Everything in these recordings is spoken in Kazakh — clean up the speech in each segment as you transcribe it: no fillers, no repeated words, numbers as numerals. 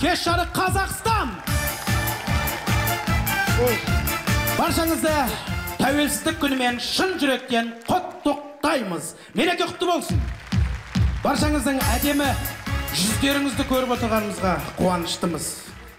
кеш жарық Қазақстан! Баршаңызды тәуелсіздік күнімен шын жүректен құттықтаймыз. Мереке құтты болсын. Баршаңыздың әдемі жүздеріңізді көріп отырғанымызға қуаныштымыз.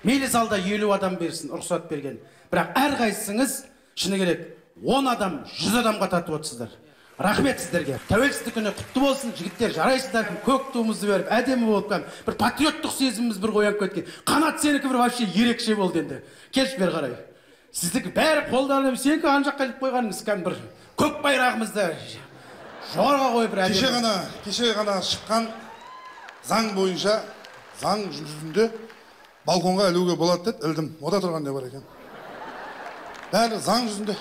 Мейлі залда 50 адам берсін, рұқсат берген. Бірақ әрқайсыңыз шыны керек 10 адам, 100 адамға татып отырсыздар. Рахмет сіздерге. Тәуелсіздік күні құтты болсын, жігіттер, жарайсыздар. Көк туымызды беріп, әдемі болып кәм. Бір патриоттық сезіміміз бір қоянып кеткен. Қанат сенікі бір вообще ерекше болды енді. Келші бер қарай. Сіздікі бәрі қолдарына сенікі ан жаққа іліп қойғаныңыз кәм бір көк байрағымызды жоғарға қойып бір әдемі. Кеше ғана шыққан заң бойынша, заң жүзінде балконға ілуге болады деді, ілдім. Ода тұрған не бар екен? Бәрі заң жүзінде.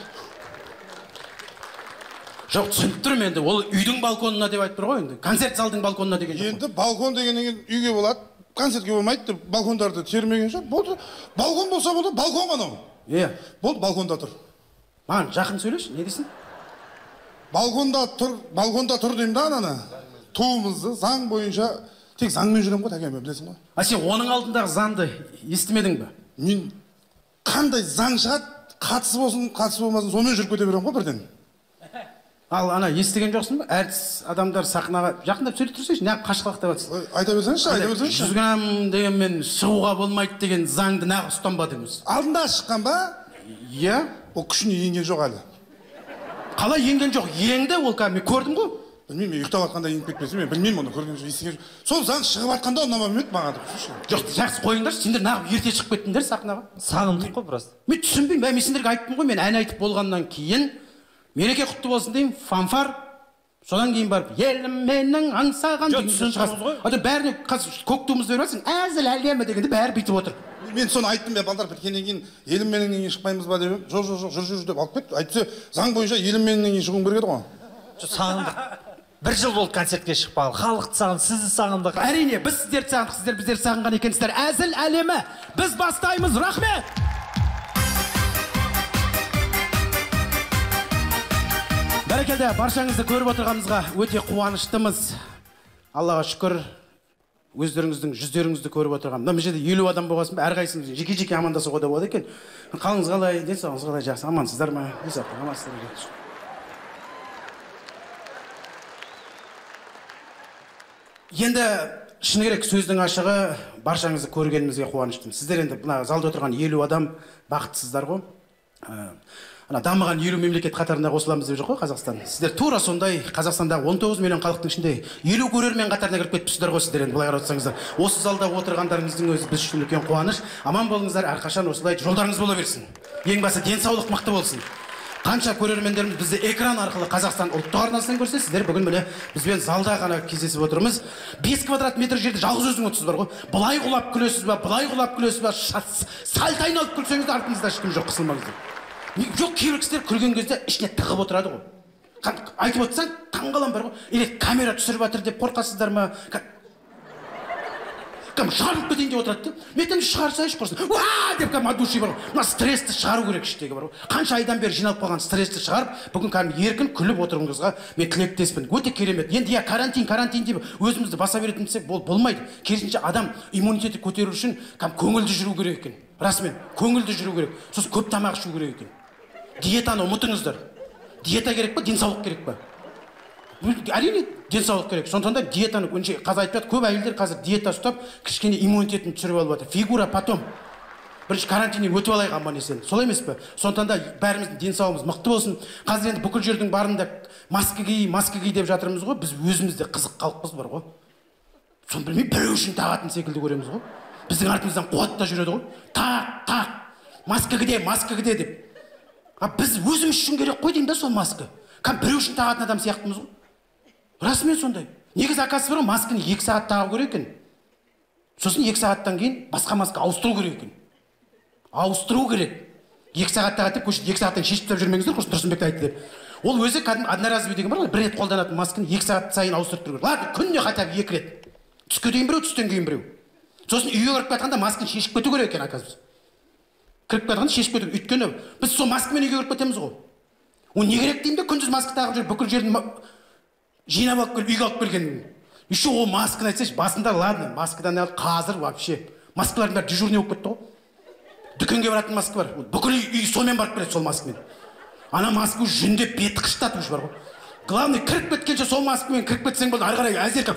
Жоқ, түсініп тұрмын енді, ол үйдің балконына деп айтып тұр ғой енді. Концерт залдың балконына деген жоқ. Енді балкон дегеннен үйге болады, концертке болмайды деп балкондарды термеген жоқ. Болды, балкон болса болды, балкон ғана. Болды, балконда тұр. Маған жақын сөйлеші, не дейсің? Балконда тұр деймін да ананы. Туымызды заң бойынша тек заңмен жүрем ғой, тәкеме, білесің ғой. Сен оның алдындағы заңды естімедің бе? Мен қандай заң шығады, қатысы болсын, қатысы болмасын, сонымен жүріп кете берем ғой бірден. Ал ана естіген жоқсың ба? Әртіс адамдар сахнаға жақындап сөйлеп тұрсайшы, неғып қашқалақтап жатсың? Айта берсеңші. 100 грамм дегенмен шығуға болмайды деген заңды неғып ұстанбадыңыз? Алдында шыққан ба? Иә. Ол күшіне енген жоқ әлі. Қалай енген жоқ? Енді ол кәдімгі, мен көрдім ғой. Білмеймін, ұйықтап жатқанда еніп кетпесе, мен білмеймін оны, көрген жоқ, естіген жоқ. Сол заң шығып жатқанда ұнамап еді маған. Жоқ, жақсы қойыңдаршы, сендер неғып ерте шығып кеттіңдер сахнаға? Сағындық қой біраз. Мен түсінбеймін, мен сендерге айттым ғой, мен ән айтып болғаннан кейін мереке құтты болсын деймін, фанфар. Содан кейін барып, елім менің аңсаған деген шығасың ғой. Адам бәріне көк туымызды беріп жатсың, әзіл әлемі дегенде бәрі бүйтіп отыр. Мен соны айттым бе, балдар біткеннен кейін елім менің шықпаймыз ба деп, жоқ, жүр деп алып кетті. Айтса, заң бойынша елім менің шығуым керек еді ғой. Сағындық. Бір жыл болды концертке шықпағалы. Халықты сағындық, сізді сағындық. Әрине, біз сіздерді сағындық, сіздер біздерді сағынған екенсіздер. Әзіл әлемі. Біз бастаймыз. Рахмет. Бәрекелді, баршаңызды көріп отырғанымызға өте қуаныштымыз. Аллаға шүкір, өздеріңіздің жүздеріңізді көріп отырған. Мына жерде 50 адам болғасын ба, әрқайсымыз жеке-жеке амандасуға да болады екен. Қалыңыз қалай, денсаулығыңыз қалай, жақсы, амансыздар ма? Амансыздар. Енді шыны керек сөздің ашығы баршаңызды көргенімізге қуаныштымын. Сіздер енді мына залда отырған 50 адам бақытсыздар ғой. Дамыған 50 мемлекет қатарында қосыламыз деп жоқ қой Қазақстан. Сіздер тура сондай Қазақстандағы 19 миллион халықтың ішінде 50 көрермен қатарына кіріп кетіпсіздер ғой сіздер енді былай қарап отырсаңыздар. Осы залда отырғандарыңыздың өзі біз үшін үлкен қуаныш. Аман болыңыздар, әрқашан осылай жолдарыңыз бола берсін. Ең басты денсаулық мықты болсын. Қанша көрермендеріміз бізді экран арқылы Қазақстан ұлттық арнасынан көрсе, сіздер бүгін міне бізбен залда ғана кездесіп отырмыз. 5 квадрат метр жерде жалғыз өзің отырсыз бар ғой. Былай құлап күлесіз ба, былай құлап күлесіз ба, сальто айналып күлсеңіз артыңызда ешкім жоқ, қысылмаңыздар. Жоқ, кейбір кісілер күлген кезде ішіне тығып отырады ғой. Айтып отырсаң, таңғалам бар ғой. Или камера түсіріп жатыр деп қорқасыздар ма? Шығарып кетейін деп отырады деп, мен шығарсайшы құрсын. Уа! Деп кәдімгі от души бар ғой. Мына стрессті шығару керек іштегі бар ғой. Қанша айдан бері жиналып қалған стрессті шығарып, бүгін кәдімгі еркін күліп отырғаныңызға мен тілектеспін. Өте керемет. Енді иә, карантин деп өзімізді баса беретін десек болмайды. Керісінше адам иммунитеті көтеру үшін кәдімгі көңілді жүру керек екен. Расымен, көңілді жүру керек. Сосын көп тамақ ішу керек екен. Диетаны ұмытыңыздар. Диета керек па, денсаулық керек па? Әрине денсаулық керек. Сондықтан да диетаны қазір айтады, көп әйелдер қазір диета ұстап, кішкене иммунитетін түсіріп алып жатыр. Фигура потом. Бірінші карантиннен өтіп алайық аман есен. Солай емес пе? Сондықтан да бәріміздің денсаулығымыз мықты болсын. Қазір енді бүкіл жердің барында маска ки деп жатырмыз ғой. Біз өзімізде қызық қалыппыз бар ғой. Соны білмей біреу үшін тағатын секілді көреміз ғой. Біздің артымыздан қуатта жүреді ғой. Тақ. Маска кіде деп. Біз өзіміз үшін керек қой деймін да сол маска. Біреу үшін тағатын адам сияқтымыз ғой. Расымен сондай. Негізі акасы бар ғой, масканы 2 сағат тағу керек екен. Сосын 2 сағаттан кейін басқа маска ауыстыру керек екен. Ауыстыру керек. 2 сағат тағады деп, көшеде 2 сағаттан шешіп тастап жүрмеңіздер, құрсын Тұрсынбек айтты деп. Ол өзі кәдімгі одноразовый деген бар ғой, бір рет қолданатын масканы 2 сағат сайын ауыстырып тұру керек. Ладно, күніне хотя бы 2 рет. Түске дейін біреу, түстен кейін біреу. Сосын үйге кіріп кетқанда масканы шешіп кету керек екен, оказывается. Кіріп кетқанда шешіп кету. Өйткені біз сол маскамен үйге кіріп кетеміз ғой. Ол не керек деймін де, күндіз маска тағып жүріп, бүкіл жерін жинап алып келіп, үйге алып келген. Еще ол масканы айтсайшы, басында ладно, маскадан қазір вообще Маскалардың бәрі дежурный болып кетті ғой. Дүкенге баратын маска бар. Бүкіл үй сонымен барып келеді сол маскамен. Ана маска жүндеп беті қыштатып уже бар ғой. Главный кіріп кеткенше сол маскамен кіріп кетсең болды, ары қарай әзер деп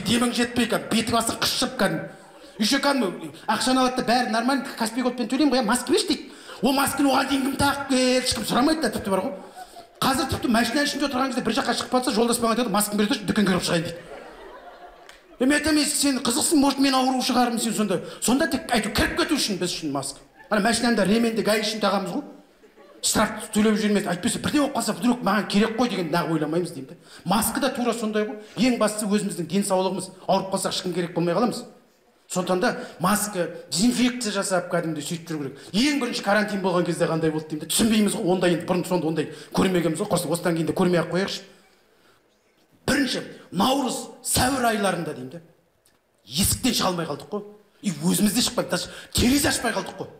демің жетпей беті басы қышып кәдімгі. Еще кәдімгі ақшаны алады да бәрі нормально Каспий голдпен төлеймін ғой, маска берші дейді. Ол масканы оған дейін кім тағып кел, ешкім сұрамайды да тіпті бар ғой. Қазір тіпті машинаның ішінде отырған кезде бір жаққа шығып қалса, жолдас маған айтады, масканы бере тұршы, дүкенге кіріп шығайын дейді. Мен айтамын, сен қызықсың, может мен ауру шығармын, сен сонда тек әйтеу кіріп кету үшін біз үшін маска. Ана машинаны да ременді гаишін тағамыз ғой. Штраф төлеп жүрмес, айтпаса бірде болып қалса, вдруг маған керек қой деген нақ ойламаймыз деймін де. Маска да тура сондай ғой. Ең бастысы өзіміздің денсаулығымыз, ауырып қалсақ ешкім керек болмай қаламыз. Сондықтан да маска, дезинфекция жасап кәдімгідей сөйтіп жүру керек. Ең бірінші карантин болған кезде қандай болды деймін де. Түсінбейміз ғой, ондай енді бұрын сонда ондай көрмегенбіз ғой. Құрсын осыдан кейін де көрмей ақ қояйықшы. Бірінші наурыз, сәуір айларында деймін де. Есіктен шыға алмай қалдық қой. И өзімізде шықпай, даже терезе ашпай қалдық қой.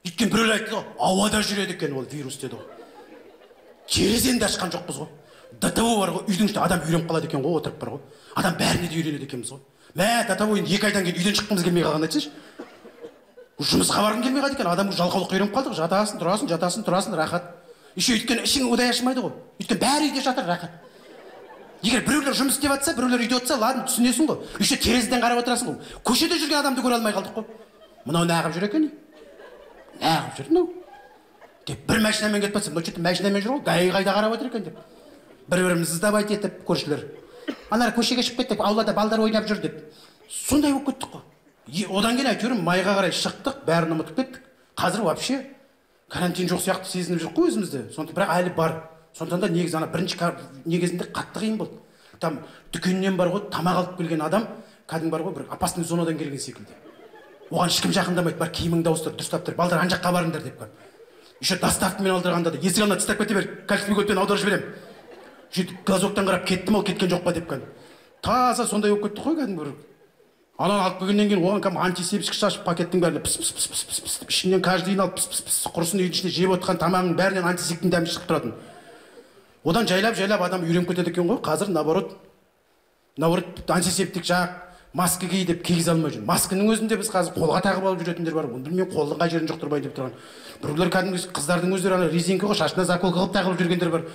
Өйткені біреулер айтты ғой, ауада жүреді екен ол вирус деді ғой. Терезені де ашқан жоқпыз ғой. До того бар ғой, үйдің ішінде адам үйреніп қалады екен ғой, отырып бар ғой. Адам бәріне де үйренеді екенбіз ғой. Мә, до того енді 2 айдан кейін үйден шыққымыз келмей қалған айтсайшы. Жұмысқа барғым келмей қалды екен, адам жалқаулыққа үйреніп қалдық. Жатасың, тұрасың, рахат. Еще өйткені ішің удай ашымайды ғой. Өйткені бәрі үйде жатыр, рахат. Егер біреулер жұмыс істеп жатса, біреулер үйде отырса, ладно, түсінесің ғой. Еще терезеден қарап отырасың ғой. Көшеде жүрген адамды көре алмай қалдық қой. Мынау неғып жүр екен? Неғып жүр мынау? Деп бір машинамен кетіп жатса, мынау что-то машинамен жүр ғой, гаи қайда қарап отыр екен деп. Бір-бірімізді іздабайт етіп көршілер. Анар көшеге шығып кеттік, аулада балдар ойнап жүр деп. Сондай болып кеттік қой. Одан кейін әйтеуір майға қарай шықтық, бәрін ұмытып кеттік. Қазір вообще карантин жоқ сияқты сезініп жүр қой өзімізді. Сондықтан бірақ әлі бар. Сондықтан да негізі ана бірінші негізінде қатты қиын болды. Там дүкеннен бар ғой, тамақ алып келген адам кәдімгі бар ғой, бір опасный зонадан келген секілді. Оған ешкім жақындамайды, бар киіміңді ауыстыр, дұрыстап тұр, балдар ана жаққа барыңдар деп қой. Еще доставкамен алдырғанда да есік алдына тастап кете бер, Каспий голдпен аударып жіберемін. Сөйтіп глазоктан қарап кеттім ол кеткен жоқ па деп қой. Таза сондай болып кетті ғой кәдімгі бір. Ананы алып келгеннен кейін оған кәдімгі антисептик шашып пакеттің бәріне пыс ішінен каждыйын алып құрысын үйдің ішінде жеп отқан тамағының бәрінен антисептиктің дәмі шығып тұратын. Одан жайлап адам үйреніп кетеді екен ғой. Қазір наоборот антисептик жақ, маска ки деп кигізе алмай жүр. Масканың өзінде біз қазір қолға тағып алып жүретіндер бар. Оны білмеймін, қолдың қай жерін жұқтырмайын деп тұрған. Біреулер кәдімгі қыздардың өздері ана резинка ғой, шашына заколка қылып тағып жүргендер бар.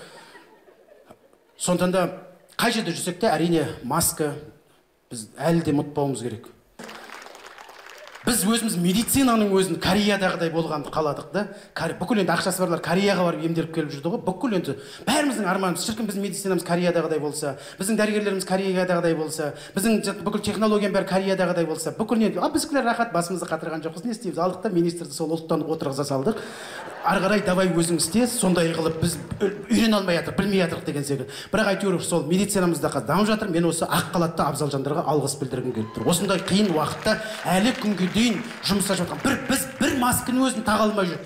Сондықтан да қай жерде жүрсек те әрине маска біз әлі де ұмытпауымыз керек. Біз өзіміз медицинаның өзін Кореядағыдай болғанды қаладық да. Бүкіл енді ақшасы барлар Кореяға барып емделіп келіп жүрді ғой. Бүкіл енді бәріміздің арманымыз, шіркін біздің медицинамыз Кореядағыдай болса, біздің дәрігерлеріміз Кореядағыдай болса, біздің бүкіл технологияның бәрі Кореядағыдай болса, бүкіл енді біздікілер рахат, басымызды қатырған жоқпыз, не істейміз? Алдық та министрді сол ұлттан отырғыза салдық. Ары қарай давай өзің істе, сондай қылып біз үйрене алмай жатырық, білмей жатырық деген секілді. Бірақ әйтеуір сол медицинамызда қазір дамып жатыр. Мен осы ақ халатты абзал жандарға алғыс білдіргім келіп тұр. Осындай қиын уақытта әлі күнге дейін жұмыс жасап жатқан. Біз бір масканың өзін таға алмай жүр.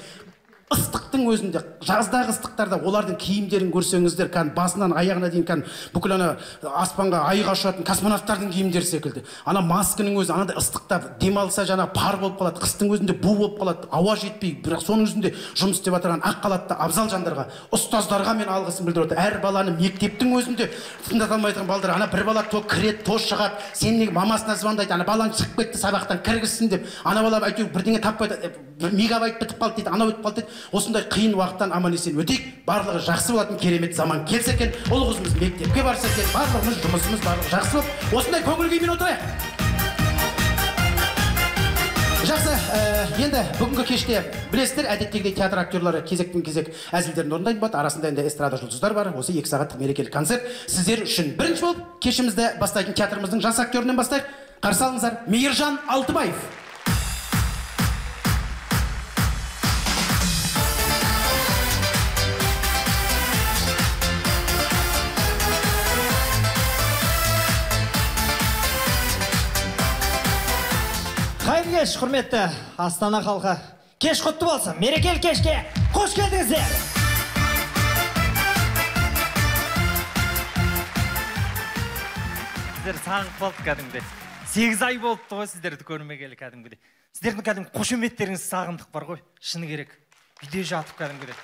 Ыстықтың өзінде, жаздағы ыстықтарда олардың киімдерін көрсеңіздер, басынан аяғына дейін бүкіл ана аспанға айға ұшатын космонавттардың киімдері секілді. Ана масканың өзі анандай ыстықта демалса жаңа пар болып қалады, қыстың өзінде бу болып қалады, ауа жетпей, бірақ соның өзінде жұмыс істеп жатырған ақ халатты абзал жандарға, ұстаздарға мен алғысын білдіріп отыр. Әр баланы мектептің өзінде тыңдата алмай тұрған балдар, ана бір бала кіреді, шығады, сен неге мамасына звондайды, ана балаң шығып кетті сабақтан кіргізсін деп, ана бала әйтеуір бірдеңе таппайды, мегабайт бітіп қалды дейді, анау өтіп қалды дейді. Осындай қиын уақыттан аман есен өтейік, барлығы жақсы болатын керемет заман келсе екен, ұл қызымыз мектепке барса екен, барлығымыз жұмысымыз барлығы жақсы болып, осындай көңіл күймен отырайық. Жақсы, енді бүгінгі кеште білесіздер, әдеттегідей театр актерлары кезектен кезек әзілдерін орындайды болады, арасында енді эстрада жұлдыздар бар, осы 2 сағаттық мерекелік концерт сіздер үшін. Бірінші болып кешімізді бастайтын театрымыздың жас актерінен бастайық. Қарсы алыңыздар, Мейіржан Алтыбаев. Қайырлы кеш, құрметті Астана халқы. Кеш құтты болсын, мерекелік кешке қош келдіңіздер. Сіздер сағынып қалды кәдімгідей. 8 ай болыпты ғой сіздерді көрмегелі кәдімгідей. Сіздердің кәдімгі қошеметтеріңіз сағындық бар ғой, шыны керек. Үйде жатып кәдімгідей.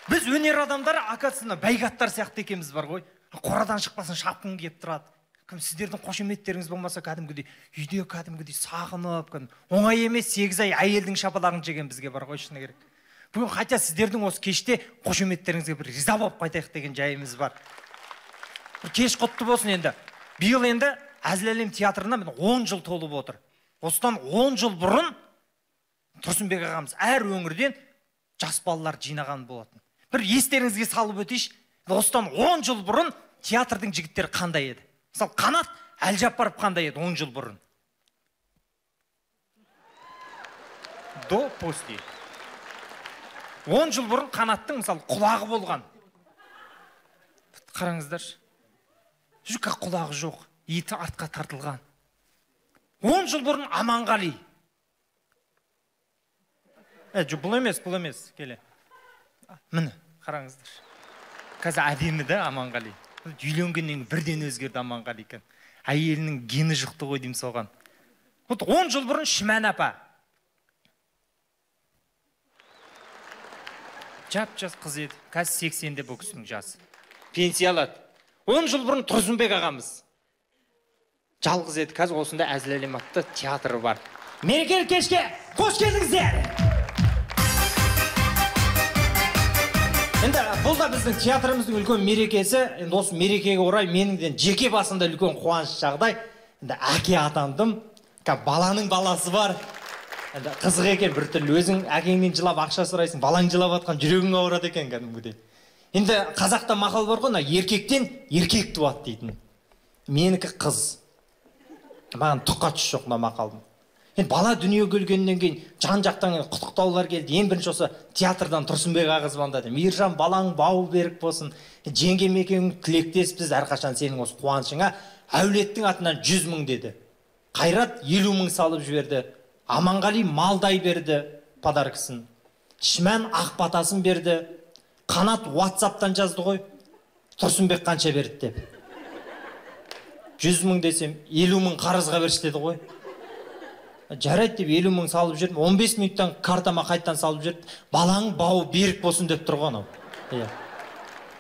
Біз өнер адамдары, акацияны бәйгаттар сияқты екенбіз бар ғой. Қорадан шықпасын шапқын киіп тұрады. кім сіздердің қошеметтеріңіз болмаса кәдімгідей үйде кәдімгідей сағынып, оңай емес 8 ай әйелдің шапалағын жеген бізге бар ғой шыны керек. Бүгін хотя сіздердің осы кеште қошеметтеріңізге бір риза болып қайтайық деген жайымыз бар. Кеш құтты болсын енді. Биыл енді Әзіл-әлем театрына 10 жыл толып отыр. Осыдан 10 жыл бұрын Тұрсынбек ағамыз әр өңірден жас балалар жинаған болатын. Бір естеріңізге салып өтейінші, осыдан 10 жыл бұрын театрдың жігіттері қандай еді? Мысалы, Қанат Әлжаппаров қандай еді 10 жыл бұрын? До, после. 10 жыл бұрын Қанаттың, мысалы, құлағы болған. Қараңыздаршы. Жүка құлағы жоқ, еті артқа тартылған. 10 жыл бұрын Аманғали. Бұл емес, келе. Міне, қараңыздар. Қазір әдемі де Аманғали. Үйленгеннен бірден өзгерді Аманғали екен. Әйелінің гені жұқты ғой деймін соған. 10 жыл бұрын Шімән апа. Жап-жас қыз еді. Қазір 80-де бұл кісінің жасы. Пенсия алады. 10 жыл бұрын Тұрсынбек ағамыз. Жалғыз еді. Қазір осында Әзіл-әлем атты театры бар. Мерекелік кешке қош келдіңіздер! Енді бұл да біздің театрымыздың үлкен мерекесі. Енді осы мерекеге орай меніңден жеке басында үлкен қуаныш жағдай. Енді әке атандым. Баланың баласы бар. Енді қызық екен бір түрлі. Өзің әкеңнен жылап ақша сұрайсың, балаң жылап атқан жүрегің ауырады екен кәдімгідей. Енді қазақта мақал бар ғой, еркектен еркек туады дейтін. Менікі қыз. Маған тұққа түс жоқ мына мақалдың. Енді бала дүние келгеннен кейін жан-жақтан құттықтаулар келді. Ең бірінші осы театрдан Тұрсынбек аға звондады. Мейіржан, балаң бауы берік болсын. Жеңгем екеуің тілектеспіз, әрқашан сенің осы қуанышыңа. Әулеттің атынан 100 мың деді. Қайрат 50 мың салып жіберді. Аманғали малдай берді подаркасын. Шімән ақ батасын берді. Қанат WhatsApp-тан жазды ғой. Тұрсынбек қанша берді деп. 100 мың десем, 50 мың қарызға берші деді ғой. Жарайды деп 50 мың салып жүрдім. 15 минуттан картама қайттан салып жүрдім. Балаң бауы берік болсын деп тұрған ау.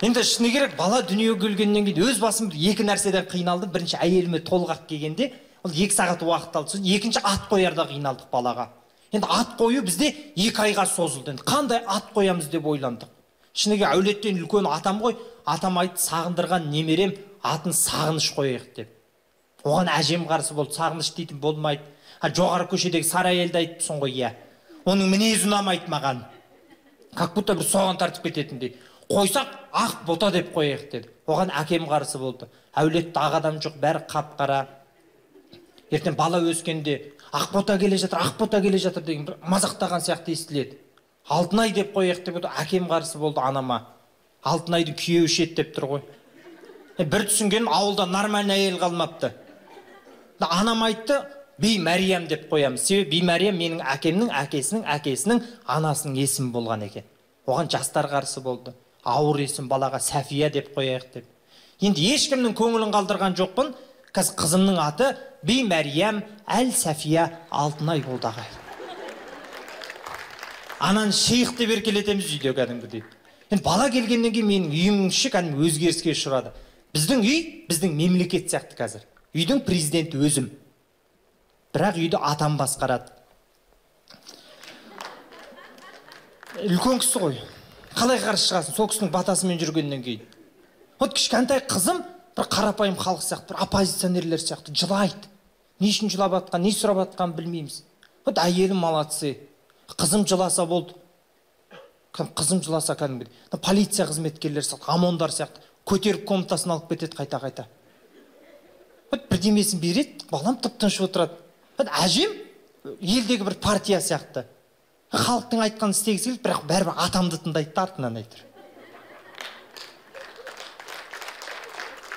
Енді шыны керек, бала дүние келгеннен кейін өз басым екі нәрседен қиналдым. Бірінші әйеліме толғақ келгенде, ол 2 сағат уақыт алды. Екінші ат қоярда қиналдық балаға. Енді ат қою бізде 2 айға созылды. Енді қандай ат қоямыз деп ойландық. Шыны керек, әулеттен үлкен атам ғой. Атам айтты, сағындырған немерем атын Сағыныш қояйық деп. Оған әжем қарсы болды. Сағыныш дейтін болмайды. Жоғары көшедегі сары әйелді айтыпсың ғой, иә. Оның мінезі ұнамайды маған. Как будто бір соған тартып кететіндей. Қойсақ, ақ бота деп қояйық деді. Оған әкем қарсы болды. Әулетте ақ адам жоқ, бәрі қап-қара. Ертең бала өскенде ақ бота келе жатыр деген бір мазақтаған сияқты естіледі. Алтынай деп қояйық деп әкем қарсы болды анама. Алтынайды күйеуі шет деп тұр ғой. Бір түсінген ауылда нормальный әйел қалмапты. Анам айтты, Беймәриям деп қоямыз. Себебі Беймәриям менің әкемнің әкесінің анасының есімі болған екен. Оған жастар қарсы болды. Ауыр есім балаға Сәфия деп қояйық деп. Енді ешкімнің көңілін қалдырған жоқпын. Қазір қызымның аты Беймәриям Әл-Сәфия Алтынай болды ағай. Ананы шейх деп еркелетеміз үйде кәдімгідей. Енді бала келгеннен кейін менің үйімнің іші кәдімгі өзгеріске ұшырады. Біздің үй, біздің мемлекет сияқты қазір. Үйдің президенті өзім. Бірақ үйді атам басқарады. Үлкен кісі ғой. Қалай қарсы шығасың, сол кісінің батасымен жүргеннен кейін. Вот кішкентай қызым бір қарапайым халық сияқты, бір оппозиционерлер сияқты жылайды. Не үшін жылап атқан, не сұрап атқан білмейміз. Вот әйелім молодцы. Қызым жыласа болды. Қызым жыласа кәдімгідей. Полиция қызметкерлері сияқты, ОМОНдар сияқты көтеріп комнатасын алып кетеді қайта-қайта. Вот бірдемесін береді, балам тып-тыныш отырады. Әжем елдегі бір партия сияқты. Халықтың айтқанын істегісі келді, бірақ бәрібір атамды тыңдайды, артынан айтыр.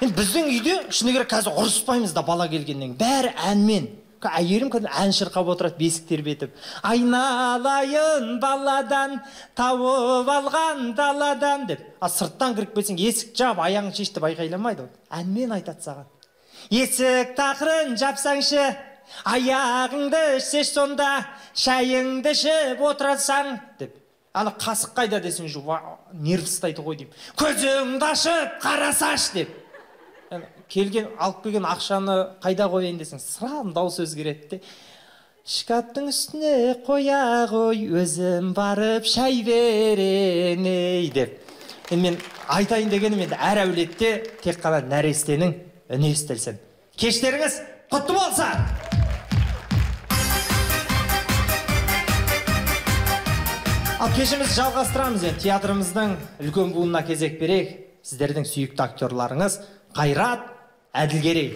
Енді біздің үйде шыны керек қазір ұрыспаймыз да бала келгеннен. Бәрі әнмен. Әйелім ән шырқап отырады, бесік тербетіп. Айналайын баладан, тауып алған даладан деп. Сырттан кіріп келсең, есік жап, аяғын шеш деп айқайламайды. Әнмен айтады саған. Есік тақырын жапсаңшы, аяғыңды ішсеш сонда, шайыңды ішіп отырасаң деп. Ана қасық қайда десең, нерві ұстайды ғой деймін. Көзіңді ашып қарасаш деп. келген алып келген ақшаны қайда қояйын десең сразу дауыс өзгереді де. Шкаптың үстіне қоя ғой, өзім барып шай берем ей деп. Мен айтайын дегенім енді әр әулетте тек қана нәрестенің үні естілсін. Кештеріңіз құтты болса! Ал кешімізді жалғастырамыз. Театрымыздың үлкен буынына кезек берейік. Сіздердің сүйікті актерларыңыз Қайрат Әділгерей.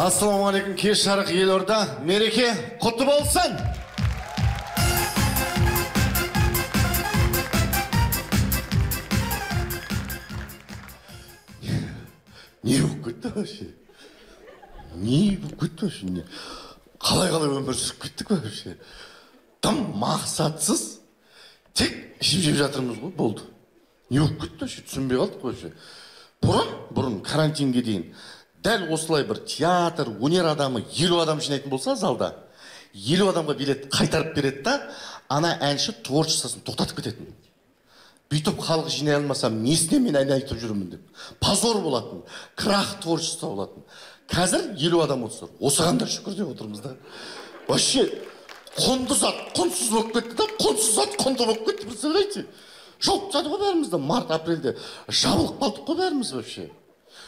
Ассалаумағалейкум, кеш жарық Елорда, мереке құтты болсын! Не болып кетті вообще? Не болып кетті вообще? Қалай өмір сүріп кеттік вообще? Тым мақсатсыз, тек ішіп жатырмыз ғой, болды. Не болып кетті вообще? Түсінбей қалдық вообще. Бұрын карантинге дейін дәл осылай бір театр, өнер адамы 50 адам жинайтын болса залда, 50 адамға билет қайтарып береді да, ана әнші творчествосын тоқтатып кететін. Бүйтіп халық жинай алмасам, несіне мен ән айтып жүрмін деп. Позор болатын, крах творчество болатын. Қазір 50 адам отыр. Осыған да шүкір деп отырмыз да. Вообще, құнды зат, құнсыз болып кетті да, құнсыз зат, құнды болып кетті. Представляете? Жоқ зат ғой бәрімізді. Март-апрельде жабылып қалдық қой бәріміз вообще.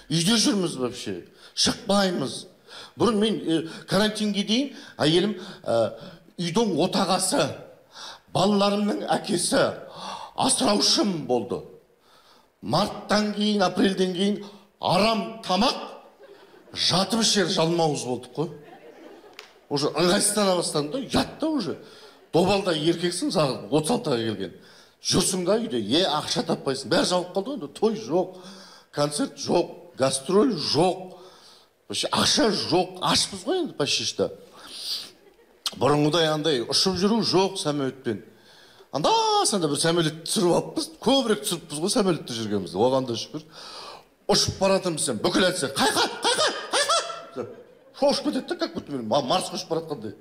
Үйде жүрміз вообще. Шықпаймыз. Бұрын мен карантинге дейін әйелім үйдің отағасы, балаларымның әкесі, асыраушым болды. Марттан кейін, апрельден кейін арам тамақ, жатып ішер жалмауыз болдық қой. Уже ыңғайсыздана бастадым да, ятта уже. Добалда еркексің, 36-ға келген. Жүрсің да үйде, ақша таппайсың. Бәрі жауып қалды ғой, той жоқ, концерт жоқ, гастроль жоқ. Ақша жоқ, ашпыз ғой енді почти что. Бұрынғыдай андай ұшып жүру жоқ самолетпен. Анда-санда бір самолет түсіріп алыппыз, көбірек түсіріппіз ғой самолетте жүргенімізді. Оған да шүкір. Ұшып баратырмыз сен, бүкіл әтсе, қайқат! Шошып кетеді, как будто мен Марсқа ұшып баратқандай.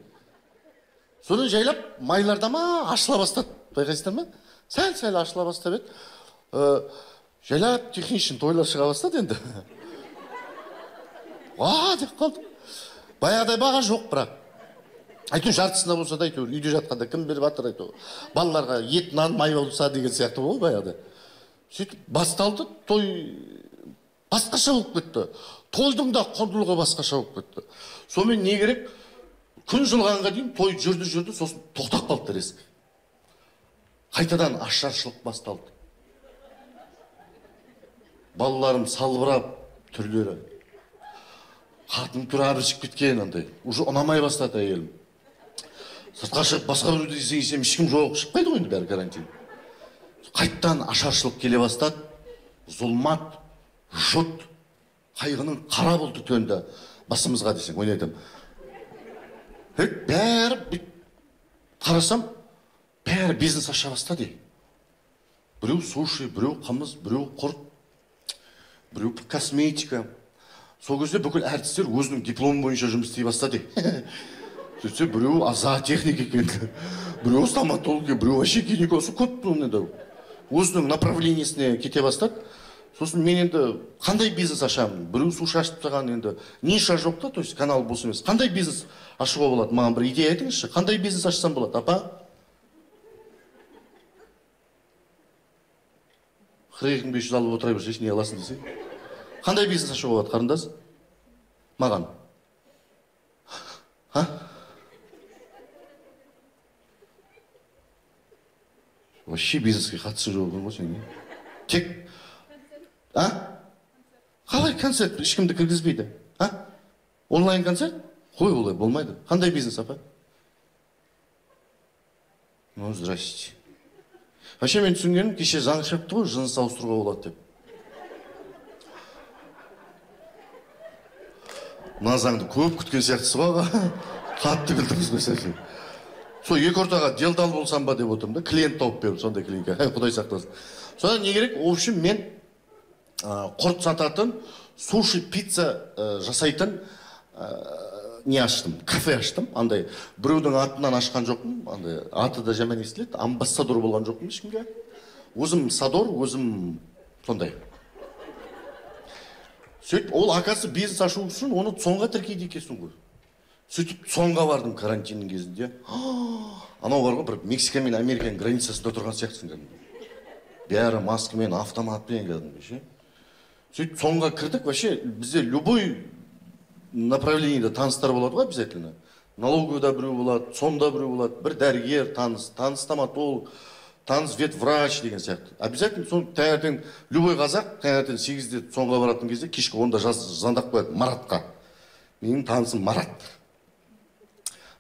Содан жайлап, майларда ма ашыла бастады, байқайсыздар ма? Сәл-сәл ашыла бастап еді. Жайлап техничный тойлар шыға бастады енді. Деп қалдым. Баяғыдай баға жоқ бірақ. Әйтеуір жартысында болса да әйтеуір үйде жатқанда кім беріп жатыр әйтеуір. Балаларға ет, нан, май болса деген сияқты ғой баяғыда. Сөйтіп басталды, той басқаша болып кетті. Тойдың да құндылығы басқаша болып кетті. Сонымен не керек? Күн жылғанға дейін той жүрді, сосын тоқтап қалды резко. Қайтадан ашаршылық басталды. Балаларым салбырап түрлері. Қатын тұра біршіп кеткен андай. Уже ұнамай бастады әйелім. Сыртқа шығып басқа біреуді десем, ешкім жоқ, шықпайды ғой енді бәрі карантин. Қайттан ашаршылық келе бастады. Зұлмат, жұт, қайғының қара бұлты төнді басымызға десең, ойнайтым. Бәрі қарасам, бәрі бизнес аша бастады. Біреу суши, біреу қымыз, біреу құрт, біреу косметика. Сол кезде бүкіл әртістер өзінің дипломы бойынша жұмыс істей бастады. Сөйтсе, біреу зоотехник екен, біреу стоматолог, біреу вообще гинеколог, көп енді өзінің направлениесіне кете бастады. Сосын мен енді қандай бизнес ашамын? Біреу суши ашып тастаған енді ниша жоқ та, то есть канал бос емес. Қандай бизнес ашуға болады? Маған бір идея айтыңызшы. Қандай бизнес ашсам болады, апа? Қырық 500 алып отыра берсе, не аласың десе. Қандай бизнес ашуға болады, қарындас? Маған. Вообще бизнеске қатысы жоқ екен ғой сен. Тек қалай концерт ешкімді кіргізбейді? Онлайн концерт? Қой олай болмайды. Қандай бизнес, апа? Ну, здрасте. Вообще мен түсінгенім, кеше заң шықты ғой, жыныс ауыстыруға болады деп. Мына заңды көп күткен сияқтысы ғой, қатты күлдіңіз ғой сәлсен. Сол екі ортаға делдал болсам ба деп отырмын да, клиент тауып беріп, сондай клиентке, құдай сақтасын. Содан не керек? В общем, мен құрт сататын, суши пицца жасайтын не аштым, кафе аштым. Андай біреудің атынан ашқан жоқпын, андай аты да жаман естіледі, амбассадор болған жоқпын ешкімге. Өзім садор, өзім сондай. Сөйтіп, ол акасы бизнес ашу үшін оны цонға тіркейді екенсің ғой. Сөйтіп, цонға бардым карантиннің кезінде. Анау бар ғой, бір Мексика мен Американың границасында тұрған сияқтысың. Бәрі маскамен, автоматпен кәдімгі. Сөйтіп, цонға кірдік, вообще бізде любой направлениеде таныстар болады ғой обязательно. Налоговыйда біреу болады, цонда біреу болады, бір дәрігер, таныс стоматолог, таныс ветврач деген сияқты. Обязательно сон таңертең любой қазақ таңертең 8-де цонға баратын кезде кешкі 10-да звондап қояды Маратқа. Менің танысым Марат.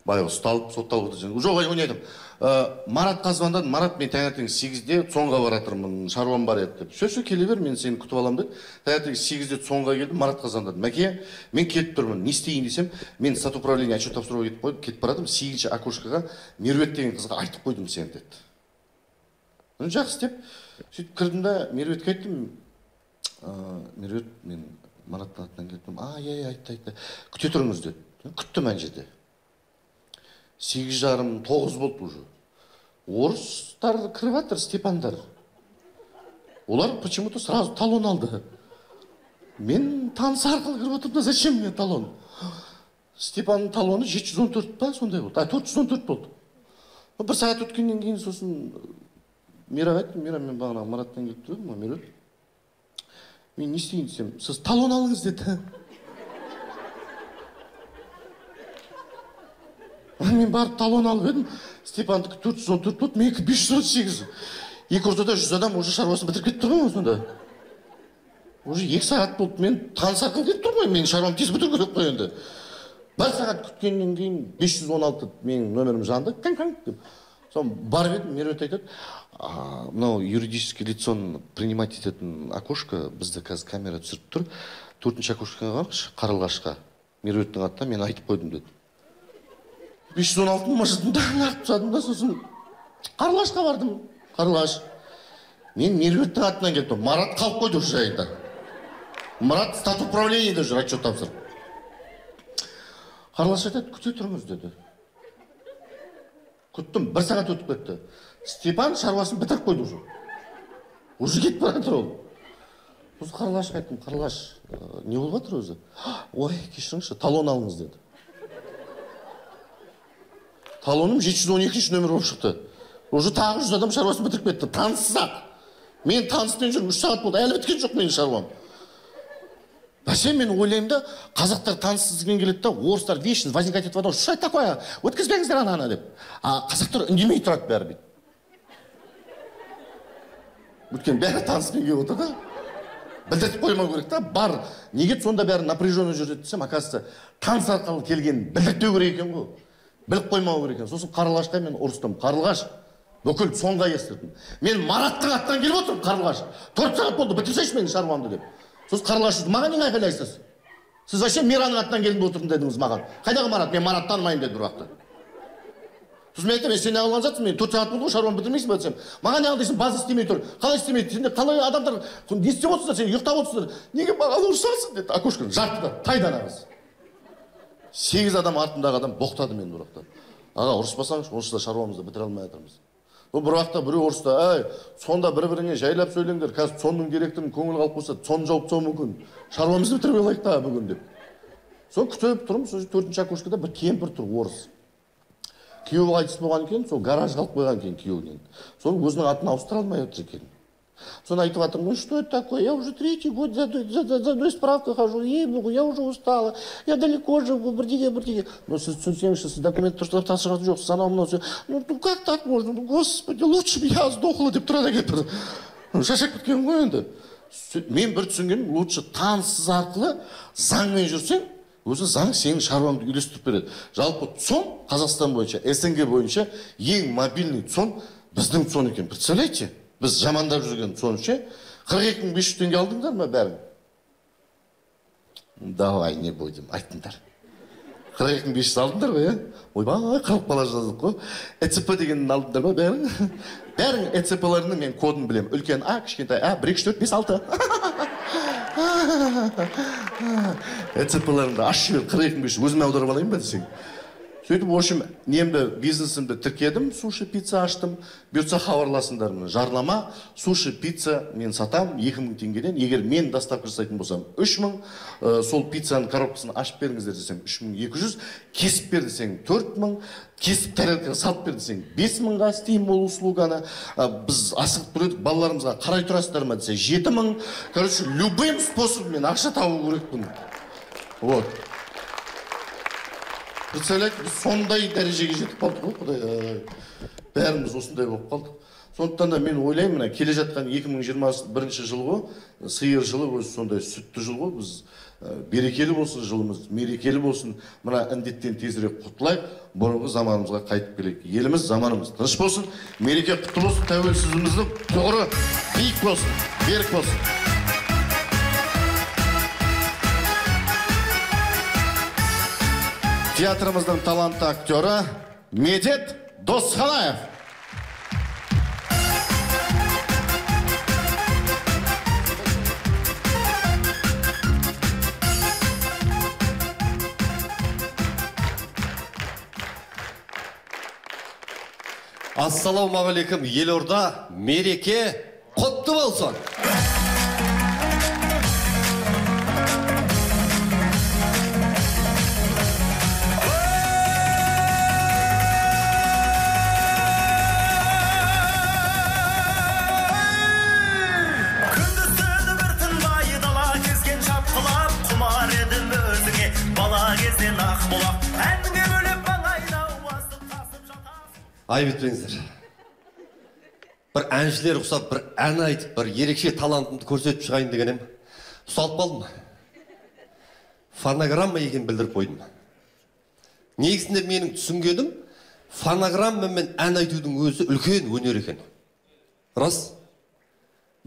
Бай ұсталып, сотталып отыр. Жоқ, оны айтам. Маратқа звондадым. Марат, мен таңертең 8-де цонға баратырмын, шаруам бар еді деп. Сөз келе бер, мен сені күтіп аламын деді. Таңертең 8-де цонға келдім, Маратқа звондадым. Мәке, мен кетіп тұрмын. Не істейін десем, мен сат управление отчет тапсыруға кетіп барадым. 8-ші окошкаға Меруерт деген қызға айтып қойдым сені деді. Жақсы деп, сөйтіп кірдім да, Меруертке айттым. Меруерт, мен Мараттың атынан келдім. Айтты. Күте тұрыңыз деді. Күттім ана жерде. 8:30, 9 болды уже. Орыстар кіріп жатыр, Степандар. Олар почему-то сразу талон алды. Мен таныс арқылы кіріп отырмын да, зачем мне талон? Степанның талоны 714 па, сондай болды. 414 болды. Бір сағат өткеннен кейін сосын Мира айттым, Мира, мен бағана Мараттан келіп тұрдым, Меруерт. Мен не істейін десем, сіз талон алыңыз деді. Мен барып талон алып едім, Степандікі 414 болды, менікі 538. Екі ортада 100 адам уже шаруасын бітіріп кетті ғой сонда. Уже 2 сағат болды, мен таныс арқылы кетіп тұрмын, менің шаруам тез бітіру керек қой енді. 1 сағат күткеннен кейін 516 менің нөмірім жанды, канк деп. Соны барып едім, Меруерт айтады, мынау юридический лицон принимать ететін окошко, бізді қазір камера түсіріп тұр, 4-ші окошкаға қараңызшы, Қарлығашқа. Меруерттің атынан мен айтып қойдым деді. 516 машинада артып тастадым да, сосын Қарлығашқа бардым. Қарлығаш. Мен Меруерттің атынан кеттім. Марат қалып қойды осы жайында. Марат стат управлениеде жүр, отчет тапсырып. Қарлығаш айтады, күте тұрыңыз деді. Күттім, 1 сағат өтіп кетті. Степан шаруасын бітіріп қойды уже. Уже кетіп баратыр ол. Осы Қарлығашқа айттым, Қарлығаш, не болып жатыр өзі? Ой, кешіріңізші, талон алыңыз деді. Талоным 712 нөмір болып шықты. Уже тағы 100 адам шаруасын бітіріп кетті. Таныссақ. Мен таныспен жүрмін, 3 сағат болды. Әлі біткен жоқ менің шаруам. Бәсе мен ойлаймын да, қазақтар таныссызбен келеді да, орыстар вечно возникать етіп жатыр. Что это такое? Өткізбеңіздер ана деп. Қазақтар үндемей тұрады бәрі бейт. Өткен бәрі таныспен келіп отыр да. Білдіртіп қоймау керек та, бар. Неге сонда бәрі напряженно жүреді десем, оказывается, таныс арқылы келген білдіртпеу керек екен ғой. Біліп қоймау керек екен. Сосын Қарлығашқа мен ұрыстым. Қарлығаш, бүкіл сонға естірдім. Мен Мараттың аттан келіп отырмын, Қарлығаш. 4 сағат болды, бітірсейші менің шаруамды деп. Сосын Қарлығаш, маған не айқайлайсыз? Сіз вообще Мираның аттан келіп отырдым дедіңіз маған. Қайдағы Марат? Мен Марат танымаймын деді бір уақытта. Сосын мен айтамын, сен неғылған жатсың, мен 4 сағат болды ғой, шаруамды бітірмейсің ба десем. Маған неғыл дейсің, база істемей тұр. Қалай істемейді? Сендер қалай адамдар не істеп отырсыңдар, сен ұйықтап отырсыңдар. Неге маған ұрысасың деді. Окошканы жартыда, тайдан ағыз. 8 адам артындағы адам боқтады мені бір уақытта. Аға, ұрыспасаңыз, орысда шаруамызды бітіре алмай жатырмыз. Бір уақытта біреу ұрысты, әй, сонда бір-біріңе жайлап сөйлеңдер, қазір сонның директорын көңіл қалып қойса, сон жауып тастауы мүмкін. Шаруамызды бітіріп алайық та бүгін деп. Соны күтіп тұрмын, сол 4-ші окошкада бір кемпір тұр, орыс. Күйеуі қайтыс болған екен, сол гараж қалып қойған екен күйеуінен. Соны өзінің атын ауыстыра алмай отыр екен. Соны айтып жатырмын, ну что это такое? Я уже 3-й год за одной справкой хожу, ей-богу, я уже устала, я далеко живу, бірдеге. Ну, сіз документ тұрып тапсыратын жоқсыз, анау мынау все. Ну, как так можно? Ну, господи, лучше бы я сдохла деп тұрады кемпір. Шашақ біткен ғой енді. Мен бір түсінгенім, лучше таныссыз арқылы заңмен жүрсең, өзі заң сенің шаруаңды үйлестіріп береді. Жалпы ЦОН, Қазақстан бойынша, СНГ бойынша ең мобильный ЦОН біздің ЦОН екен. Представляете? Біз жамандап жүрген ЦОН ше, 42.500 теңге алдыңдар ма бәрін? Давай, не будем, айттыңдар. 42.500 алдыңдар ғой, ойбай, қалып бала жаздық қой. ЭЦП дегенін алдыңдар ма бәрін? Бәрін ЭЦП-ларының мен кодын білем. Үлкен А, кішкентай А, 1, 2, 3, 4, 5, 6. эцпларымды ашып жіберіп 40 000 өзіме аударып алайын ба десең. Сөйтіп, в общем, немді, бизнесімді тіркедім, суши пицца аштым. Бұйыртса хабарласыңдар, жарнама, суши пицца мен сатам 2000 теңгеден. Егер мен доставка жасайтын болсам 3000, сол пиццаның коробкасын ашып беріңіздер десең 3200, кесіп бер десең 4000, кесіп тарелкаға салып бер десең 5000-ға істеймін ол услуганы. Біз асығып тұр едік, балаларымызға қарай тұрасыздар ма десе 7000. Короче, любым способмен ақша табу керекпін. Вот. Представляете, біз сондай дәрежеге жетіп қалдық ғой, құдай. Бәріміз осындай болып қалдық. Сондықтан да мен ойлаймын, келе жатқан 2021 жыл ғой, сиыр жылы өзі сондай сүтті жыл ғой, біз берекелі болсын жылымыз, мерекелі болсын, мына індеттен тезірек құтылайық, бұрынғы заманымызға қайтып келейік. Еліміз, заманымыз тыныш болсын, мереке құтты болсын, тәуелсіздігіміздің тұғыры биік болсын, берік болсын. Театрымыздың талантты актері Медет Досханаев. Ассалаумағалейкум, Елорда, мереке құтты болсын. Айбетпеңіздер. Бір әншілер ұқсап, бір ән айтып, бір ерекше талантымды көрсетіп шығайын дегенім. Ұсталып қалдым. Фонограмма екен білдіріп қойдым. Негізінде менің түсінгенім, фонограмма мен ән айтудың өзі үлкен өнер екен. Рас.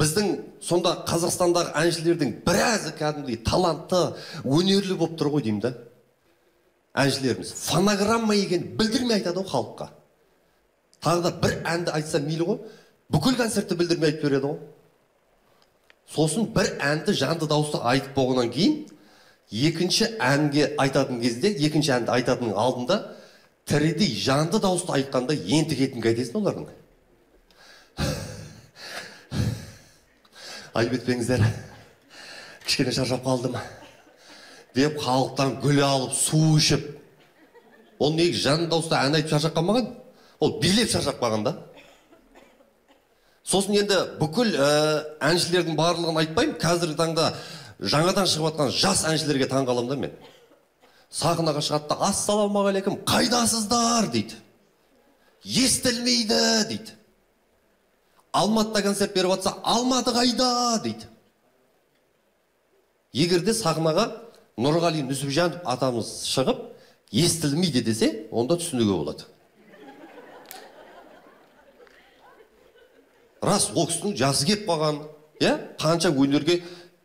Біздің сонда Қазақстандағы әншілердің біразы кәдімгідей талантты, өнерлі болып тұр ғой деймін да. Әншілеріміз фонограмма екен білдірмей айтады ғой халыққа. Тағы да бір әнді айтса мейлі ғой, бүкіл концертті білдірмей айтып береді ғой. Сосын бір әнді жанды дауысты айтып болғаннан кейін, екінші әнге айтатын кезде, екінші әнді айтатының алдында тірідей жанды дауысты айтқанда ентігетін қайтесін олардың. Айбетпеңіздер, кішкене шаршап қалдым деп халықтан гүл алып, су ішіп. Ол неге жанды дауысты ән айтып шаршап қалмаған? Ол билеп шаршап қалған да. Сосын енді бүкіл әншілердің барлығын айтпаймын. Қазіргі таңда жаңадан шығып жатқан жас әншілерге таң қаламын да мен. Сахнаға шығады да ассалаумағалейкум, қайдасыздар дейді. Естілмейді дейді. Алматыда концерт беріп жатса, Алматы қайда дейді. Егерде сахнаға Нұрғали Нүсіпжанов атамыз шығып, естілмейді десе, онда түсінуге болады. Рас, ол кісінің жасы кеп қалған, қанша өнерге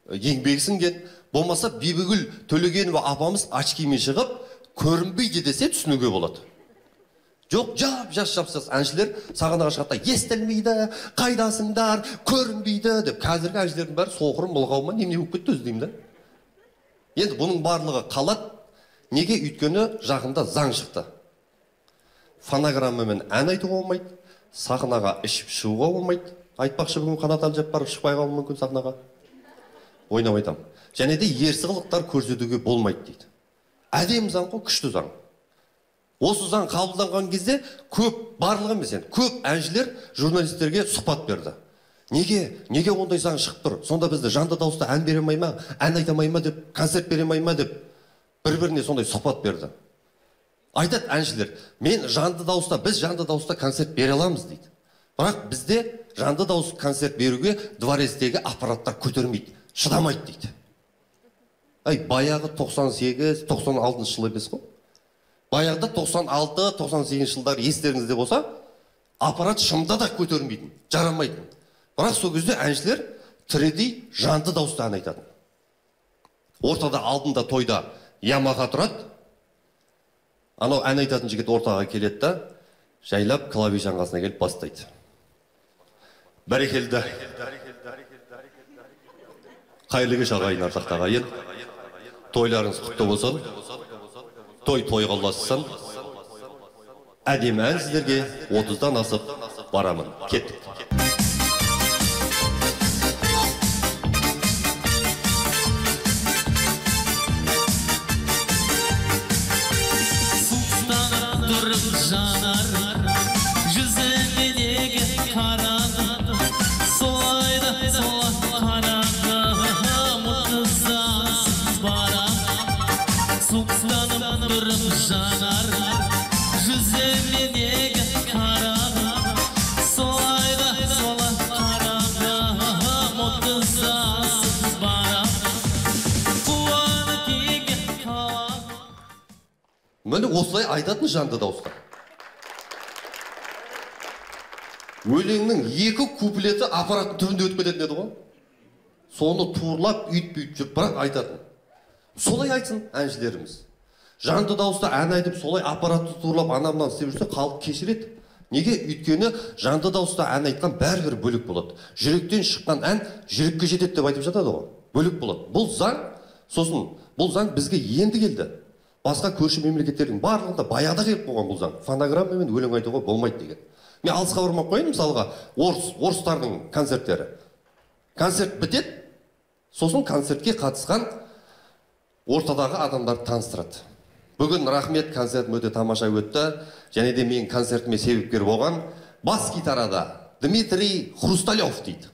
еңбегі сіңген, болмаса Бибігүл Төлегенова апамыз очкимен шығып, көрінбейді десе түсінуге болады. Жоқ, жас әншілер сахнаға шығады, естілмейді, қайдасыңдар, көрінбейді деп. Қазіргі әншілердің бәрі соқырым болғауыма неме болып кетті өзі деймін да. Енді бұның барлығы қалады. Неге? Өйткені жақында заң шықты. Фонограммамен ән айтуға болмайды. Сахнаға ішіп шығуға болмайды. Айтпақшы бүгін Қанат Әлжаппаров шықпай қалуы мүмкін сахнаға. Ойнап айтам. Және де ерсі қылықтар көрсетуге болмайды дейді. Әдемі заң ғой, күшті заң. Осы заң қабылданған кезде көп, барлығы емес енді, көп әншілер журналистерге сұхбат берді. Неге ондай заң шығып тұр? Сонда бізді жанды дауыста ән бере алмай ма, ән айта алмай ма деп, концерт бере алмай ма деп бір-біріне сондай сұхбат берді. Айтады әншілер, біз жанды дауыста концерт бере аламыз дейді. Бірақ бізде жанды дауыс концерт беруге дворецтегі аппараттар көтермейді, шыдамайды дейді. Баяғы 98-96 жылы емес қой. Баяғыда 96-98 жылдар естеріңізде болса, аппарат шымда да көтермейтін, жарамайтын. Бірақ сол кезде әншілер тірідей жанды дауысты ән айтады. Ортада алдында тойда Ямаха тұрады. Анау ән айтатын жігіт ортаға келеді да, жайлап клавиш жаңғасына келіп бастайды. Бәрекелді. Қайырлы кеш ағайын, ардақты ағайын. Тойларыңыз құтты болсын. Тойға ұлассын. Әдемі ән сіздерге 30-дан асып барамын. Кеттік. Міне осылай айтатын жанды дауыстар. Өлеңнің 2 куплеті аппараттың түбінде өтіп кететін еді ғой. Соны туырлап, үйт-бүйт жүріп, бірақ айтатын. Солай айтсын әншілеріміз. Жанды дауыста ән айтып, солай аппаратты туырлап, анамнан істеп жүрсе, халық кешіреді. Неге? Өйткені жанды дауыста ән айтқан бәрібір бөлік болады. Жүректен шыққан ән жүрекке жетеді деп айтып жатады ғой. Бөлік болады. Бұл заң, сосын бұл заң бізге енді келді. Басқа көрші мемлекеттердің барлығында баяғыда келіп қойған бұл заң. Фонограммамен өлең айтуға болмайды деген. Мен алысқа бармай қояйын, мысалға, орыстардың концерттері. Концерт бітеді, сосын концертке қатысқан ортадағы адамдар таныстырады. Бүгін рахмет, концертім өте тамаша өтті. Және де мен концертіме себепкер болған бас гитарада Дмитрий Хрусталев дейді.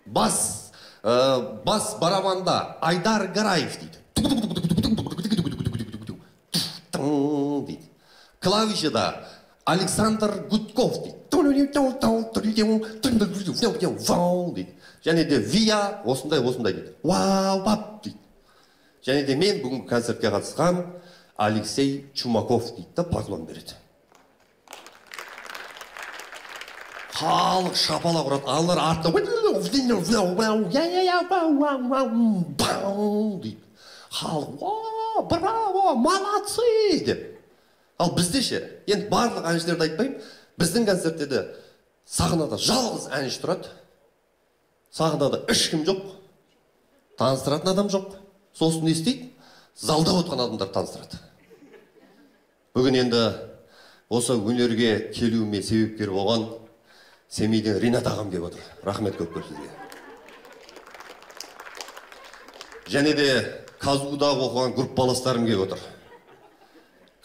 Бас барабанда Айдар Гараев дейді. Клавишада Александр Гудков дейді. Және де вия осындай дейді. Вау-бап дейді. Және де мен бүгінгі концертке қатысқан Алексей Чумаков дейді да поклон береді. Халық шапалақ ұрады, алар артта дейді. Халық, браво, молодцы деп. Ал бізде ше, енді барлық әншілерді айтпаймын, біздің концерттерде сахнада жалғыз әнші тұрады. Сахнада ешкім жоқ, таныстыратын адам жоқ. Сосын не істейді? Залда отқан адамдар таныстырады. Бүгін енді осы өнерге келуіме себепкер болған Семейден Ринат ағам келіп отыр. Рахмет көп сізге. Және де Казгудағы оқыған группаластарым келіп отыр.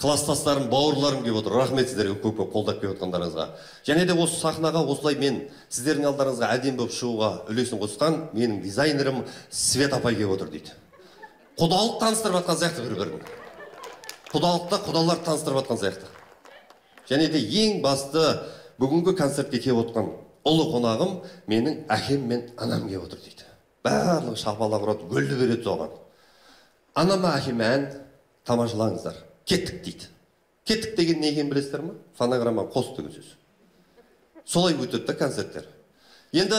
Класстастарым, бауырларым келіп отыр. Рахмет сіздерге көп қолдап келіп отқандарыңызға. Және де осы сахнаға осылай мен сіздердің алдарыңызға әдемі болып шығуға үлесін қосқан менің дизайнерім Свет апай келіп отыр дейді. Құдалық таныстырып атқан сияқты бір-бірін. Құдалықта құдалар таныстырып атқан сияқты. Және де ең басты бүгінгі концертке келіп отқан ұлы қонағым менің әкем мен анам келіп отыр дейді. Барлығы шапалақ ұрады, гүлді береді соған. Анама әкеме ән тамашалаңыздар. Кеттік дейді. Кеттік деген не екенін білесіздер ме? Фонограмма қос деген сөз. Солай өтеді да концерттер. Енді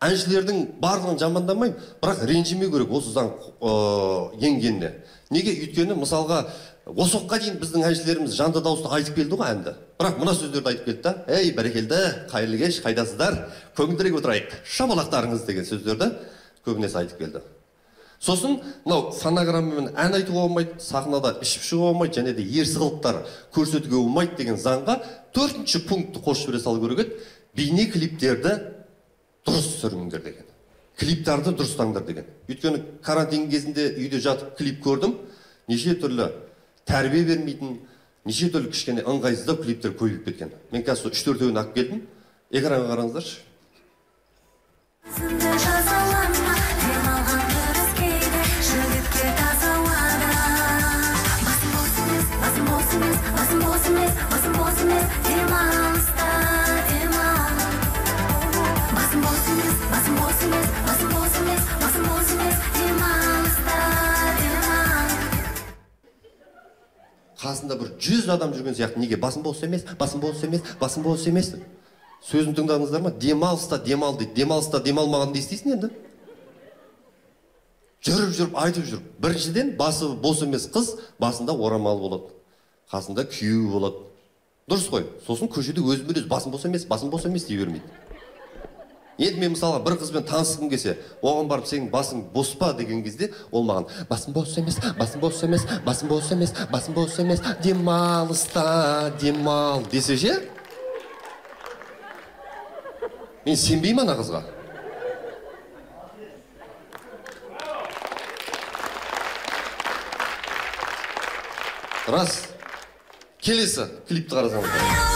әншілердің барлығын жамандамаймын, бірақ ренжімеу керек осы заң енгеніне. Неге? Өйткені мысалға осы уақытқа дейін біздің әншілеріміз жанды дауыста айтып келді ғой әнді. Бірақ мына сөздерді айтып келді да: "Ей, бәрекелді, қайырлы кеш, қайдасыздар? Көңілдірек отырайық. Шапалақтарыңыз" деген сөздерді көбінесе айтып келді. Сосын мынау фонограммамен ән айтуға болмайды, сахнада ішіп шығуға болмайды, және де ерсі қылықтар көрсетуге болмайды деген заңға 4-ші пунктті қосып жібере салу керек еді. Бейне клиптерді дұрыс түсіріңдер деген. Клиптарды дұрыстаңдар деген. Өйткені карантин кезінде үйде жатып клип көрдім. Неше түрлі тәрбие бермейтін, неше түрлі кішкене ыңғайсыздау клиптер көбейіп кеткен. Мен қазір 3-4-еуін алып келдім. Экранға қараңыздаршы. Қасында бір 100 адам жүрген сияқты. Неге? Басым бос емес, басым бос емес, басым бос емес. Сөзін тыңдадыңыздар ма? Демалыста демал дейді. Демалыста демалмағанды естисің енді. Жүріп айтып жүріп. Біріншіден басы бос емес қыз, басында орамал болады. Қасында күйеуі болады. Дұрыс қой. Сосын көшеде өзімен өзі басым бос емес дей бермейді. Енді мен мысалға бір қызбен танысқым келсе, оған барып сенің басың бос па деген кезде, ол маған басым бос емес, басым бос емес, басым бос емес, басым бос емес, демалыста, демал десе ше, мен сенбеймін ана қызға. Рас. Келесі клипті қарасаңыздар.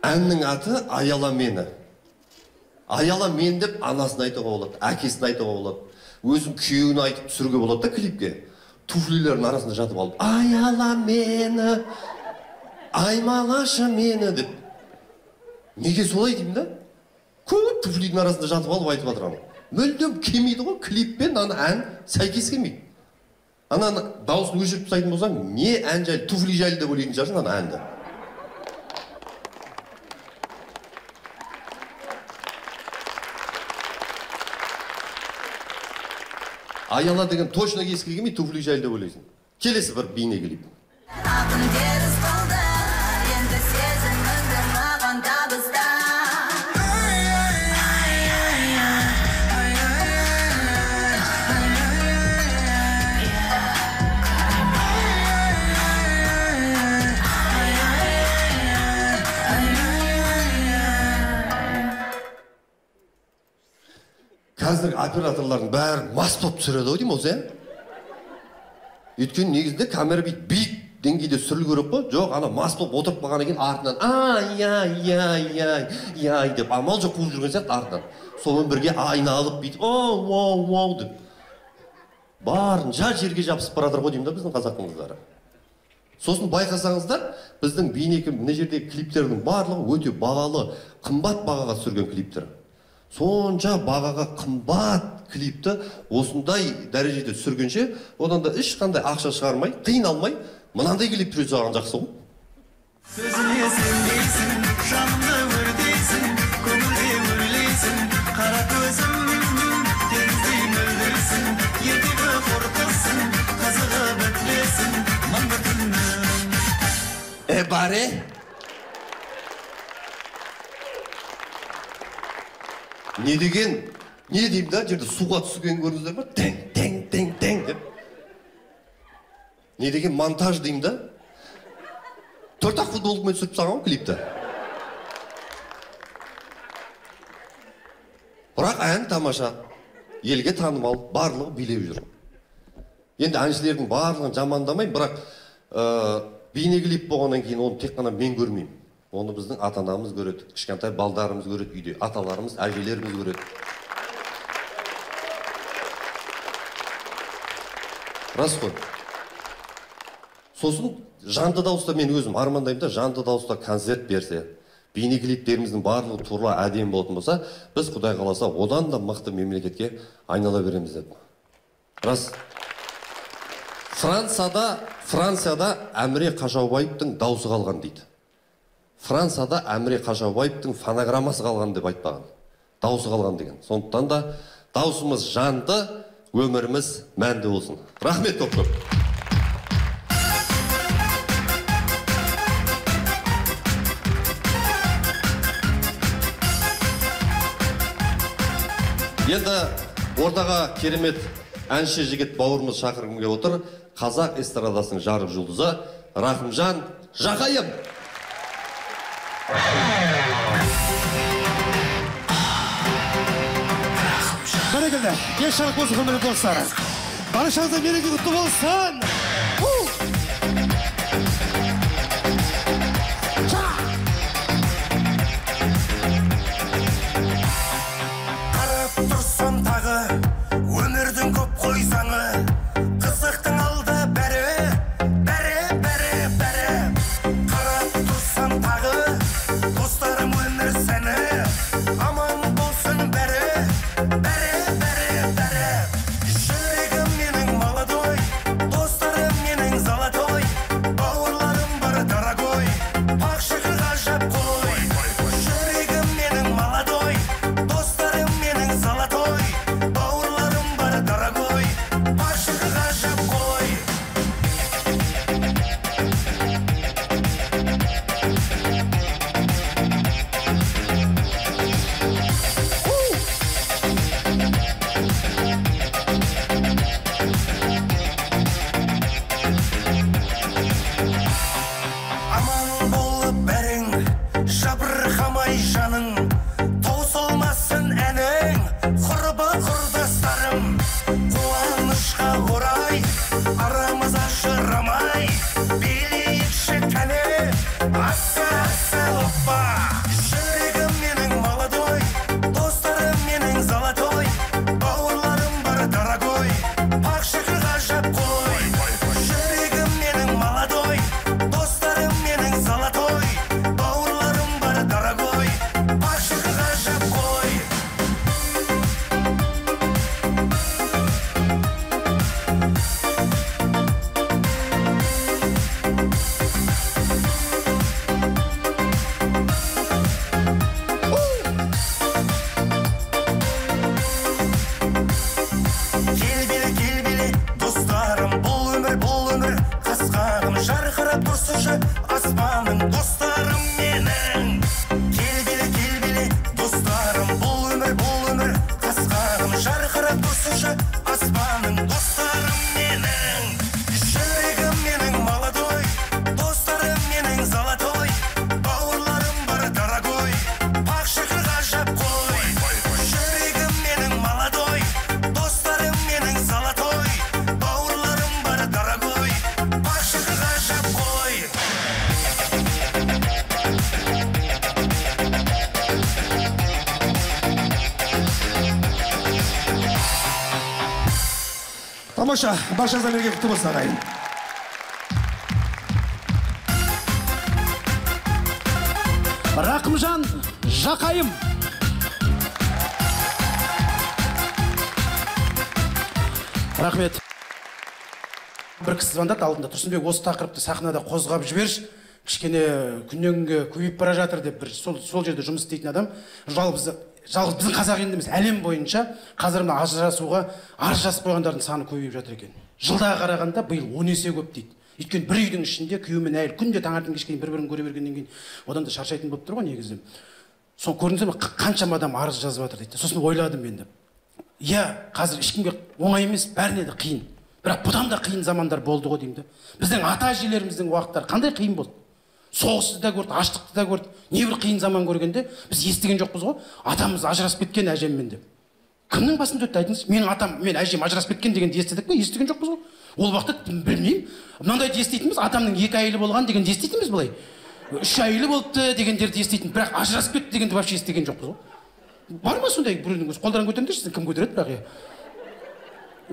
Әннің аты «Аяла мені». Аяла мен деп анасын айтуға болады, әкесін айтуға болады. Өзім күйеуін айтып түсіруге болады да клипке. Туфлилердің арасында жатып алып, «Аяла мені, аймалашы мені» деп. Неге солай деймін да? Көп туфлидің арасында жатып алып айтып отырамын. Мүлдем келмейді ғой, клиппен ана ән сәйкес келмейді. Ана дауысын өшіріп тастайтын болсам, не ән жайлы, туфли жайлы деп ойлайтын шығарсың ана әнді. Аяла деген точно еске келмей, туфли жайлы деп ойлайсың. Келесі бір бейне клип. Қазір операторлардың бәрін мас болып түсіреді ау деймін осы, Өйткені негізінде камера биік деңгейде түсірілу керек қой. Жоқ, ана мас болып отырып қалғаннан кейін артынан ай деп амал жоқ қуып жүрген сияқты артынан. Сонымен бірге айналып бүйтіп оу деп. Барынша жерге жабысып бара жатыр ғой деймін да біздің қазақтың қыздары. Сосын байқасаңыздар, біздің мына жердегі клиптердің барлығы өте бағалы, қымбат бағаға түсірген клиптер. Сонша бағаға қымбат клипті осындай дәрежеде түсіргенше, одан да ешқандай ақша шығармай, қиналмай, мынандай клип түсіре салған жақсы ғой. Сөзіне сенбейсің, жанымды өртейсің, көңілде өрлейсің, қара көзім, теңіздей мөлдірсің, ертегі қорқырсың, қызығы бітіресің, мың бір күннің. Баре? Не деген, не деймін да, жерде суға түскен көріңіздер ма? Тәң деп. Не деген монтаж деймін да? 4-ақ футболкамен түсіріп салған клипті. Бірақ ән тамаша, елге танымал, барлығы билеп жүр. Енді әншілердің барлығын жамандамай, бірақ бейне клип болғаннан кейін оны тек қана мен көрмеймін. Оны біздің ата-анамыз көреді, кішкентай балдарымыз көреді үйде, аталарымыз, әжелеріміз көреді. Рас қой. Сосын жанды дауыста мен өзім армандаймын да, жанды дауыста концерт берсе, бейне клиптеріміздің барлығы тура әдемі болатын болса, біз Құдай қаласа одан да мықты мемлекетке айнала береміз деп. Рас. Францияда Әміре Қашаубаевтың дауысы қалған дейді. Францияда Әміре Қашаубаевтың фонограммасы қалған деп айтпаған. Дауысы қалған деген. Сондықтан да даусымыз жанды, өміріміз мәнді болсын. Рахмет көп. Енді ортаға керемет әнші жігіт бауырымыз шақырғым келіп отыр. Қазақ эстрадасының жарық жұлдызы Рахымжан Жақайым. Бәрекелді, еш жарық болсын көмірі достары. Баршаңызда мереке құтты болсын. Қарап тұрсам тағы, өмірдің көп қойсаңы, қызықтың алды бәрі. Қарап тұрсам тағы, достарым өмір сәні, аман болсын бәрі. Жүрегім Аса, аса, опа. Жүрегім менің молодой, достарым менің золотой, бауырларым бар дорогой, ақ шикір ғажап қой. Жүрегім менің молодой, достарым менің золотой, бауырларым бар дорогой, ақ шикір ғажап қой. Келбелі, достарым, бұл өмір, қасқағым жарқырап тұрсыншы аспаным, достарым менің. Келбелі, достарым, бұл өмір, қасқағым жарқырап тұрсыншы аспаным, достарым менің. Жүрегім менің молодой, достарым менің золотой, бауырларым бар дорогой, ақ шикір ғажап қой. Жүрегім менің молодой, достарым менің золотой, бауырларым бар дорогой, ақ шикір ғажап қой. Тамаша, баршаңызға мереке құтты болсын ағайын. Рақымжан Жақайым. Рахмет. Бір кісі звондады алдында, Тұрсынбек осы тақырыпты сахнада қозғап жіберші, кішкене күннен күнге көбейіп бара жатыр деп, бір сол жерде жұмыс істейтін адам, жалғыз біздің қазақ елінде емес, әлем бойынша қазір мына ажырасуға арыз жазып қойғандардың саны көбейіп жатыр екен. Жылға қарағанда биыл 10 есе көп дейді. Өйткені бір үйдің ішінде күйеу мен әйел күнде таңертең кешке бір-бірін көре бергеннен кейін одан да шаршайтын болып тұр ғой негізі. Соны көрдіңіздер ме, қаншама адам арыз жазып жатыр дейді. Сосын ойладым мен де. Иә, қазір ешкімге оңай емес, бәріне де қиын. Бірақ бұдан да қиын замандар болды ғой деймін де. Біздің ата-әжелеріміздің уақыттары қандай қиын болды. Соғысты да көрді, аштықты да көрді. Небір қиын заман көргенде біз естіген жоқпыз ғой. Атамыз ажырасып кеткен әжеммен деп. Кімнің басында өтті айтыңыз? Менің атам, мен әжем ажырасып кеткен дегенді естідік пе? Естіген жоқпыз ғой. Ол уақытта білмеймін. Мынандайды еститінбіз, атамның 2 әйелі болған дегенді еститінбіз былай. 3 әйелі болыпты дегендерді еститін. Бірақ ажырасып кетті дегенді вообще естіген жоқпыз ғой. Бар ма сондай біреудің өзі? Қолдарын көтеріңдерші, кім көтереді бірақ иә.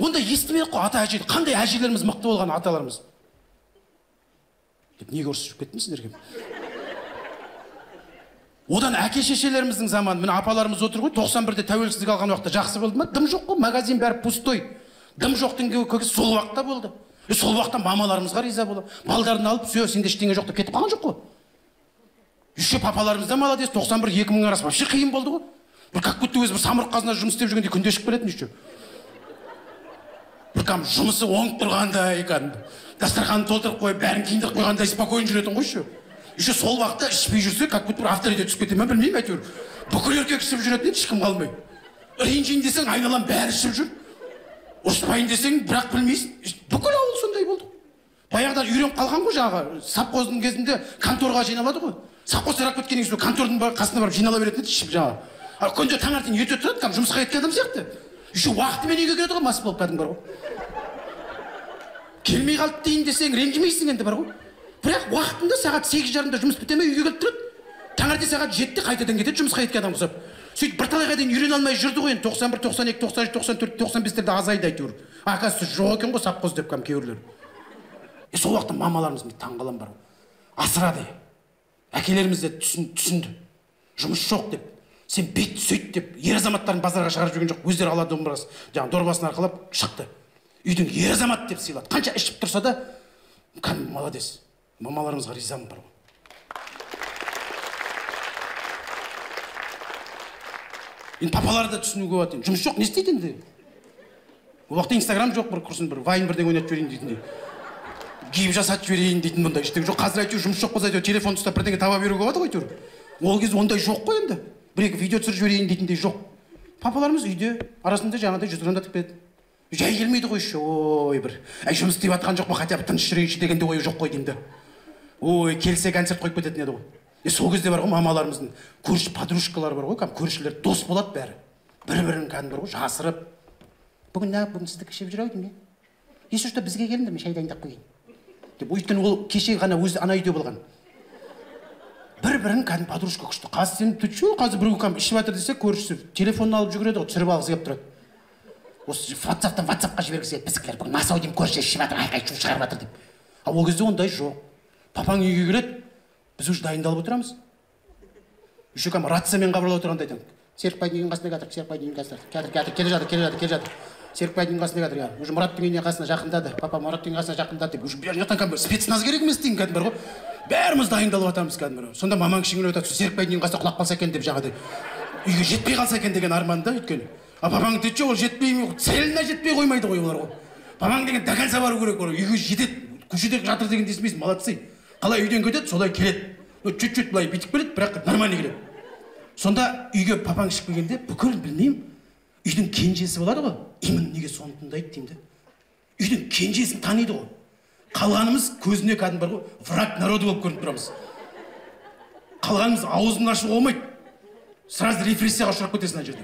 Онда естімедік қой ата-әжеді. Қандай әжелеріміз мықты болған аталарымыз. Деп неге ұрсып кеттім сіздерге? Одан әке-шешелеріміздің заманы, міне апаларымыз отыр ғой, 91-де тәуелсіздік алған уақытта жақсы болды ма? Дым жоқ қой, магазин бәрі пустой. Дым жоқтың көкесі сол уақытта болды. Сол уақытта мамаларымызға риза болды. Балдарын алып, все, сенде ештеңе жоқ деп кетіп қалған жоқ қой. Еще папаларымыз да молодец, 91-2000 арасы вообще қиын болды ғой. Бір как будто өзі бір самұрық қазына жұмыс істеп жүргенде күнде ішіп келетін еще. Бір кәдімгі жұмысы оңып тұрғандай, дастарханын толтырып қойып, бәрін киіндіріп қойғандай спокойно жүретін ғой еще. Еще сол уақытта ішпей жүрсе, как будто бір авторитет түсіп кете ме білмеймін әйтеуір. Бүкіл еркек ішіп жүретін еді, ешкім қалмай. Ренжейін десең, айналам бәрі ішіп жүр. Ұрыспайын десең, бірақ білмейсің. Бүкіл ауыл сондай болды. Баяғыда үйреніп қалған ғой жаңағы совхоздың кезінде конторға жиналады ғой. Совхоз тарап кеткеннен кейін контордың қасына барып жинала беретін еді, ішіп жаңағы. Күнде таңертең ерте тұрады, кәдімгі жұмысқа кеткен адам сияқты. Еще уақытымен үйге келеді ғой, мас болып кәдімгі бар ғой. Келмей қалды дейін десең, ренжімейсің енді бар ғой. Бірақ уақытында сағат 8:30-да жұмыс бітемей үйге келіп тұрады. Таңертең сағат 7-де қайтадан кетеді жұмысқа кеткен адам құсап. Сөйтіп бірталайға дейін үйрене алмай жүрді ғой енді 91, 92, 93, 94, 95-терде азайды әйтеуір. Оказывается, жоқ екен ғой совхоз деп кәдімгі кейбіреулер. Сол уақытта мамаларымыз таңғалам бар ғой. Асырады. Әкелеріміз де түсінді. Жұмыс жоқ деп. Сен бет сөйт деп ер азаматтарын базарға шығарып жүрген жоқ. Өздері ала домбырасы, жаңағы дорбасын арқалап шықты. Үйдің ер азамат деп сыйлады. Қанша ішіп тұрса да, кәдімгі молодец. Мамаларымызға ризамын бар ғой. Енді папалары да түсінуге болады. Жұмыс жоқ, не істейді енді? Ол уақытта Инстаграм жоқ, бір құрсын бір вайн бірден ойнатып жіберейін дейтіндей. Киіп жасатып жіберейін дейтін бұндай ештеңе жоқ. Қазір әйтеуір жұмыс жоқ болса әйтеуір телефон ұстап бірдеңе таба беруге болады ғой әйтеуір. Ол кез ондай жоқ қой енді. Бір-екі видео түсіріп жіберейін дейтіндей жоқ. Папаларымыз үйде арасында жаңағыдай 100 грамдатып береді. Жай келмейді ғой еще. Ой, бір. Жұмыс істеп жатқан жоқ па, хотя бы тыныш жүрейінші дегенде ойы жоқ қой деймін. Ой, келсе концерт қойып кететін еді ғой. Сол кезде бар ғой мамаларымыздың көрші подружкалары бар ғой, кәдімгі көршілер дос болады бәрі. Бір-бірін кәдімгі бар ғой, жасырып. Бүгін сіздікі ішіп жүр ау деймін. Если что бізге келіңдер, мен шай дайындап қояйын. Деп өйткені ол кеше ғана өзі ана үйде болған. бір-бірін кәдімгі подружка күшті. Қазір сен түтші, қазір біреу кәдімгі ішіп жатыр десе, көршісі телефонын алып жүгіреді, ол түсіріп алғысы келіп тұрады. Осы WhatsApp-қа жібергісі келеді, біздікілер бүгін масау деймін, көрші ішіп жатыр, айқай-шу шығарып жатыр деп. Ал ол кезде ондай жоқ. Папаң үйге келеді, біз уже дайындалып отырамыз. Еще кәдімгі рациямен қабылдап отырғанда айтамын. Серікбайдың үйінің қасына жатыр, Серікбайдың үйінің қасына келе жатыр. Серікбайдың қасына жатыр, уже Мұраттың үйіне қасына жақындады. Папа Мұраттың қасына жақындады деп. Уже жақтан кәдімгі спецназ керек емес деймін кәдімгі бар ғой. Бәріміз дайындалып жатамыз кәдімгі. Сонда мамаң кішкене өтеді, Серікбайдың үйінің қасына құлап қалса екен деп жаңағыдай. Үйге жетпей қалса екен деген арманда өйткені. А папаң тетче ол жетпей, целіне жетпей қоймайды ғой олар ғой. Папаң деген до конца бару керек ғой. Үйге жетеді, көшеде жатыр деген естімейсің, молодцы. Қалай үйден кетеді, солай келеді. Чуть-чуть былай бүйтіп келеді, бірақ нормально келеді. Сонда үйге папаң ішіп келгенде бүкіл білмеймін, үйдің кенжесі болады ғой. Именно неге соны тыңдайды деймін де. Үйдің кенжесін таниды ғой. Қалғанымыз көзіне кәдімгі бар ғой, враг народы болып көрініп тұрамыз. Қалғанымыз аузын ашуға болмайды. Сразу репрессияға ұшырап кетесің ана жерде.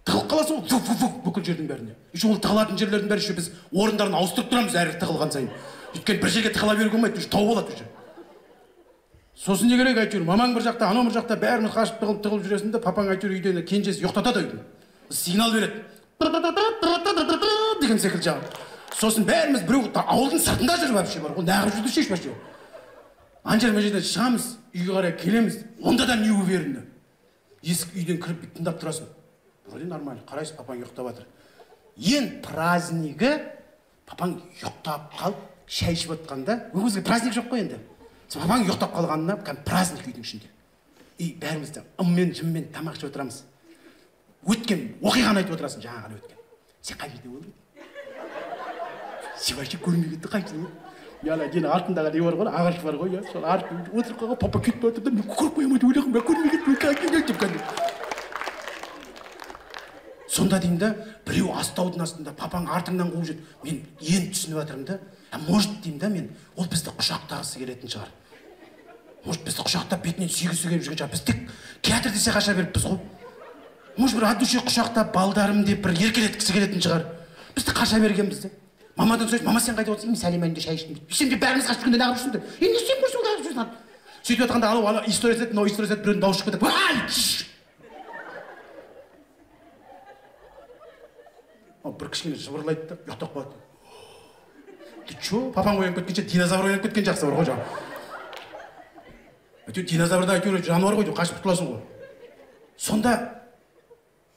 Тығылып қаласың ғой, бүкіл жердің бәріне. Еще ол тығылатын жерлердің бәрі еще біз орындарын ауыстырып тұрамыз әрі тығылған сайын. Өйткені бір жерге тығыла беруге болмайды, тау болады уже. Сосын не керек әйтеуір, мамаң бір жақта, анау бір жақта бәріміз қашып тығылып жүресің де, папаң әйтеуір үйден кенжесі ұйықтатады үйді. Сигнал береді. Деген секілді жаңағы. Сосын бәріміз біреу ауылдың сыртында жүріп вообще бар ғой, неғып жүрді шеш вообще. Анжар мына жерден шығамыз, үйге қарай келеміз, онда да не уверенно. Есік үйден кіріп тыңдап тұрасың. Вроде нормально, қарайсың, папаң ұйықтап жатыр. Ең празднигі, папаң ұйықтап қалып, шай ішіп отқанда, өгізге праздник жоқ қой енді. Папаң ұйықтап қалғанына праздник үйдің ішінде. И бәріміз де ыммен, жыммен тамақ ішіп отырамыз. Өткен оқиғаны айтып отырасың, жаңағы өткен. Сен қай жерде болдың? Сен вообще көрмегенді қай жерде болдың? Яла дені артындағы не бар ғой, ағаш бар ғой, сол артын отырып қалған, папа кетіп бара жатыр да, мен көріп қоямын деп ойлағанмын, көрмегенмін деп кәдімгі. Сонда деймін да, біреу астаудың астында, папаң артыңнан қуып жүр. Мен енді түсініп жатырмын да, может деймін да мен, ол бізді құшақтағысы келетін шығар. Может бізді құшақтап бетінен сүйгісі келіп жүрген шығар. Біз тек театр десе қаша беріппіз ғой. Может бір от души құшақтап балдарым деп бір еркелеткісі келетін шығар. Бізді қаша бергенбіз де. Мамадан сөйтіп, мама сен қайда отырсың? Мен Сәлимәнде шай ішtim дейді. Сен де бәріміз қашып жүргенде неғып жүрсің деп. Енді сен көрсің неғып жүрсің? Сөйтіп жатқанда ана история естеді, мынау история естеді, біреудің дауысы шығып кетеді. Бір кішкене жыбырлайды да, ұйықтап қалады. Ты че? Папаң оянып кеткенше динозавр оянып кеткен жақсы бар ғой жаңағы. Әйтеуір динозаврда әйтеуір жануар ғой деп қашып құтыласың ғой. Сонда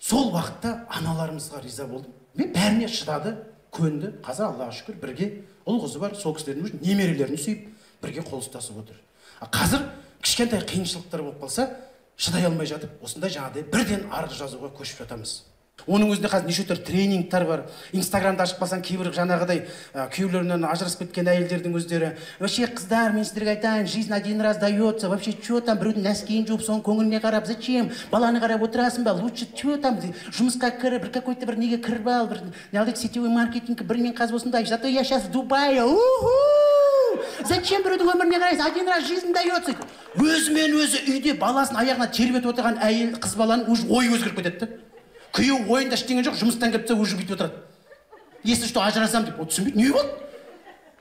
сол уақытта аналарымызға риза болдым. Мен бәріне шыдады, көнді. Қазір Аллаға шүкір бірге ұл қызы бар, сол кісілердің уже немерелерін сүйіп, бірге қол ұстасып отыр. Қазір кішкентай қиыншылықтар болып қалса, шыдай алмай жатып, осындай жаңағыдай бірден арыз жазуға көшіп жатамыз. Оның өзінде қазір неше түрлі тренингтер бар. Инстаграмда ашып қалсаң, кейбір жаңағыдай күйеулерінен ажырасып кеткен әйелдердің өздері. Вообще қыздар, мен сіздерге айтайын, жизнь один раз дается. Вообще что там біреудің нәскиін жуып, соның көңіліне қарап, зачем? Баланы қарап отырасың ба? Лучше что там жұмысқа кіріп, бір какой-то бір неге кіріп ал, бір неғылдық сетевой маркетинг, бір мен қазір осындай. Зато я сейчас в Дубае. Зачем біреудің өміріне қарайсың? Один раз жизнь дается. Өзімен өзі үйде баласын аяғына тербетіп отырған әйел қыз баланың уже ой өзгеріп кетеді. Күйеу ойында ештеңе жоқ, жұмыстан келіпсе уже бүйтіп отырады. Если что ажырасам деп, ол түсінбейді, не болды?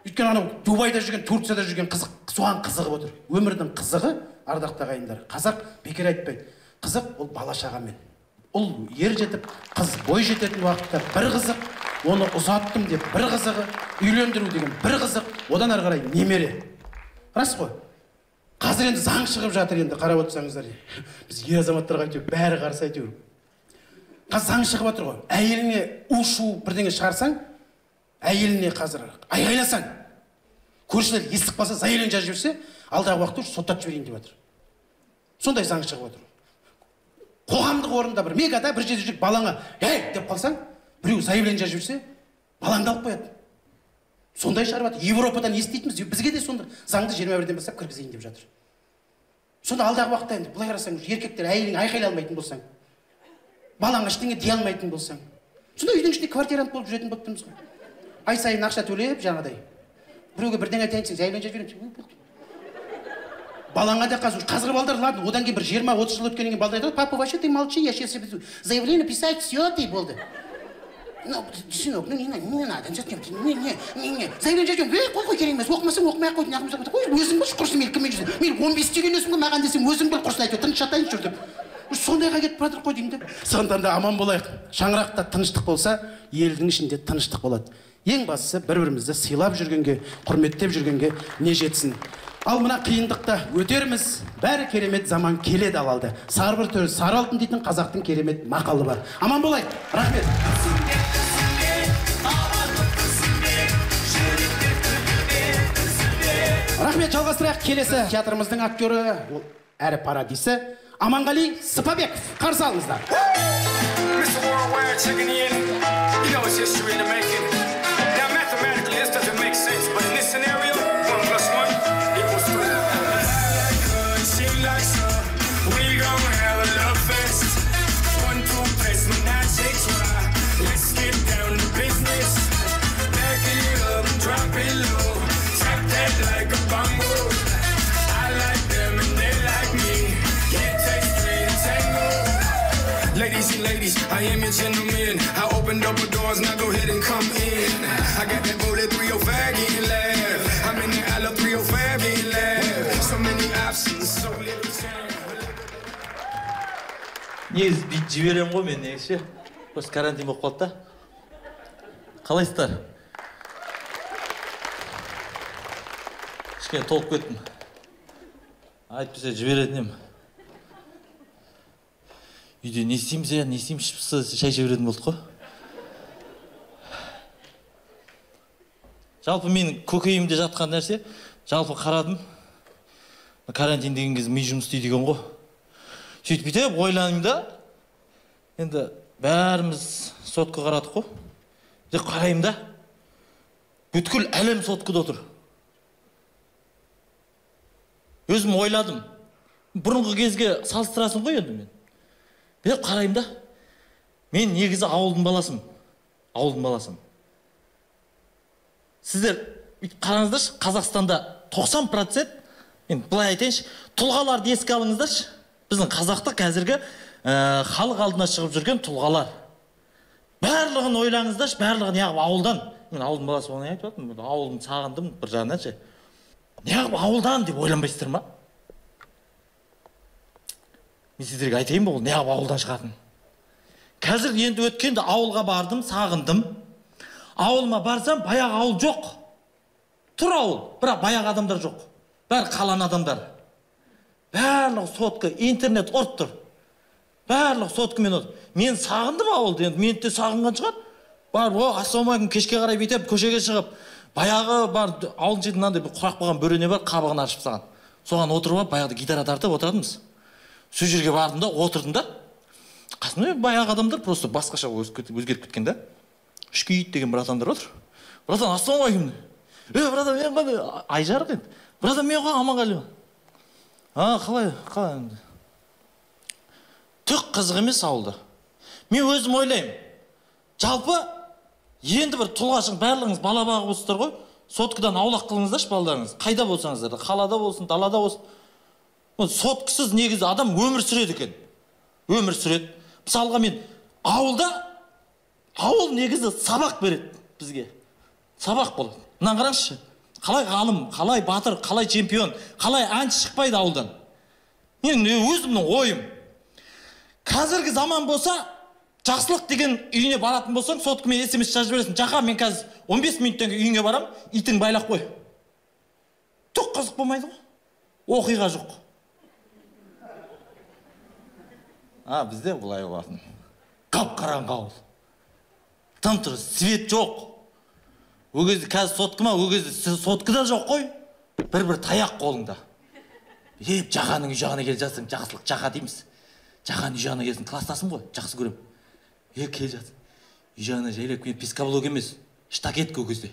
Өйткені анау Дубайда жүрген, Турцияда жүрген қызық, соған қызығып отыр. Өмірдің қызығы, ардақты ағайындар, қазақ бекер айтпайды. Қызық ол бала шағамен. Ұл ер жетіп, қыз бой жететін уақытта бір қызық, оны ұзаттым деп бір қызығы, үйлендіру деген бір қызық, одан ары қарай немере. Рас қой? Қазір енді заң шығып жатыр, енді қарап отырсаңыздар. Біз ер азаматтарға әйтеуір бәрі қарсы әйтеуір. Қазір заң шығып жатыр ғой. Әйеліне у-шу бірдеңе шығарсаң, әйеліне қазір айғайласаң, көршілер естіп қалса, заявление жазып жіберсе, алдағы уақытта соттатып жіберейін деп жатыр. Сондай заң шығып жатыр. Қоғамдық орында бір мегада бір жерде жүріп балаңа «Ей!» деп қалсаң, біреу заявление жазып жіберсе, балаңды алып қояды. Сондай шығарып жатыр. Европадан еститінбіз, бізге де сондай заңды 21-ден бастап кіргізейін деп жатыр. Сонда алдағы уақытта енді былай қарасаң, еркектер әйелің айқайлай алмайтын болсаң, балаңа ештеңе дей алмайтын болсаң, сонда үйдің ішінде квартирант болып жүретін болып тұрмыз ғой. Ай сайын ақша төлеп жаңағыдай. Біреуге бірдеңе айтайын десең, заявление жазып жіберемін. Балаңа да қазір балдар, ладно, одан кейін бір 20-30 жыл өткеннен кейін балдар айтады, папа, вообще ты молчи, я сейчас заявление писать, все, ты болды. Ну, сынок, ну не надо, зачем ты? Не. Сәйрен жайым, қой керек емес, оқымасаң оқымай ақ қой, неғымызда қой, өзің білші құрсын, мен кіммен жүрсің? Мен 15-те келесің ғой, маған десең, өзің біл құрсын айтып, тыныш жатайын жүр деп. Сондайға кетіп бара жатыр қой деймін деп. Сондықтан да аман болайық. Шаңырақта тыныштық болса, елдің ішінде тыныштық болады. Ең бастысы бір-бірімізді сыйлап жүргенге, құрметтеп жүргенге не жетсін. Ал мына қиындықта өтерміз, бәрі керемет заман келеді алалды. Сары бір төрі сары алтын дейтін қазақтың керемет мақалы бар. Аман болайық. Рахмет. Рахмет, жалғастырайық. Келесі театрымыздың актері, ол әрі парадисі Аманғали Сыпабеков. Қарсы алыңыздар. Ladies, I am your gentleman. I opened up the doors, now go ahead and come in. I got that bullet 305 getting left. I'm in the Ala 305 getting left. So many options, so little time. Негізі бит жіберем ғой мен негізі. Осы карантин болып қалды да. Қалайсыздар? Кішкене толып кеттім. Айтпаса жіберетін ем. Үйде не істейміз шай жіберетін болдық қой. Жалпы менің көкейімде жатқан нәрсе, жалпы қарадым. Карантин деген кез ми жұмыс істейді екен ғой. Сөйтіп бүйтіп ойланым да, енді бәріміз сотқа қарадық қой. Деп қарайым да, бүткіл әлем соткада отыр. Өзім ойладым. Бұрынғы кезге салыстырасың ғой енді мен. Деп қарайым да, мен негізі ауылдың баласым. Сіздер қараңыздаршы, Қазақстанда 90%, мен былай айтайыншы, тұлғаларды еске алыңыздаршы. Біздің қазақта қазіргі халық алдына шығып жүрген тұлғалар. Барлығын ойлаңыздаршы, барлығы неғып ауылдан. Мен ауылдың баласы болғаннан айтып жатырмын, ауылын сағындым бір жағынан ше. Неғып ауылдан деп ойланбайсыздар ма? Мен сіздерге айтайын бұл, неғып ауылдан шығатын. Қазір енді өткенде ауылға бардым, сағындым. Ауылыма барсам, баяғы ауыл жоқ. Тұр ауыл, бірақ баяғы адамдар жоқ. Бәрі қалан адамдар. Барлығы сотқа, интернет ұрып тұр. Барлығы соткамен отыр. Мен сағындым ауылды, енді мен де сағынған шығар. Бар, ассалаумағалейкум, кешке қарай бүйтіп, көшеге шығып, баяғы бар ауылдың шетінде мынандай бір құрақ болған бөрене бар, қабығын ашып саған. Соған отырып алып, баяғыда гитара тартып отыратынбыз. Сол жерге бардым да, отырдым да. Қасымда баяғы адамдар просто басқаша өзгеріп кеткен да. Үшкейт деген братандар отыр. Братан, ассалаумағалейкум. Братан, мен қандай Айжарық енді. Братан, мен ғой Аманғали. Қалай енді. Түк қызық емес ауылда. Мен өзім ойлаймын. Жалпы енді бір тұлғашың барлығыңыз бала бағып отырсыздар ғой. Соткадан аулақ қылыңыздаршы балаларыңыз. Қайда болсаңыздар, қалада болсын, далада болсын. Соткасыз негізі адам өмір сүреді екен. Өмір сүреді. Мысалға мен ауылда, ауыл негізі сабақ береді бізге. Сабақ болады. Мынаны қараңызшы. Қалай ғалым, қалай батыр, қалай чемпион, қалай әнші шықпайды ауылдан. Мен өзімнің ойым. Қазіргі заман болса, жақсылық деген үйіне баратын болсаң, соткамен SMS жазып бересің. Жақа, мен қазір 15 минуттан кейін үйіңе барам, итің байлақ қой. Түк қызық болмайды ғой. Оқиға жоқ. Бізде бұлай болатын. Қап-қараңғы ауыл. Тым-тырыс, свет жоқ. Ол кезде қазір сотқа ма, ол кезде соткада жоқ қой. Бір таяқ қолыңда. Жағаның үй жағына келе жатсың, жақсылық жақа дейміз. Жағаның үй жағына келсің, кластасың ғой, жақсы көрем. Келе жатсың. Үй жағына жайлап келіп, пескаблок емес, штакет ол кезде.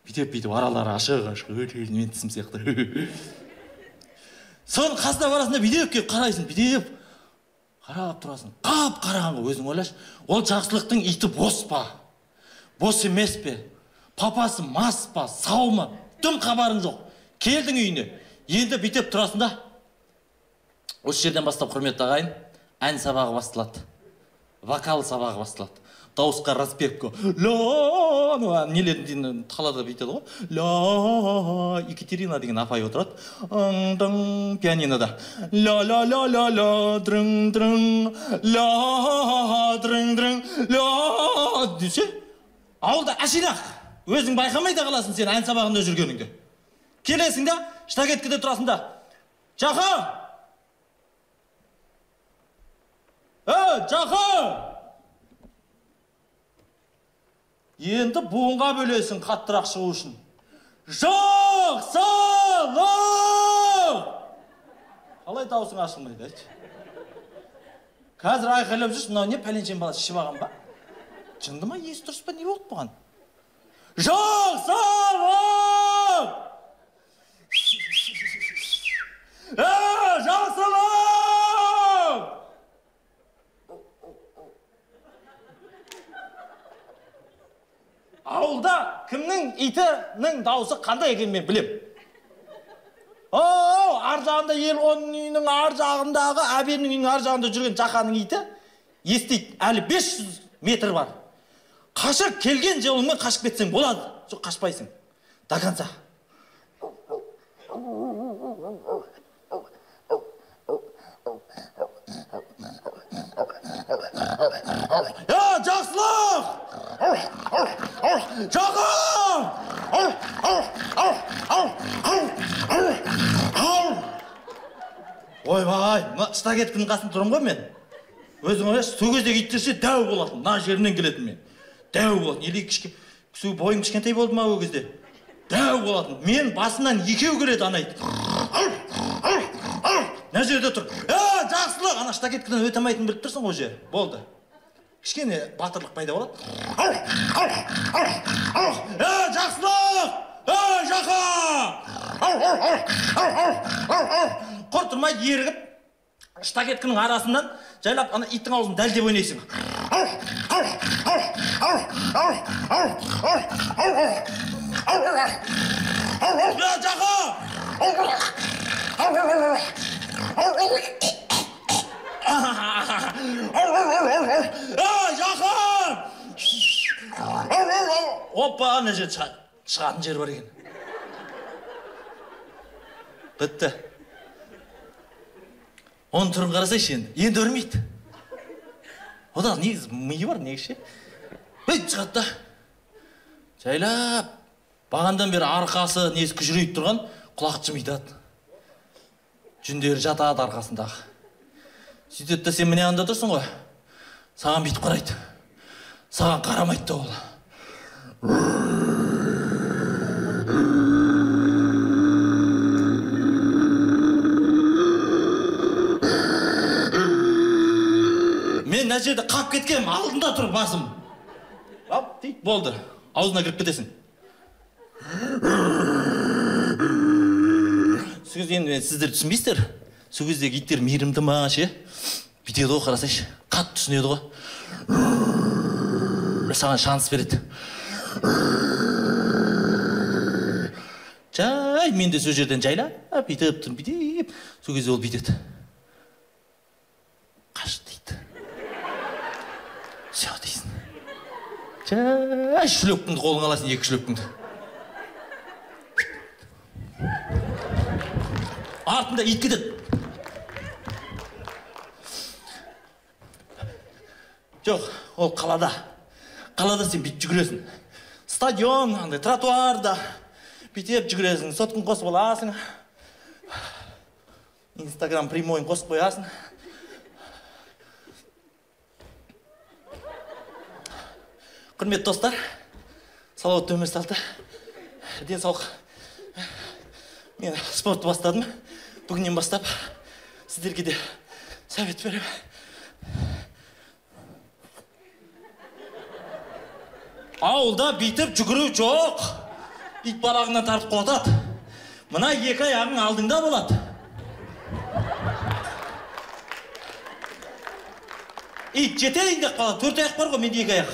Бүйтіп аралары ашық, мен тісім сияқты. Соның қасына барасында бүйтіп келіп қарайсың, бүйтіп қарап тұрасың. Қап-қараңғы өзің ойлашы. Ол жақсылықтың иті бос па? Бос емес пе? Папасы мас па? Сау ма? Түн қабарың жоқ. Келдің үйіне. Енді бүйтіп тұрасың да. Осы жерден бастап құрметті ағайын, ән сабағы басталады. Вокал сабағы басталады. дауысқа распевка. Ла, нелердің қалада бүйтеді ғой. Ла, Екатерина деген апай отырады. Пианинода. Ла, дрың, ла, дрың, ла, десе, ауылда әширақ. Өзің байқамай да қаласың сен ән сабағында жүргеніңде. Келесің да, штагеткеде тұрасың да. Жақы! Жақы! Енді буынға бөлесің қаттырақ шығу үшін. Жақсылық! Қалай дауысың ашылмайды, айтшы? Қазір айқайлап жүрсің, мынау не пәленшен баласы ішіп алған ба? Жынды ма, есі дұрыс па, не болды бұған? Жақсылық! Жақсылық! Ауылда кімнің итінің дауысы қандай екен мен білем. Ар жағында Елғонның үйінің ар жағындағы, әбеннің үйінің ар жағында жүрген Жақаның иті естейді. Әлі 500 метр бар. Қашып келген жолыңмен қашып кетсең болады. Жоқ, қашпайсың. До конца. Жақсылық! Жақы! Ойбай, штагеткінің қасын тұрым ғой мен. Өзің ойлашы, сөгездегі иттерше дәу болатын. На жерінен келетін мен. Дәу болатын. Елей бойым кішкентай болды ма ол кезде? Дәу болатын. Мен басынан екеу келеді ана ит. Мына жерде тұр. Жақсылық! Ана штагеткіден өтемайтын біліп тұрсың ғой же. Болды. Кішкене батырлық пайда болады. Жақсылық! Жақа! Құр тұрмай ерігіп, штагеткінің арасынан жайлап ана иттің аузын дәлдеп ойнайсың. Жақа! Жақын! Опа, ана жер шығатын жер бар екен. Бітті. Оның түрін қарасайшы енді өрмейді. Одан негіз миы бар негізше. Өйт шығады да. Жайлап, бағандан бері арқасы несі күжірейіп тұрған құлақ жымитады. Жүндері жатады арқасындағы. Сөйтеді, сен міне анда тұрсың ғой. Саған бүйтіп қарайды. Саған қарамайды да ол. Мен мына жерде қап кеткенім, алдында тұр басым. Ап, дейді, болды. Аузына кіріп кетесің. Сөз енді сіздер түсінбейсіздер. Сөздегі иттер мейірімді ма, ше? Бүйтеді ғой, қарасайшы. Қатты түсінеді ғой. Саған шанс береді. Жай, мен де сөз жерден жайла, бүйтіп тұрмын, бүйтіп. Сол кезде ол бүйтеді. Қаш дейді. Все дейсің. Жай, шлепкіңді қолың аласың, 2 шлепкіңді. Артында ит кетеді. Жоқ, ол қалада. Қалада сен бүйтіп жүгіресің. Стадион, тротуарда бүйтіп жүгіресің. Соткын қосып аласың. Инстаграм прямойын қосып қоясың. Құрметті достар, салауатты өмір салты. Денсаулық. Мен спортты бастадым. Бүгіннен бастап сіздерге де совет беремін. Ауылда бүйтіп жүгіру жоқ. Ит балағынан тартып қотады. Мына 2 аяғың алдыңда болады. Ит жетейін деп қалады. 4 аяқ бар ғой, менде 2 аяқ.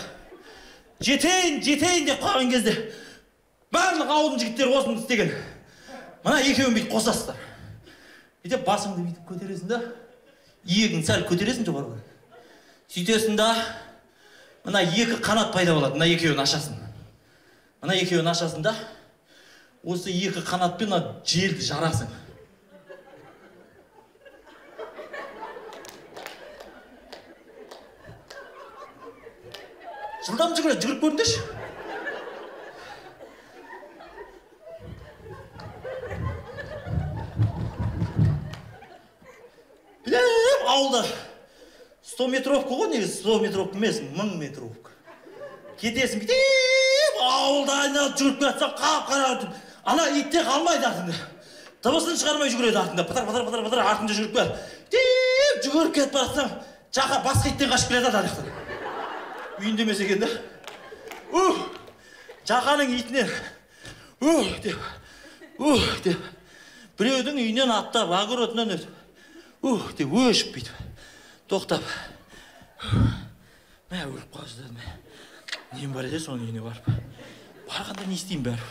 Жетейін деп қалған кезде барлық ауылдың жігіттері осыны істеген. Мына екеуін бүйтіп қосасыздар. Бүйтіп басыңды бүйтіп көтересің да, иегін сәл көтересің жоғарғы. Сөйтесің да, мына екі қанат пайда болады, мына екеуін ашасың. Мына екеуін ашасың да, осы екі қанатпен желді жарасың. Жылдам жүгіріп көріңдерші. Білем, ауылда 100 метровка ғой, негізі 100 метровка емес, 1000 метровка. Кетесің, білем, ауылда айналып жүгіріп кетсің, қап-қара. Ана итте қалмайды артында. Дыбысын шығармай жүгіреді артында. Пытыр артында жүріп кет. Деп жүгіріп кетіп барсаң, жақа басқа иттен қашып келеді аяқтан. Үйінде емес екен да. Жақаның итінен деп біреудің үйінен аттап, огородынан өтіп деп өшіп бүйтіп. Тоқтап. Мә өліп қалшы дедім. Нем бар еді соның үйіне барып. Барғанда не істеймін бәрі.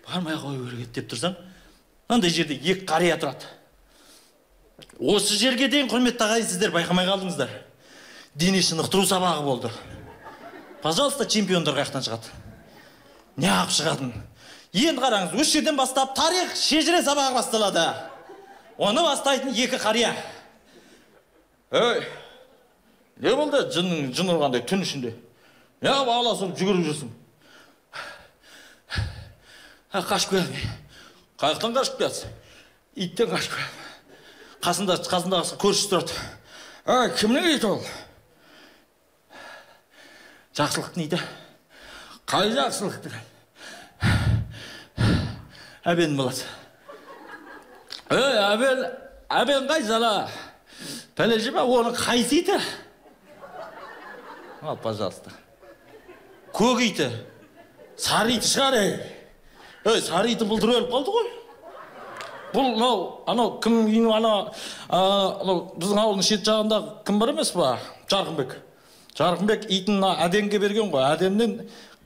Бармай қойып өргет деп тұрсам, мынандай жерде екі қария тұрады. Осы жерге дейін құрметті ағайын сіздер байқамай қалдыңыздар. Дене шынықтыру сабағы болды. Пожалуйста, чемпиондар қаяқтан шығады. Не ақ шығатын? Енді қараңыз, осы жерден бастап тарих шежіре сабағы басталады. Оны бастайтын екі қария. Ей, не болды жын ұрғандай түн ішінде? Не бағаласып жүгіріп жүрсің? Қашып келдім. Қайықтан қашып келдім. Иттен қашып келдім. Қасындағы көршісі тұрады. Кімнің иті ол? Жақсылықтың иті. Қай жақсылықты? Әбен болады. Әбен қай жала? Пәлежі ма, оның қайсы иті? Ал, пожалуйста. Көк иті. Сары иті шығар, сары иті бұлдыр өліп қалды ғой. Бұл, анау, кім үйінің, біздің ауылдың шет жағында кім бар емес па? Жарқынбек. Жарқынбек итін әденге берген ғой. Әденнен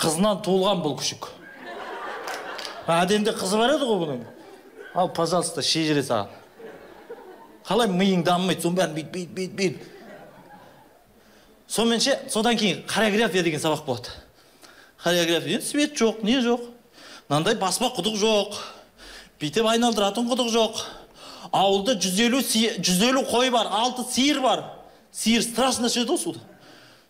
қызынан туылған бұл күшік. Әденде қызы бар еді ғой бұның. Ал, пожалуйста, шежіре саған. Қалай миың дамымайды, соның бәрін бейт. Сонымен содан кейін хореография деген сабақ болады. Хореография, свет жоқ, не жоқ. Мынандай баспа құдық жоқ. Бүйтіп айналдыратын құдық жоқ. Ауылда 150 қой бар, 6 сиыр бар. Сиыр страшно ішеді ғой суды.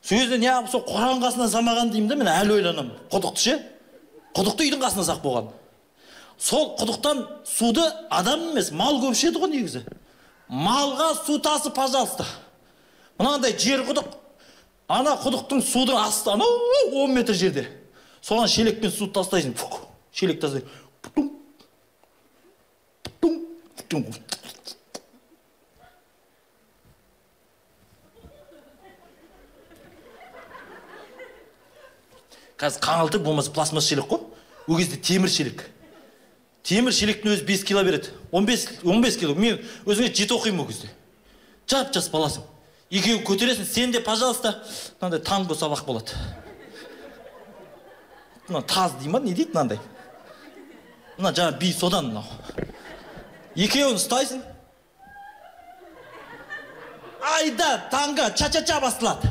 Сөзде не апы, сол қорған қасына самаған деймін де, мен әлі ойланам. Құдықты ше? Құдықты үйдің қасына сақ болған. Сол құдықтан суды адам емес, мал көп ішеді ғой негізі. Малға су тасы, пожалуйста. Мынандай жер құдық. Ана құдықтың судың асты, ана 10 метр жерде. Соған шелекпен су тастайсың. Шелек тастайсың. Қазір қаңылтыр болмасы пластмас шелек қой. Ол кезде темір шелек. Темір шелектің өзі 5 кило береді. 15 кило. Мен өзіңе жет оқимын ол кезде. Жап-жас баласың. Екеуін көтересің, сен де, пожалуйста, мынандай танго сабақ болады. Мына таз дей ма, не дейді мынандай? Мына жаңа би содан мынау. Екеуін ұстайсың. Айда, танго, ча-ча-ча бастылады.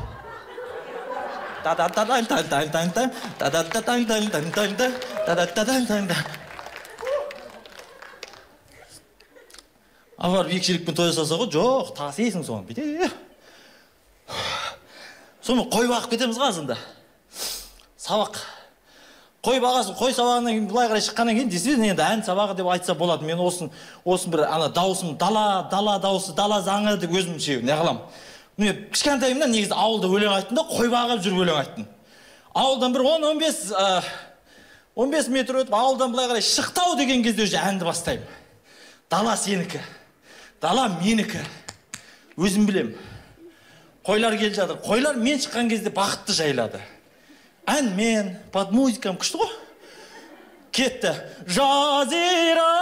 Авар биікшілікпен той жасаса ғой, жоқ, тасейсің соған, бейте. Соны қой бағып кетеміз қазында. Сабақ. Қой бағасын, қой сабағынан бұлай қарай шыққаннан кейін, десең енді ән сабағы деп айтса болады. Мен осын бір дауысым, дала дауысы, дала заңы деп өзімше не қылам. Мен кішкентайымнан негізі ауылда өлең айттым да, қой бағып жүріп өлең айттым. Ауылдан бір 10-15 метр өтіп, ауылдан бұлай қарай шықтау деген кезде уже әнді бастаймын. Дала сенікі, дала менікі. Өзім білем. Қойлар кел жатыр. Қойлар мен шыққан кезде бақытты жайлады. Ән мен, под музыкам күшті ғой. Кетті. Жазира,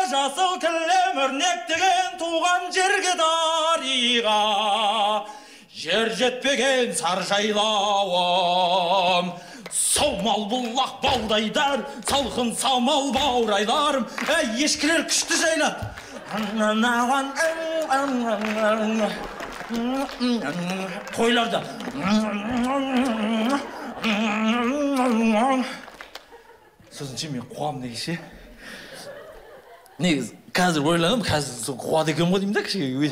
жасыл кілем өрнектеген туған жерге дариға. Жер жетпеген сар жайлауым. Саумал бұллақ баудайдар, салқын самал баурайларым. Ешкілер күшті жайлады. Қойларда. Сосын мен қуам дегенше. Негіз, қазір ойланам, қазір қуады екен ғой деймін да кішкене.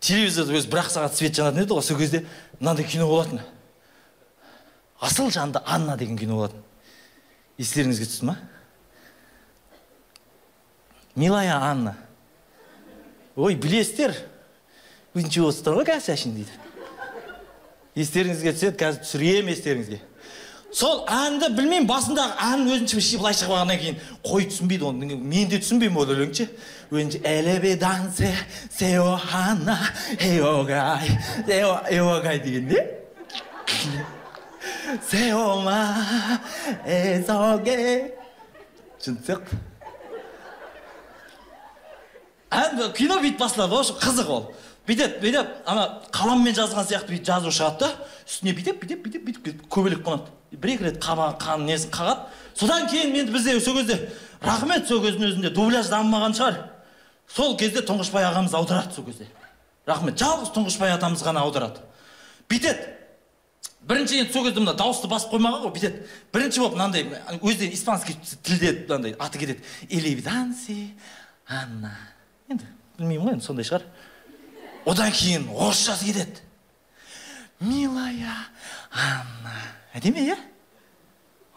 Телевизорда өзі бір-ақ сағат свет жанатын еді ғой, сол кезде мынандай кино болатын. Асыл жанды Анна деген кино болатын. Естеріңізге түсті ма? Милая Анна. Ой, білесіздер. Ничего ғой кәсәшін дейді. Естеріңізге түседі, қазір түсірем естеріңізге. Сол әнді білмеймін, басындағы ән өзінше былай шығып алғаннан кейін қой түсінбейді оны. Мен де түсінбеймін ол өлеңше. Өзінше әлебе дансе, сео хана, еогай, еогай деген не? Сеома, эзоге. Шынтсық. Ән кино бейт басылады, ошы қызық ол. Бүйтіп, ана қаламмен жазған сияқты бүйтіп жазу шығады да, үстіне бүйтіп көбелек қонады. Бір-екі рет қан несін қағады. Содан кейін мен бізде сол кезде рахмет сол кездің өзінде дубляж дамымаған шығар. Сол кезде Тұңғышбай ағамыз аударады сол кезде. Рахмет, жалғыз Тұңғышбай атамыз ғана аударады. Бүйтеді. Бірінші енді сол кезде мына дауысты басып қоймаған ғой, бүйтеді. Бірінші болып мынандай өзден испанский тілде мынандай аты кетеді. Элевиданси, Анна. Енді білмеймін ғой, енді сондай шығар. Одан кейін орысшасы кетеді. Милая Анна. Әдеме, е?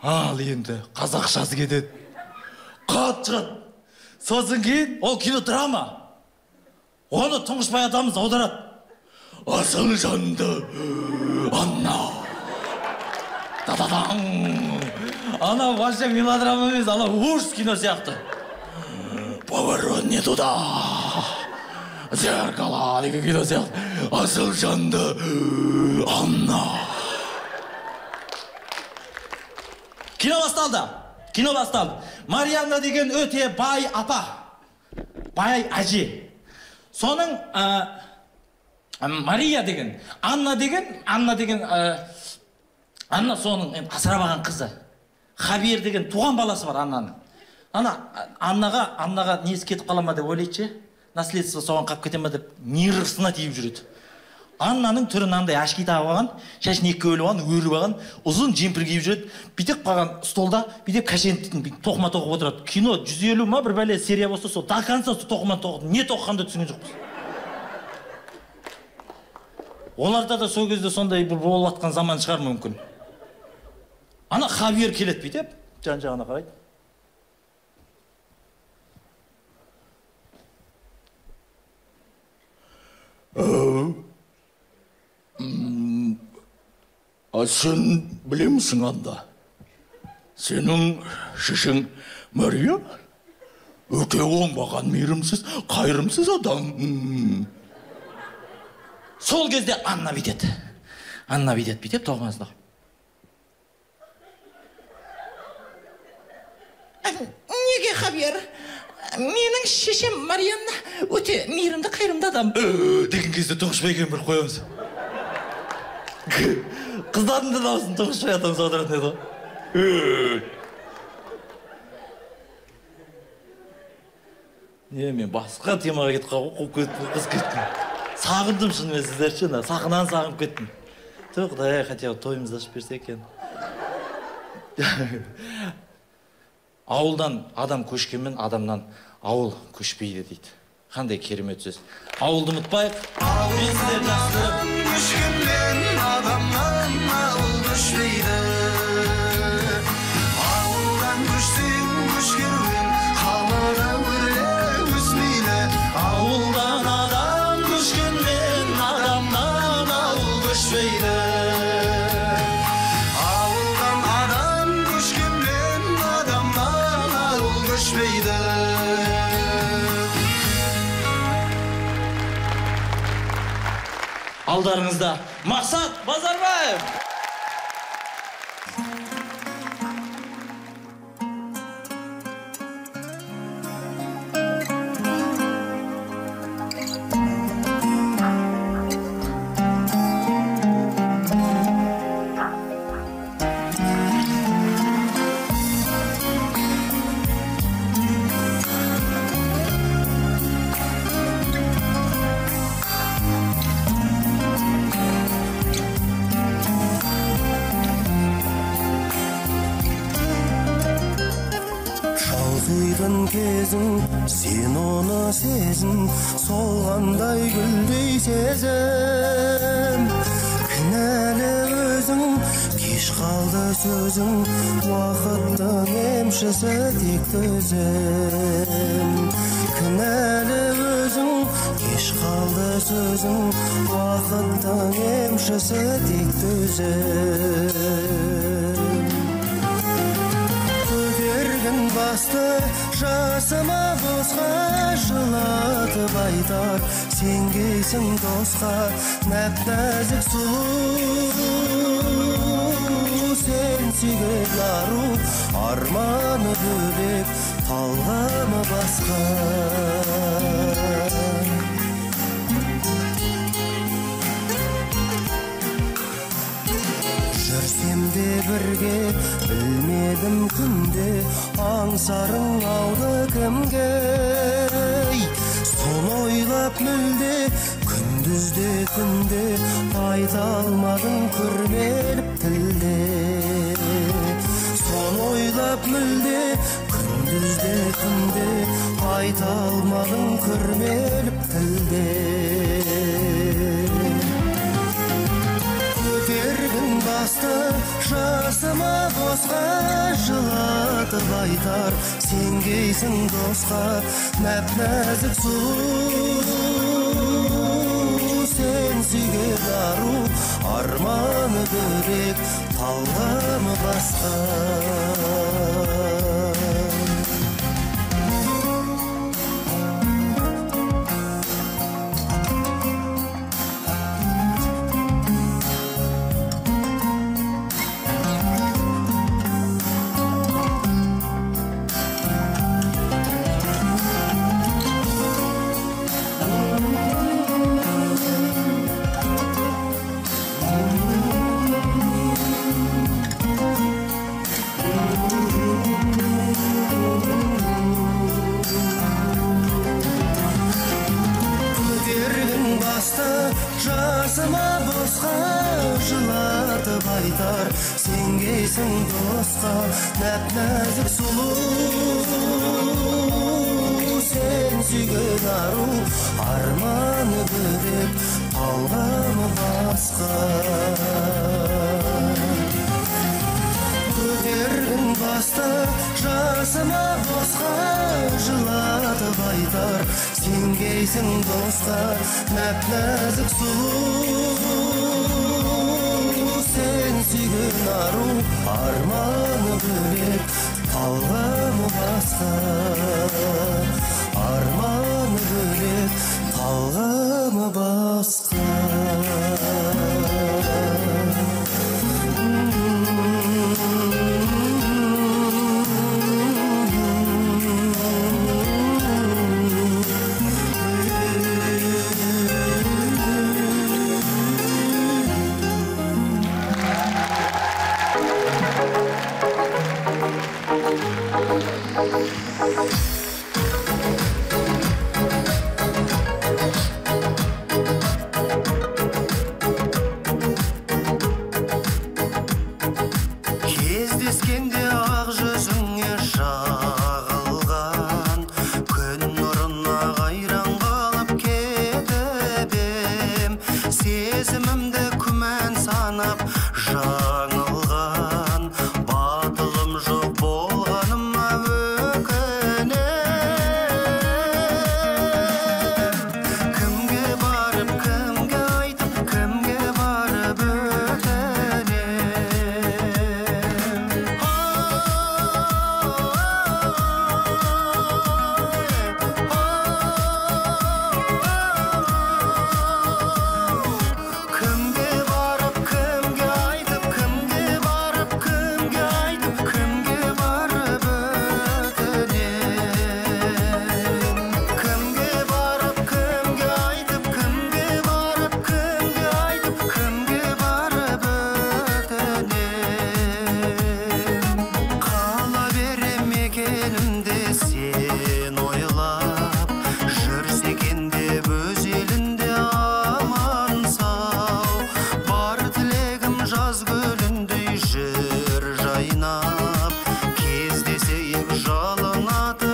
Ал енді қазақшасы кетеді. Қат шығады. Сосын кейін ол кинодрама. Оны Тұңғышбай атамыз аударады. Асыл жанды Анна. Та-та-таң. Ана вообще мелодрама емес, ана ужас кино сияқты. Поворот не туда. Зеркала деген кино сияқты. Асыл жанды Анна. Кино басталды. Марианна деген өте бай апа. Бай әже. Соның Мария деген, Анна деген, Анна соның асырап алған қызы. Хавьер деген туған баласы бар Аннаның. Аннаға несі кетіп қалама деп ойлайды, наследство соған қап кете ма деп нервысына тиіп жүреді. Аннаның түрін андай ашки тағып алған, шашын екі өліп алған, өріп алған, ұзын жемпір киіп жүреді. Бүйтіп қалған столда, бүйтіп кәшенттің тоқыма тоқып отырады. Кино 150 ма бір бәле серия болса, сол до конца тоқыма тоқып, не тоқығанды түсінген жоқпыз. Оларда да сол кезде сондай бір болып атқан заман шығар мүмкін. Ана Хавьер келеді бүйтіп, жан-жағына қарайды. Сен білемісің анда? Сенің шешең Мария өте оңбаған мейірімсіз, қайырымсыз адам. Сол кезде Анна бүйтеді. Бүйтіп тоғымазды. Неге Хавьер? Менің шешем Марианна өте мейірімді, қайырымды адам. Деген кезде Тұңғышбай екен бір қоямыз. Қыздардың да дауысын Тұңғышбай атамыз аударатын еді ғой. Мен басқа темаға кетіп қалып, қыз кеттім. Сағындым шынымен сіздерші, сақынан сағынып кеттім. Құдай, хотя тойымызды ашып берсе екен. Ауылдан адам көшкенмен адамнан ауыл көшпейді дейді. Қандай керемет сөз. Ауылды ұмытпайық. Ауылдан көшкенмен адамнан ауыл көшпейді. Ауылдан көшсең көшкенмен қалада өрле өсмейді. Ауылдан адам көшкенмен адамнан ауыл көшпейді. Алдарыңызда Мақсат Базарбаев. сүйдін кезің, сен оны сезін, солғандай гүлдей сезім. Кінәлі өзің, кеш қалды сөзің, уақыттың емшісі тек төзім. Кінәлі өзің, кеш қалды сөзің, уақыттың емшісі тек төзім. Көтергін басты жасыма босқа, жылатып айтар сенгейсің досқа, нәп-нәзік сұлу сен сүйген ару, арманы бөлек, талғамы басқа. Жүрсем де бірге, білмедім күнде, аңсарың ауды кімге. Соны ойлап мүлде, күндізде түнде, айта алмадың күрмеліп тілде. Соны ойлап мүлде, күндізде түнде, айта алмадың күрмеліп тілде. Көтергін басты жасыма босқа, жылатып айтар сенгейсің досқа, нәп-нәзік сұлу сен сүйген ару, арманы бөлек, талғамы басқа. Жасыма босқа, жылатып айтар сенгейсің досқа, нәп-нәзік сұлу сен сүйген ару, арманы бөлек, талғамы басқа. Көтергін басты жасыма босқа, жылатып айтар сенгейсің досқа, нәп-нәзік сұлу сен сүйген ару, арманы бөлек, талғамы басқа. Арманы бөлек, талғамы басқа. Кездескенде ақ жүзіңе шағылған, күн нұрына қайран қалып кетіп ем, сезімімді күмән санап жаңылған, батылым жоқ болғаныма өкінем. Кімге барып, кімге айтып, кімге барып жыр жайнап, кездесейік жалын атып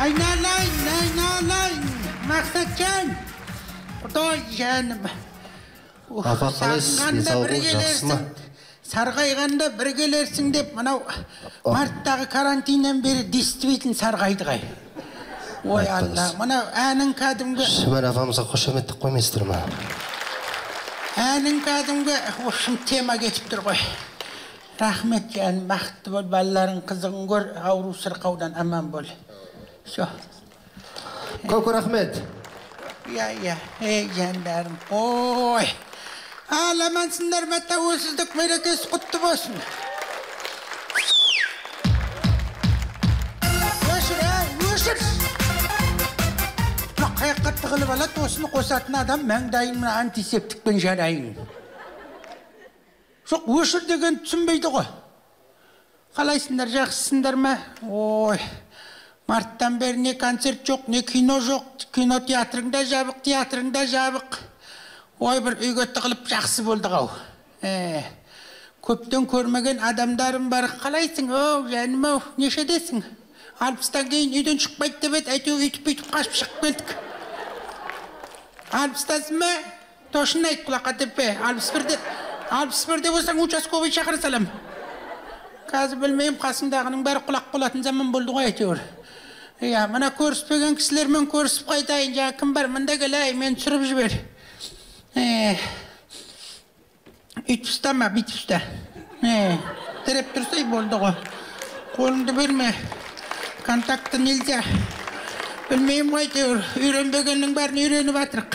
Айналайын, Мақсатжан. Құдай жаным. Апа, қалайсыз? Денсаулығыңыз жақсы ма? Сарғайғанда бір келерсің деп, мынау марттағы карантиннен бері действительно сарғайды ғай. Ой Алла, мынау әнің кәдімгі... Шүмәр апамызға қошеметтік қоймайсыздар ма? Әнің кәдімгі,ошым тема кетіп тұр ғой. Рахмет жаным, бақытты бол, балаларың қызығын көр, ауру сырқаудан аман бол. Шо. Көп рахмет. Ей жандарым, ой. Аламансыңдар ма, тәуелсіздік мерекесі құтты болсын. Өшір! Жоқ, қаяққа тығылып алады, осыны қосатын адам мәңдайын антисептикпен жарайын. Жоқ, өшір деген түсінбейді ғой. Қалайсыңдар, жақсысыңдар ма? Ой, марттан бері не концерт жоқ, не кино жоқ. Кино театрыңда жабық, театрыңда жабық. Ой, бір үйге тығылып жақсы болдық ау. Көптен көрмеген адамдарым бар. Қалайсың? Оу, жаным ау, нешедесің? 60-тан кейін үйден шықпайды деп еді, әйтеуір үйтіп қашып шығып келдік. 60-тасың ма? Тошын айт құлаққа теппе. 61-де болсаң участковый шақыра салам. Қазір білмеймін, қасыңдағының бәрі құлақ болатын заман болды ғой әйтеуір. Мына көріспеген кісілермен көрісіп қайтайын. Жаңа кім бар? Мында келай, мен түсіріп жібер. Үйтіп ұста ма, бүйтіп ұста. Тіреп тұрсай болды ғой. Қолыңды берме. Контакты нельзя. Білмеймін ғой әйтеуір. Үйренбегеннің бәрін үйреніп атырық.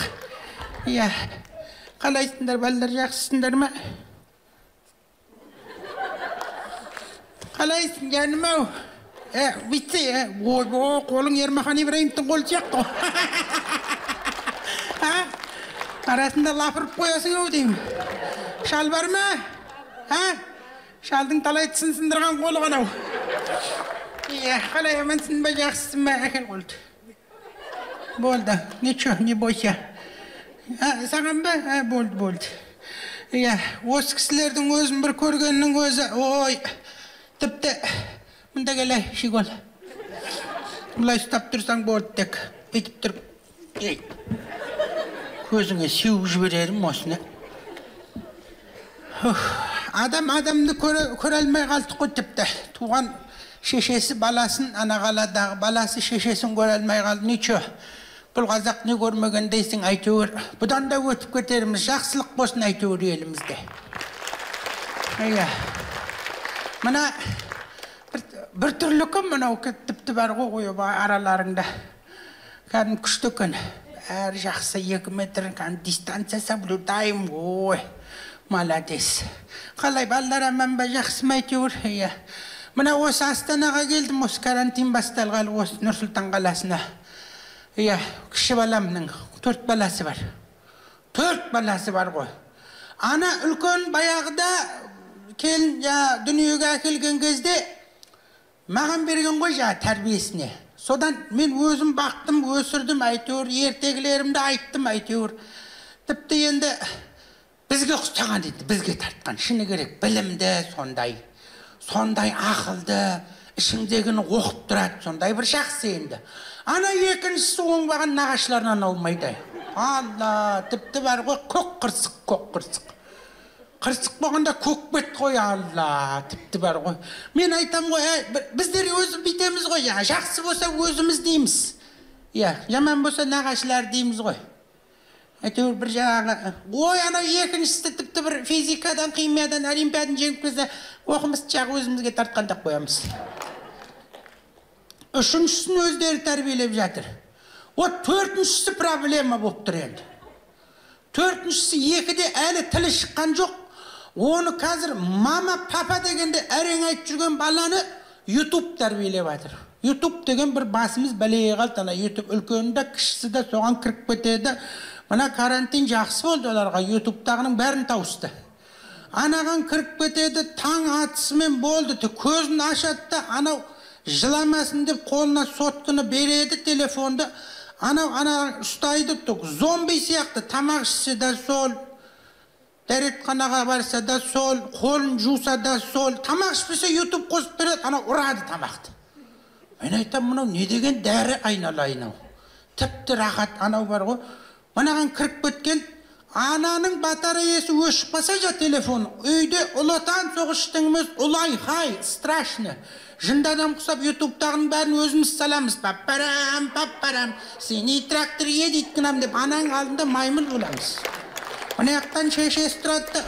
Қалайсыңдар, балдар, жақсысыңдар ма? Қалайсың, жаным ау? Бүйтсе, қолың Ермахан Ибраимовтың қолы сияқты ғой. Арасында лапырып қоясың ау деймін. Шал бар ма? Шалдың талай тісін сындырған қолы ғанау. Қалай амансың ба, жақсысың ба? Әкел қолды. Болды. Ничего, не бойся. Саған ба? Болды. Осы кісілердің өзін бір көргеннің өзі, ой, тіпті, мұнда келай, шигол. Бұлай ұстап тұрсаң болды тек. Бүйтіп тұр. Көзіңе сеуіп жіберерім осыны. Адамды көре алмай қалды қой тіпті. Туған шешесі баласын, ана қаладағы баласы шешесін көре алмай қалды. Ничо, бұл қазақ не көрмеген дейсің әйтеуір. Бұдан да өтіп кетеріміз, жақсылық болсын әйтеуір елімізде. Мына бір түрлі күн мынау тіпті бар ғой араларыңда. Кәдім күшті күн. Әр жақсы 2 метр дистанция соблюдаем. Ой, молодец. Қалай балалар аман ба, жақсы ма әйтеуір? Мына осы Астанаға келдім, осы карантин басталғалы осы Нұрсұлтан қаласына. Кіші баламның 4 баласы бар. 4 баласы бар ғой. Ана үлкен баяғыда келін дүниеге әкелген кезде маған берген ғой тәрбиесіне. Содан мен өзім бақтым, өсірдім әйтеуір, ертегілерімді айттым әйтеуір. Тіпті енді бізге құстаған дейді, бізге тартқан. Шыны керек, білімді сондай ақылды, ішіңдегіні оқып тұрады, сондай бір жақсы енді. Ана екіншісі оңбаған нағашыларынан аумайды. Алла, тіпті бар ғой, көк қырсық. Қырсық болғанда көк бет қой, алла, тіпті бар ғой. Мен айтам ғой, біздер өзім бітеміз ғой, жақсы болса өзіміз дейміз. Жаман болса нағашылар дейміз ғой. Әйтеуір бір жаңағы, ой, ана екіншісі тіпті бір физикадан, химиядан, олимпиададан жеңіп келсе, оқымысты жағы өзімізге тартқандақ қоямыз. Үшіншісін өздері тәрбиелеп жатыр. Төртіншісі проблема болып тұр енді. Төртіншісі екіде әлі тілі шыққан жоқ. Оны қазір мама, папа дегенде әрең айтып жүрген баланы YouTube тәрбиелеп жатыр. YouTube деген бір басымыз бәлеге қалды. Ана YouTube үлкенді, кішісі де соған кіріп кетеді. Мына карантин жақсы болды оларға, YouTube-тағының бәрін тауысты. Анаған кіріп кетеді, таң атысымен болды. Көзін ашады, анау жыламасын деп қолына соткыны береді телефонды. Ана ұстайды, зомби сияқты, тамақ ішсе де сол, дәретханаға барса да сол, қолын жуса да сол, тамақ ішпесе YouTube қосып береді, ана ұрады тамақты. Мен айтам, мынау не деген дәрі айналайын ау. Тіпті рахат анау бар ғой. Манаған кіріп кеткен, ананың батареясы өшіп қалса жа телефон. Үйде ұлы отан соғыстың емес, ұлай хай, страшно. Жынды адам құсап, ютубтағының бәрін өзіміз саламыз. Паппарам, паппарам, сені трактор едет кінам деп, ананың алдында маймыл боламыз. Мынаяқтан шешесі тұрады,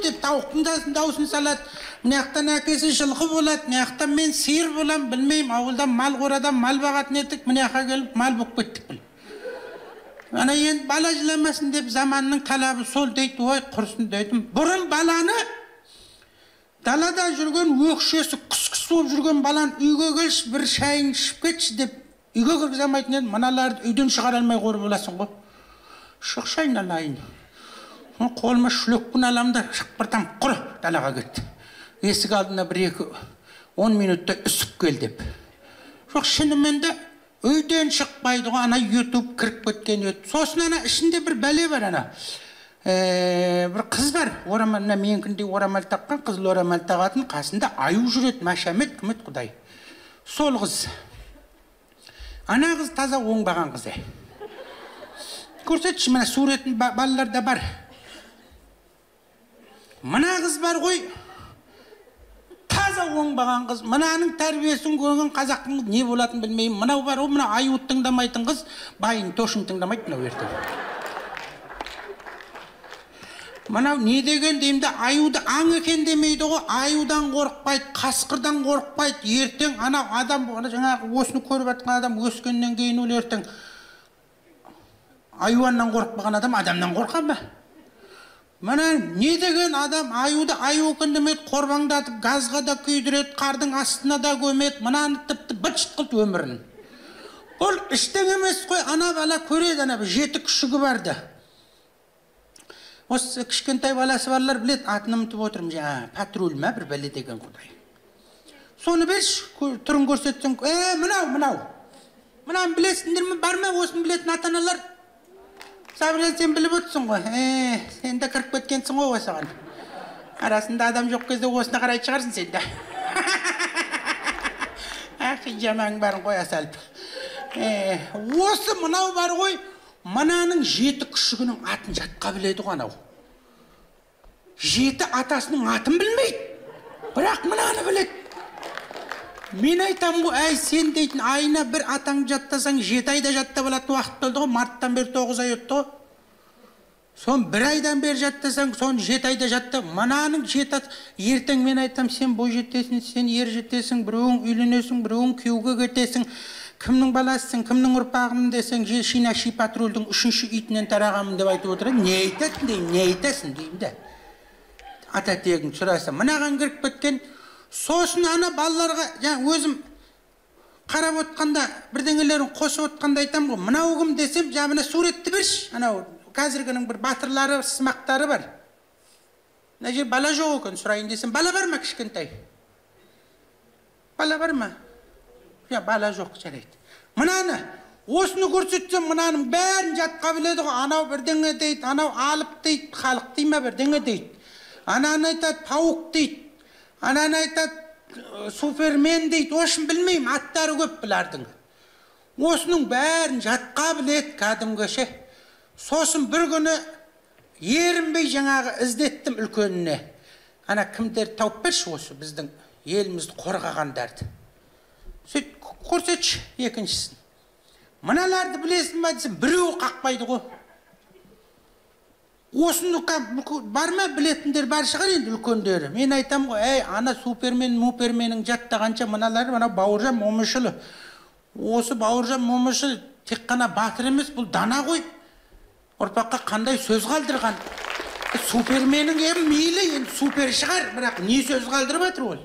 деп тауықтың даусын салады. Мынаяқтан әкесі жылқы болады, мынаяқтан мен сиыр болам, білмеймін, ауылдан мал қорадан мал бағатын едік, мынаяққа келіп мал болып кеттік біл. Ана енді бала жыламасын деп заманның талабы сол дейді, ой құрсын дедім. Бұрын баланы далада жүрген өкшесі күс-күс болып жүрген баланы үйге келші, бір шайын ішіп кетші деп үйге кіргізе алмайтын едім. Мыналарды үйден шығара алмай қорып боласың ғой. Шықшы айналайын. Қолыма шүлекпін аламда шықпыртам құр далаға кетті. Есік алдына 1-2-10 минутта үсіп кел деп. Жоқ, шынымен де үйден шықпайды ғой, ана YouTube кіріп кеткен еді. Сосын ана ішінде бір бәле бар ана. Бір қыз бар, орамалына менкіндей орамал таққан, қызыл орамал тағатын, қасында аю жүреді, машамет, кімет құдай. Сол қыз. Ана қыз таза оңбаған қыз. Көрсетші, мына суретін балаларда бар. Мына қыз бар ғой, таза оңбаған қыз. Мынаның тәрбиесін көрген қазақтың не болатын білмеймін. Мынау бар, мына аюды тыңдамайтын қыз, байын тошын тыңдамайды мынау ертең. Мынау не деген деймді, аюды аң екен демейді ғой, аюдан қорықпайды, қасқырдан қорықпайды. Ертең анау адам, жаңағы осыны көріп жатқан адам өскеннен кейін ол ертең аюаннан қорықпаған адам адамнан қорқан ба? Мына не деген адам аюды аю екен демейді, қорбаңдатып, газға да күйдіреді, қардың астына да көмеді, мынаны тіпті быт-шыт қылды өмірін. Бұл іштен емес қой, ана бала көреді, ана жеті күшігі барды. Осы кішкентай баласы барлар білет, атын ұмытып отырмын, жаңа патруль ма бір бәле деген құдай. Соны берші, түрін көрсетсең, мынаны білесіңдер ме, бар ма осыны білетін ата-аналар? Сабыржан, сен біліп өтсің ғой, сен де кіріп кеткенсің ғой осыған. Арасында адам жоқ кезде осына қарай шығарсың сен де. Ақи жамаң барын қоя салып. Осы мынау бар ғой, мынаның 7 күшігінің атын жатқа біледі ғой анау. 7 атасының атын білмейді, бірақ мынаны біледі. Мен айтам ғой, әй сен дейтін айына бір атаң жаттасаң 7 айда жатта болатын уақыт болды ғой, марттан бері 9 ай өтті ғой. Сон 1 айдан бері жаттасаң, сон 7 айда жатта. Мынаның 7 ат, ертең мен айтам, сен бой жетесің, сен ер жетесің, біреуің үйленесің, біреуің күйеуге кетесің. Кімнің баласысың, кімнің ұрпағымын десең, шинаши патрульдің 3-ші итінен тарағамын деп айтып отырады. Не айтасың деймін, не айтасың деймін де. Ата тегін сұраса, мынаған кіріп кеткен. Сосын ана балаларға, өзім қарап отқанда, бірдеңелерін қосып отқанда айтам ғой, мынау кім десем, мына суретті берші. Анау қазіргінің бір батырлары, сымақтары бар. Мына жер бала жоқ екен, сұрайын десем, бала бар ма кішкентай? Бала бар ма? Бала жоқ жарайды. Мынаны, осыны көрсетсем, мынаның бәрін жатқа біледі ғой. Анау бірдеңе дейді, анау алып дейді, халық дей ма бірдеңе дейді. Ананы айтады, пауық дейді. Ананы айтады, супермен дейді. Осыны білмеймін, аттары көп бұлардың. Осының бәрін жатқа біледі кәдімгі. Сосын бір күні ерінбей жаңағы іздеттім үлкеніне. Ана кімдер тауып берші осы біздің елімізді қорғағандарды. Сөйт, көрсетші екіншісін. Мыналарды білесің ба десем, біреу қақпайды ғой. Осыны бар ма білетіндер бар шығар енді үлкендері. Мен айтам ғой, әй, ана супермен, муперменің жаттағанша мыналары, мына Бауыржан Момышұлы. Осы Бауыржан Момышұлы тек қана батыр емес, бұл дана ғой. Ұрпаққа қандай сөз қалдырған. Суперменің мейлі енді супер шығар, бірақ не сөз қалдырып жатыр ол?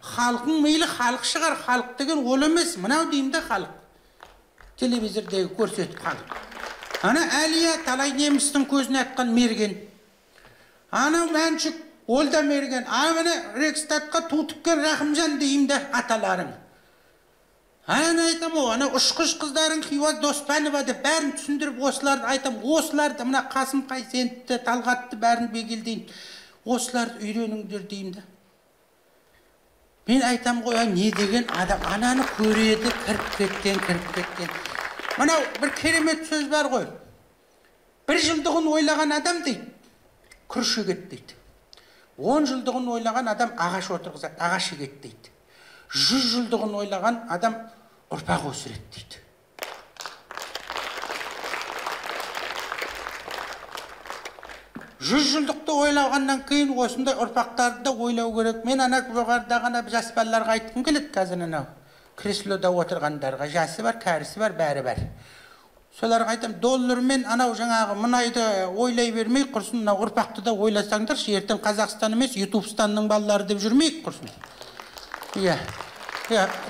Халқың мейлі халық шығар, халық деген ол емес, мынау деймді халық. Телевизордегі көрсетіп халық. Ана Әлия талай немістің көзіне атқан мерген. Анау Мәншік, ол да мерген. Міне Рекстатқа тутықкен Рахымжан деймді аталарың. Ана айтам о, ана ұшқыш қыздарың Хиуаз Доспанова деп бәрін түсіндіріп осыларды айтам. Осыларды, мына Қасым Қайсенті, Талғатты бәрін бегелдейін. Осыларды үйреніңдер деймді. Мен айтам ғой, не деген адам ананы көреді, кіріп кеткен. Мынау бір керемет сөз бар ғой. Bir жылдығын ойлаған адам дейді, күріш егеді дейді. 10 жылдығын ойлаған адам ағаш отырғызады, ағаш егеді дейді. 100 жылдығын ойлаған адам ұрпақ өсіреді дейді. Жүз жылдықты ойлағаннан кейін осындай ұрпақтарды да ойлау керек. Мен ана жоғарыда ғана жас балаларға айтқым келеді қазір анау. Креслода отырғандарға жасы бар, кәрісі бар, бәрі бар. Соларға айтам, доллармен анау жаңағы мұнайды ойлай бермей құрсын, мынау ұрпақты да ойласаңдаршы, ертең Қазақстан емес, Ютубстанның балалары деп жүрмейік құрсын. Иә.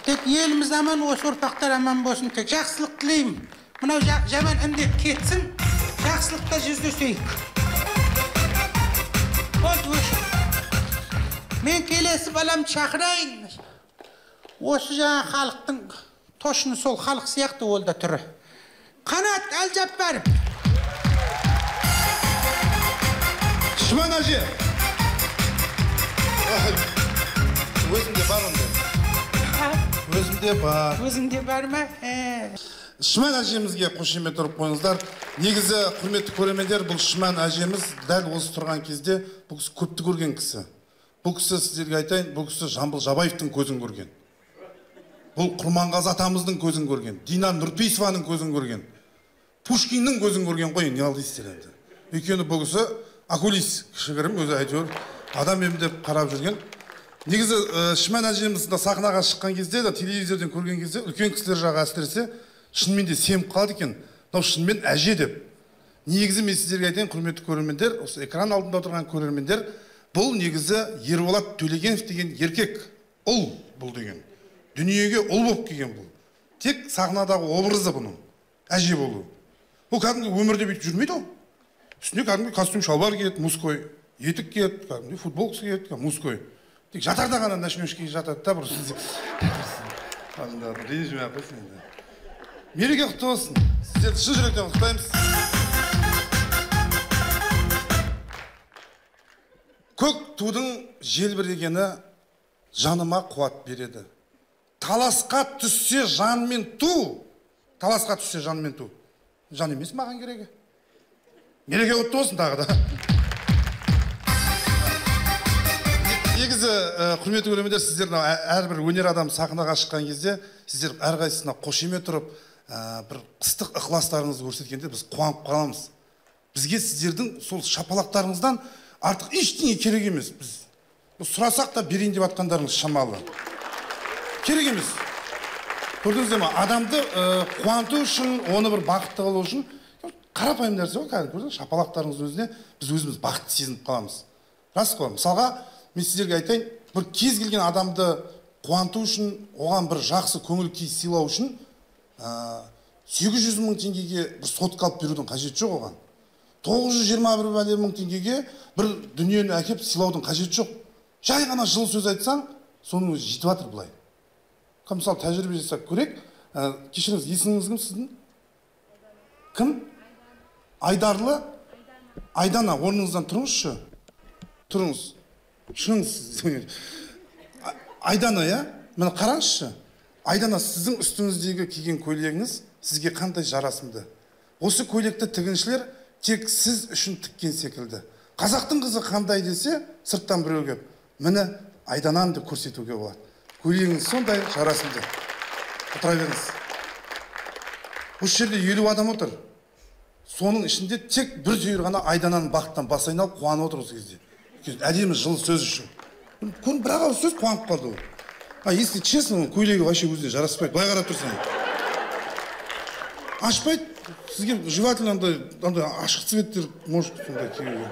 Тек еліміз аман, осы ұрпақтар аман болсын, тек жақсылық тілеймін. Мынау жаман індет кетсін, жақсылықта жүздесейік. Мен келесі балам шақырайын. Осы жаңа халықтың тошыны сол халық сияқты ол да түрі. Қанат Әлжаппаров. Шыман әже. Өзімде бар онда. Өзімде бар. Өзіңде бар ма? Шыман әжемізге қошемет тұрып қойыңыздар. Негізі құрметті көрермендер, бұл Шыман әжеміз дәл осы тұрған кезде бұл кісі көпті көрген кісі. Бұл кісі сіздерге айтайын, бұл кісі Жамбыл Жабаевтың көзін көрген. Бұл Құрманғазы атамыздың көзін көрген. Дина Нұрпейсованың көзін көрген. Пушкиннің көзін көрген қойын, не алдайсыздар енді. Өйткені бұл кісі окулист, кішігірім, өзі әйтеуір адам емдеп қарап жүрген. Негізі Шыман әжеміз сахнаға шыққан кезде, телевизордан көрген кезде, үлкен кісілер жағы әсіресе шынымен де сеніп қалады екен. Мынау шынымен әже деп. Негізі мен сіздерге айтайын, құрметті көрермендер, осы экран алдында отырған көрермендер, бұл негізі Ерболат Төлегенов деген еркек, ұл бұл деген. Дүниеге ұл болып келген бұл. Тек сахнадағы образы бұның, әже болу. Бұл кәдімгі өмірде бүйтіп жүрмейді ол. Үстіне кәдімгі костюм шалбар киеді, мужской, етік киеді, кәдімгі футболкасы киеді, мужской. Тек жатарда ғана нәшмешкеге жатады да, бір сізде. Ренжіме қойсын енді. Мереке құтты болсын. Сіздерді шын жүректен құттықтаймыз. Көк тудың желбірегені жаныма қуат береді. Таласқа түссе жанмен ту. Таласқа түссе жанмен ту. Жан емес маған керегі. Мереке құтты болсын тағы да. Негізі құрметті көрермендер, сіздер әрбір өнер адам сахнаға шыққан кезде сіздер әрқайсысына қошемет тұрып, бір қыстық ықыластарыңызды көрсеткенде біз қуанып қаламыз. Бізге сіздердің сол шапалақтарыңыздан артық ештеңе керек емес. Біз сұрасақ та берейін деп атқандарыңыз шамалы. Керек емес. Көрдіңіздер ме? Адамды қуанту үшін, оны бір бақытты қылу үшін қарапайым нәрсе ғой, көрдіңіз, шапалақтарыңыздың өзіне біз өзіміз бақытты сезініп қаламыз. Рас қой. Мысалға, мен сіздерге айтайын, бір кез келген адамды қуанту үшін, оған бір жақсы көңіл күй сыйлау үшін 800 мың теңгеге бір сотка алып берудің қажеті жоқ оған. 921 мың теңгеге бір дүниені әкеп сыйлаудың қажеті жоқ. Жай ғана жылы сөз айтсаң, соның өзі жетіп жатыр былай. Мысалы, тәжірибе жасап көрек. Кешіріңіз, есіміңіз кім сіздің? Кім? Айдарлы? Айдана, орныңыздан тұрыңызшы. Тұрыңыз. Шығыңыз. Айдана, иә? Мені қараңызшы. Айдана, сіздің үстіңіздегі киген көйлегіңіз сізге қандай жарасымды? Осы көйлекті тігіншілер тек сіз үшін тіккен секілді. Қазақтың қызы қандай десе, сырттан біреу кеп, мені Айданан деп көрсетуге болады. Көйлегіңіз сондай жарасымды. Отыра беріңіз. Осы жерде 50 адам отыр. Соның ішінде тек бір түйір ғана Айдананың бақыттан бас айналып қуанып отыр осы кезде. Әдемі жылы сөз үшін. Көрін бір ағау сөз қуанып қалды ол. Если честно, көйлегі вообще өзіне жараспайды. Былай қарап тұрсаң. Ашпайды. Сізге желательно андай ашық цветтер может сондай киюге.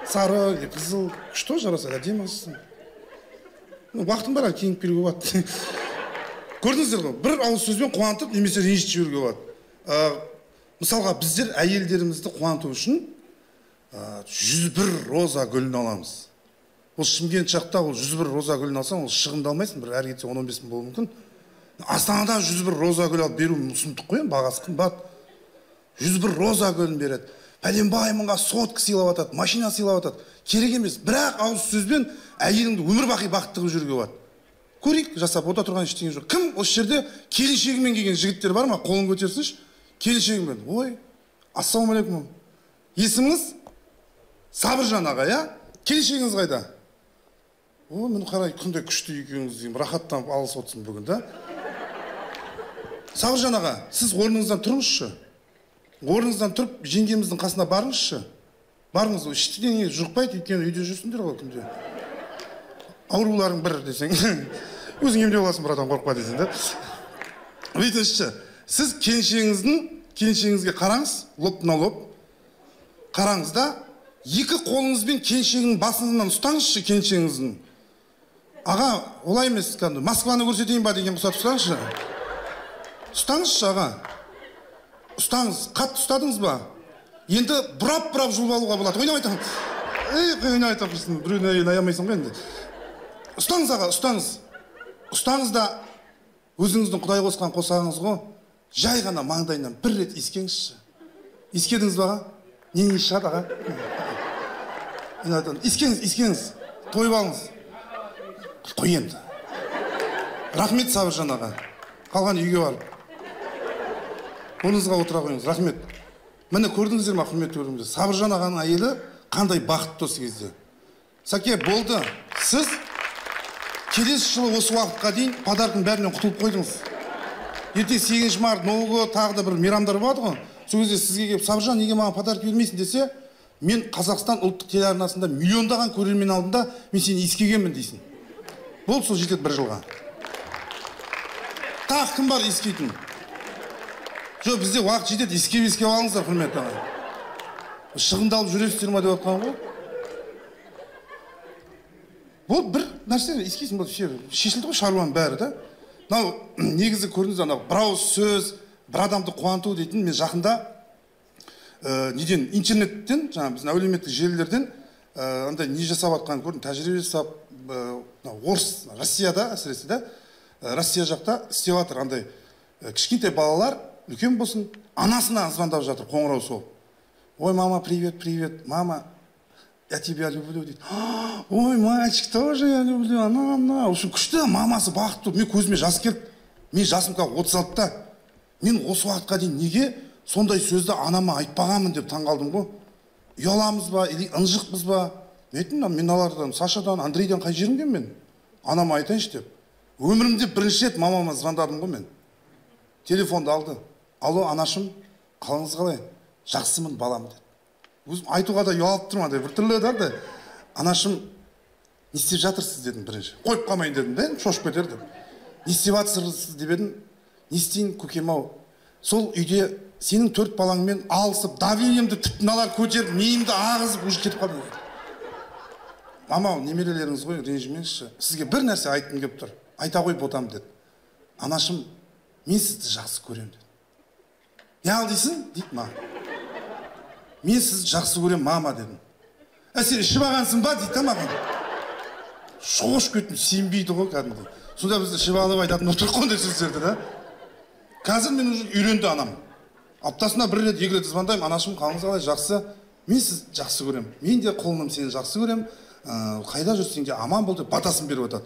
Сары, қызыл, что жарасады, әдемі қылсын. Уақытым бар, киініп беруге болады. Көрдіңіздер ғой, бір ауыз сөзбен қуантып, немесе ренжітіп жіберуге болады. Мысалға, біздер әйелдерімізді қуанту үшін 101 роза гүлін аламыз. Ол Шымкент жақта ол 101 роза гүлін алсаң, ол шығындалмайсың, бір әрі кетсе 10-15 мың болуы мүмкін. Астанада 101 роза гүл алып беру сұмдық қой, бағасы қымбат. 101 роза гүлін береді. Пәленбай мыңға сотка сыйлап атады, машина сыйлап атады. Керек емес, бірақ ауыз сөзбен әйеліңді өмір бақи бақытты қылып жүруге болады. көрейік жасап ота тұрған ештеңе жоқ. Кім осы жерде келіншегімен келген жігіттер бар ма? Қолын көтерсінші. Келіншегімен. Ой, ассалаумағалейкум. Есіміңіз? Сабыржан аға, иә? Келіншегіңіз қайда? О, мен қарай күнде күшті екеуіңіз деймін, рахаттанып алысып отырсың бүгін, да? Сабыржан аға, сіз орныңыздан тұрыңызшы. Орныңыздан тұрып, жеңгеміздің қасына барыңызшы. Барыңыз, ештеңе жұқпайды, өйткені үйде жүрсіңдер ғой күнде. Ауруларың бір десең, өзің емдеп аласың, бір адам қорықпа десең, да? Өйтіңізші, сіз келіншегіңізге қараңыз, лоп-на-лоп. Қараңыз да, екі қолыңызбен келіншегінің басынан ұстаңызшы келіншегіңіздің. Аға, олай емес, Москваны көрсетейін ба деген құсатып ұстаңызшы. Ұстаңызшы, аға. Ұстаңыз, қатты ұстадыңыз ба? Енді бұрап-бұрап жұлып алуға болады. Ойнап айтамын. Ойнап айтамын, біреуін аямайсың ғой енді. Ұстаңыз, аға, ұстаңыз. Ұстаңыз да өзіңіздің Құдай қосқан қосағыңыз ғой. Жай ғана маңдайынан бір рет иіскеңізші. Иіскедіңіз ба, аға? Не шығады, аға? Иіскеңіз, тойып алыңыз. Қой енді. Рахмет, Сабыржан аға. Қалған үйге барып. Орныңызға отыра қойыңыз, рахмет. Міне көрдіңіздер ма, құрметті көрдіңіздер. Сабыржан ағаның әйелі қандай бақытты осы кезде. Сәке, болды. Сіз келесі жылы осы уақытқа дейін подаркың бәрінен құтылып қойдыңыз. Ертең 8 март, Новый год, тағы да бір мейрамдар болады ғой. Сол кезде сізге келіп, Сабыржан, неге маған подарок бермейсің десе, мен Қазақстан ұлттық телеарнасында миллиондаған көрермен алдында мен сені иіскегенмін дейсің. Болды, сол жетеді бір жылға. Тағы кім бар иіскейтін? Жоқ, бізде уақыт жетеді, иіскеп алыңыздар, құрметті аға. Шығындалып жүресіздер ма деп отқан ғой? Болды, бір нәрсе иіскейсің, болды, шешілді ғой шаруаның бәрі, да? Мынау негізі көрдіңіз, анау бір ауыз сөз, бір адамды қуанту дейтін, мен жақында интернеттен, жаңа біздің әлеуметтік желілерден андай не жасап атқан көрдім, тәжірибе жасап, орыс, Россияда әсіресе, да? Россия жақта істеп жатыр, андай кішкентай балалар, үлкен болсын, анасына звондап жатыр, қоңырау соғып. Ой, мама, привет, привет, мама, я тебя люблю, дейді. Ой, мальчик, тоже я люблю, ана. В общем, күшті, мамасы бақытты, мен көзіме жас келді. Мен жасым қазір 36-та. Мен осы уақытқа дейін неге сондай сөзді анама айтпағанмын деп таңғалдым ғой. Ұяламыз ба, или ынжықпыз ба? Мен мыналардан, Сашадан, Андрейден қай жерімден мен? Анама айтайыншы деп. Өмірімде бірінші рет мамама звондадым ғой мен. Телефонды алды. Алло, анашым, қалыңыз қалай? Жақсымын, балам деді. Өзім айтуға да ұялып тұрмын, бір түрлі деді. Анашым, не істеп жатырсыз дедім бірінші. Қойып қалмайын дедім, да, шошып кетер деп. Не істеп жатырсыз деп едім. Не істейін, көкем-ау? Сол үйде сенің 4 балаңмен алысып, давлениемді тіпналар көтеріп, миымды ағызып, уже кетіп қалды. Мамау, немерелеріңіз ғой, ренжімеңізші. Сізге бір нәрсе айтқым келіп тұр. Айта қойып отам деді. Анашым, мен сізді жақсы көрем деді. Не ал дейсің? Дейді ма. Мен сізді жақсы көрем, мама дедім. Сен ішіп алғансың ба дейді маған. Шошып кеттім, сенбейді ғой кәдімгі. Сонда бізді ішіп алып айтатын отырып қондай сөздерді, да? Қазір мен уже үйренді анам. Аптасына бір рет, 2 рет звондаймын, анашым, қалыңыз қалай, жақсы. Мен сізді жақсы көрем. Мен де қолым сені жақсы көрем. Қайда жүрсең де аман бол деп батасын беріп отады.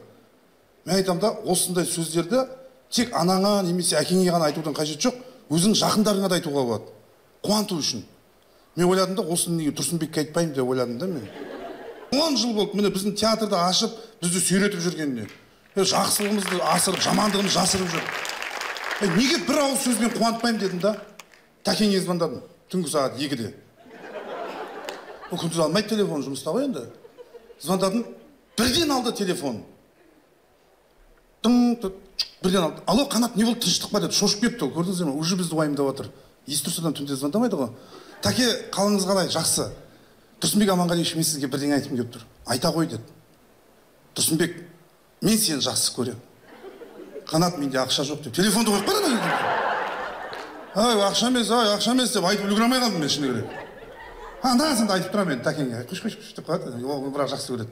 Мен айтам да, осындай сөздерді тек анаңа немесе әкеңе ғана айтудан қажет жоқ, өзің жақындарыңа да айтуға болады. Қуанту үшін. Мен ойладым да, осыны неге Тұрсынбекке айтпаймын деп ойладым да мен. 10 жыл болды, міне біздің театрды ашып, бізді сүйретіп жүргеніне. Жақсылығымызды асырып, жамандығымызды жасырып жүр. Неге бір ауыз сөзбен қуантпаймын дедім да. Тәкеңе звондадым, түнгі сағат 2-де. Ол күндіз алмайды телефон, жұмыста ғой енді. Звондадым, бірден алды телефон. Бірден алды. Алло, Қанат, не болды, тыныштық па деді, шошып кетті. Көрдіңіздер ме, уже бізді уайымдап отыр. Естірсодан түнде звондамайды ғой. Тәке, қалыңыз қалай, жақсы. Тұрсынбек Аманғалиевич, мен сізге бірдеңе айтқым келіп тұр. Айта ғой деді. Тұрсынбек, мен сені жақсы көрем. Қанат, менде ақша жоқ деп. Телефонды қойып қара. Ақша емес деп айтып үлгере алмай қалдым мен шыны керек. Анда-санда айтып тұрамын мен тәкеңе. Қыш деп қояды. Ол бірақ жақсы көреді.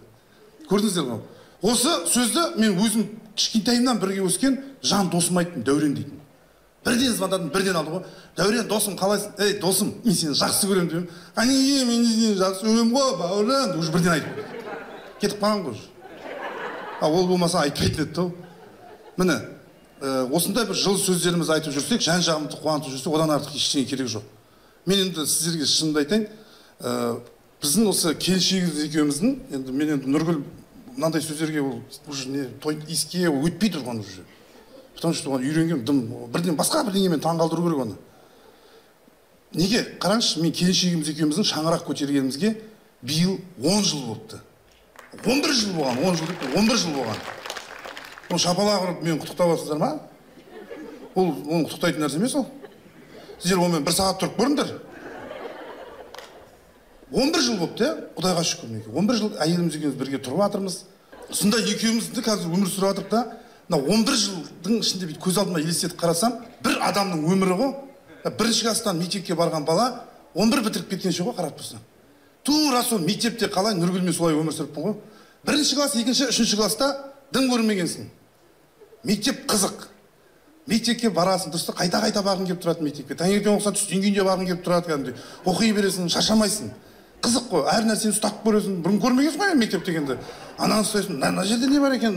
Көрдіңіздер ғой. Осы сөзді мен өзім кішкентайымнан бірге өскен жан досым айттым, Дәурен дейтін. Бірден звондадым, бірден алды ғой. Дәурен, досым, қалайсың? Ей, досым, мен сені жақсы көрем деймін. Әне, мен сені жақсы көрем ғой, бауыржан. Уже бірден айтып. Кетіп қалған ғой. Ол болмаса айтпайтын еді. міне осындай бір жылы сөздеріміз айтып жүрсек, жан жағымызды қуантып жүрсек, одан артық ештеңе керек жоқ. Мен енді сіздерге шынымды айтайын, біздің осы келіншегіміз екеуміздің, енді мен енді Нұргүл мынандай сөздерге ол уже не той иске өтпей тұрған уже. Потому что оған үйренген дым, бірден басқа бірдеңемен таңғалдыру керек оны. Неге? Қараңызшы, мен келіншегіміз екеуміздің шаңырақ көтергенімізге биыл 10 жыл болыпты. 11 жыл болған, 10 жыл деп, 11 жыл болған. Оны шапалақ ұрып мен құттықтап отырсыздар ма? Ол оны құттықтайтын нәрсе емес ол. Сіздер онымен 1 сағат тұрып көріңдер. 11 жыл болыпты, Құдайға шүкір. 11 жыл әйеліміз екеуміз бірге тұрып жатырмыз. Сонда екеумізді қазір өмір сүріп жатырық та, мына 11 жылдың ішінде бүйтіп көз алдыма елестетіп қарасам, бір адамның өмірі ғой. Бірінші класстан мектепке барған бала 11 бітіріп кеткенше ғой, қарап тұрсаң. Тура сол мектепте қалай Нұргүлмен солай өмір сүріппін ғой. Бірінші класс, екінші, үшінші класста дым көрмегенсің. Мектеп қызық. Мектепке барасың, дұрысты қайта-қайта барғың келіп тұрады мектепке. Таңертең оқыса түстен кейін де барғың келіп тұрады кәдімгідей. Оқи бересің, шаршамайсың. Қызық қой, әр нәрсені ұстап көресің. Бұрын көрмегенсің ғой мектеп дегенде. Ананы ұстайсың, мына жерде не бар екен,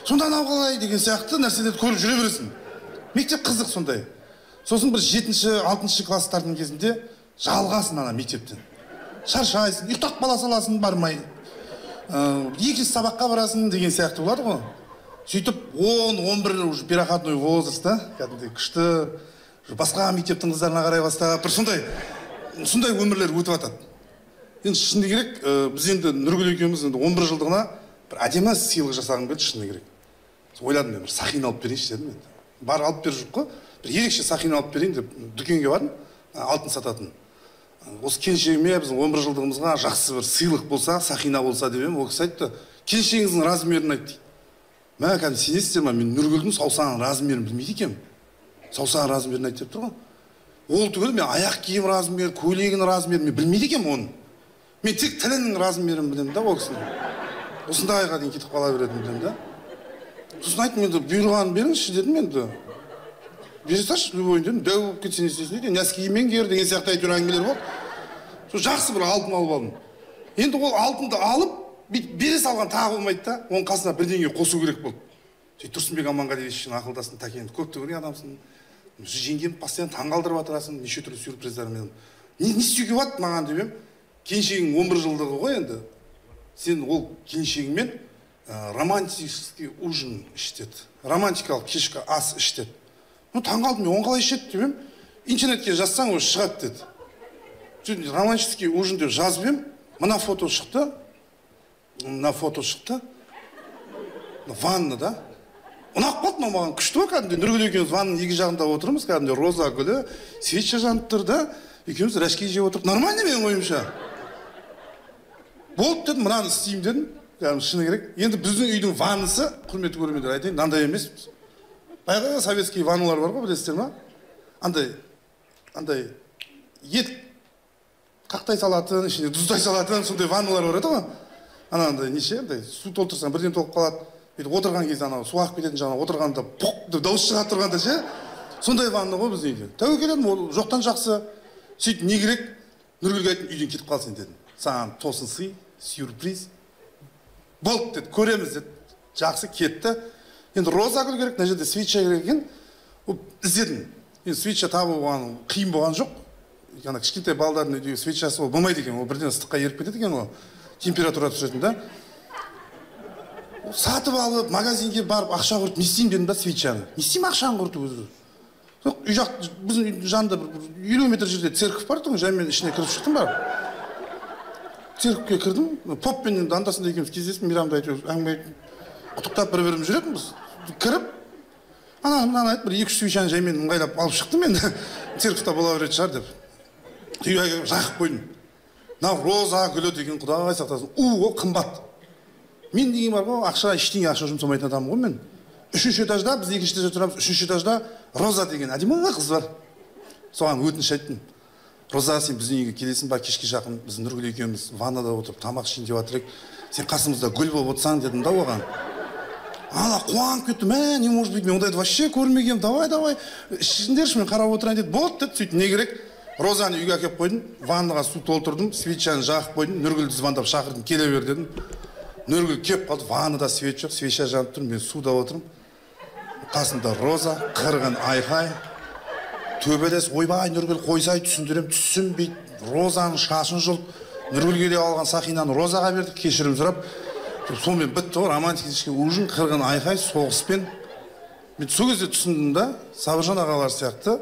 сонда анау қалай деген сияқты нәрселерді көріп жүре бересің. Мектеп қызық сондай. Сосын бір 7-ші, 6-ші класстардың кезінде жалғасың ана мектептен. Шаршайсың, ұйықтап қала саласың, бармай. Екінші сабаққа барасың деген сияқты болады ғой. Сөйтіп 10-11 уже переходной возраст, кәдімгідей күшті, басқа мектептің қыздарына қарай бастап, бір сондай өмірлер өтіп жатады. Енді шыны керек, біз енді Нұргүл екеуміз 11 жылдығына бір әдемі сыйлық жасағым келді, шыны керек. Ойладым мен, бір сақина алып берейінші дедім енді. Бар алып беріп жүріп қой, бір ерекше сақина алып берейін деп дүкенге бардым, алтын сататын. Осы келіншегіме біздің 11 жылдығымызға жақсы бір сыйлық болса, сақина болса деп едім, ол кісі айтты, келіншегіңіздің размерін айтты дейді. Мә, кәдімгі сенесіздер ма, мен Нұргүлдің саусағының размерін білмейді екенмін. Саусағының размерін айтып тұр ғой. Ол түгілі мен аяқ киім размері, көйлегінің размерін мен білмейді екенмін оны. Мен тек тілінің размерін білемін да ол кісінің. Осындайға дейін кетіп қала беретін білемін да. Сосын айттым, енді бұйырғанын беріңізші дедім енді. Бере салшы, любой дедім, дәу болып кетсен істесін дейді, нәскиімен кер деген сияқты әйтеуір әңгімелер болды. Сол жақсы бір алтын алып алдым. Енді ол алтынды алып, бере салған тағы болмайды да, оның қасына бірдеңе қосу керек болды. Тұрсынбек Аманғалиевичпен ақылдасын, тәкен, көпті көрген адамсың. Жеңгем постоянно таңғалдырып отырасың, неше түрлі сюрприздармен. Не істеуге болады маған деп ем. Келіншегің 11 жылдығы ғой енді. Сен ол келіншегіңмен романтический ужин іштеді. Романтикалық кешкі ас іштеді. Таңғалдым, мен оны қалай ішеді деп ем. Интернетке жазсаң ол шығады деді. Романтический ужин деп жазып ем. Мына фото шықты. Ванна, да? Ұнақ қалды маған, күшті ғой кәдімде. Нұргүл екеуміз ванның екі жағында отырмыз, кәдімде роза гүлі, свеча жанып тұр да, екеуміз рәшке жеп отырып, нормально менің ойымша. Болды дедім, мынаны істеймін дедім, кәдімгі шыны керек. Енді біздің үйдің ваннысы, құрметті көрермендер айтайын, мынандай емес. Баяғы советский ванналар бар ғой, білесіздер ма? Андай ет қақтай салатын, ішіне тұздай салатын, сондай ванналар бар еді ғой. Анандай неше, су толтырсаң бірден толып қалады. Бүйтіп отырған кезде анау су ағып кететін жағына отырғанда поқ деп дауыс шығарып тұрғанда ше, сондай ванна ғой біздің үйде. Тәуекел едім, ол жоқтан жақсы. Сөйтіп не керек? Нұргүлге айттым, үйден кетіп қалсын дедім. Саған тосын сый, сюрприз. Болды деді, көреміз деді. Жақсы кетті. Енді роза гүл керек, мына жерде свеча керек екен. Іздедім. Енді свеча табу оған қиын болған жоқ. Яғни кішкентай балалардың үйдегі свечасы ол болмайды екен, ол бірден ыстыққа еріп кетеді екен ол. Температура түсетін да. Сатып алып, магазинге барып, ақша құртып, не істеймін дедім да свечаны. Не істеймін ақшаны құртып өзі? Үй жақ, біздің жанында 50 метр жерде церковь бар тұғын, және мен ішіне кіріп шықтым бар. Церковьке кірдім, поппен андасында екеуміз кездестім, мейрамда әйтеуір әңгіме құттықтап бір-біріміз жүретінбіз. Кіріп, ананы айтып, бір 2-3 свечаны жаймен ыңғайлап алып шықтым енді. Церковьта бола беретін шығар деп. Үйге жақып қойдым. Мынау роза гүлі деген Құдай сақтасын. Ол қымбат. Мен деген бар ғой, ештеңе ақша жұмсамайтын адаммын ғой мен. 3-ші этажда, біз 2-ші этажда тұрамыз, 3-ші этажда роза деген әдемі қыз бар. Соған өтініш айттым. Роза, сен біздің үйге келесің ба, кешке жақын біз Нұргүл екеуміз ваннада отырып тамақ ішейін деп жатырық. Сен қасымызда гүл болып отырсаң дедім да оған. Ана қуанып кетті, не может быть, мен ондайды вообще көрмегенмін, давай, ішіндерші мен қарап отырайын деді. Болды деді, сөйтіп не керек? Розаны үйге әкеп қойдым, ваннаға су толтырдым, свечаны жағып қойдым, Нұргүлді звондап шақырдым, келе бер дедім. Нұргүл кеп қалды, ваннада свет жоқ, свеча жанып тұр, мен суда отырмын. қасында Роза, қырғын айқай. Төбелес, ойбай, Нұргүл қойсай түсіндірем, түсінбейді. Розаның шашын жұлып, Нұргүлге де алған сақинаны Розаға бердік, кешірім сұрап. Сонымен бітті ғой, романтикішке ужин, қырғын айқай, соғыспен. Мен сол кезде түсіндім да, Сабыржан ағалар сияқты,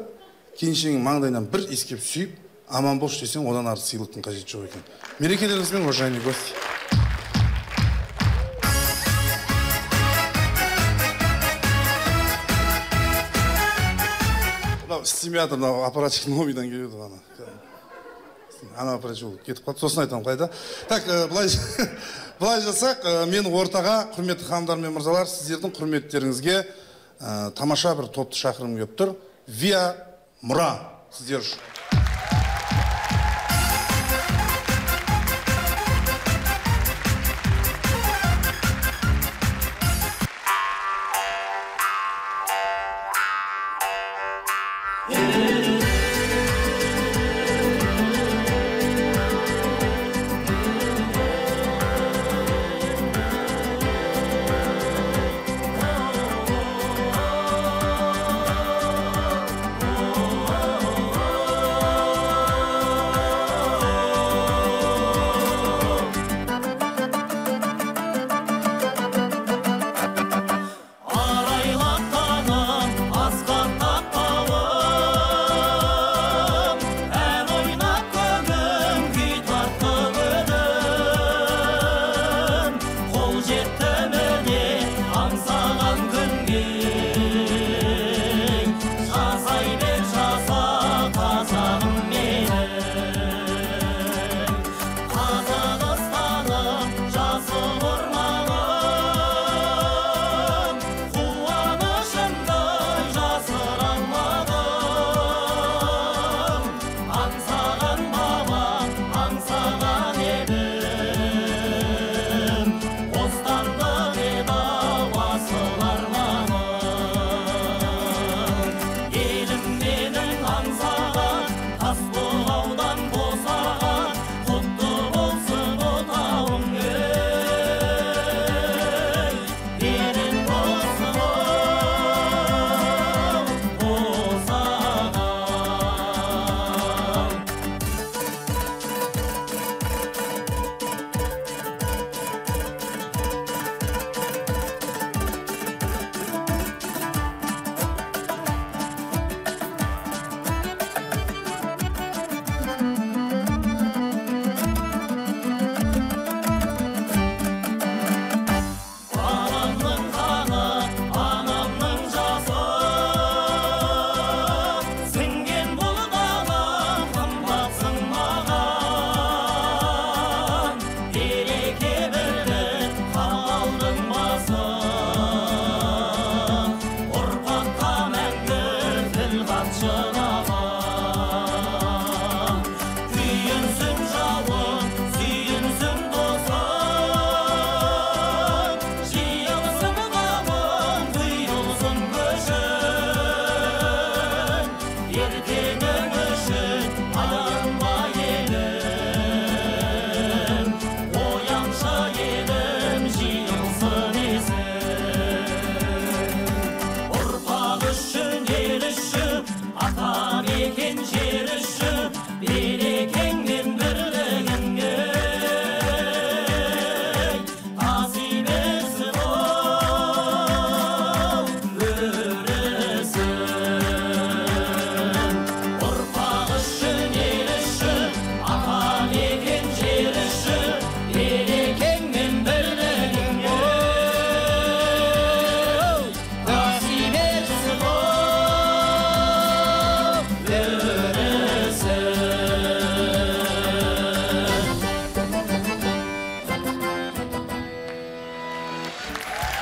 келіншегінің маңдайынан бір иіскеп сүйіп, аман болшы десең, одан ары сыйлықтың қажеті жоқ екен. Мерекелеріңізбен, уважаемый гости. Стимятор, аппаратчик новыйдан келеді ғана. Ана аппаратчик кетіп қалды, сосын айтамын қайда. Так, былай жасақ, мен ортаға, құрметті ханымдар мен мырзалар, сіздердің құрметтеріңізге тамаша бір топты шақырым кеп тұр. Виа Мұра, сіздер үшін.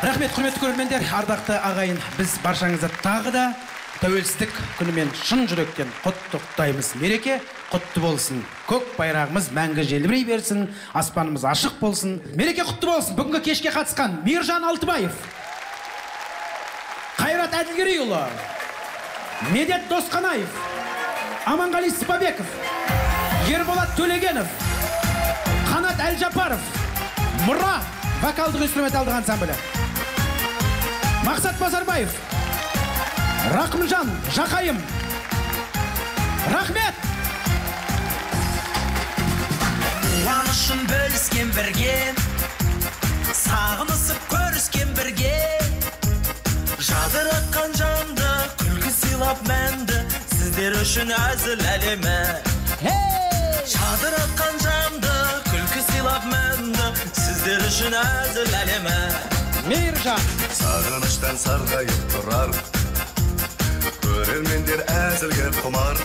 Рахмет, құрметті көрермендер, ардақты ағайын, біз баршаңызды тағы да тәуелсіздік күнімен шын жүректен құттықтаймыз. Мереке құтты болсын. Көк байрағымыз мәңгі желбірей берсін, аспанымыз ашық болсын. Мереке құтты болсын. Бүгінгі кешке қатысқан Мейіржан Алтыбаев, Қайрат Әділгерейұлы, Медет Досқанаев, Аманғали Сыпабеков, Ерболат Төлегенов, Қанат Әлжапаров, Мұра вокалдық инструменталдық ансамблі, Мақсат Базарбаев, Рақымжан Жақайым. Рахмет. Қуанышын бөліскен бірге, сағынысып көріскен бірге, жадыратқан жанды, күлкі сыйлап мәнді, сіздер үшін әзіл әлемі. Жадыратқан жанды, күлкі сыйлап мәнді, сіздер үшін әзіл әлемі. Мейіржан. Сағыныштан сарғайып тұрар, көрермендер әзілге құмар.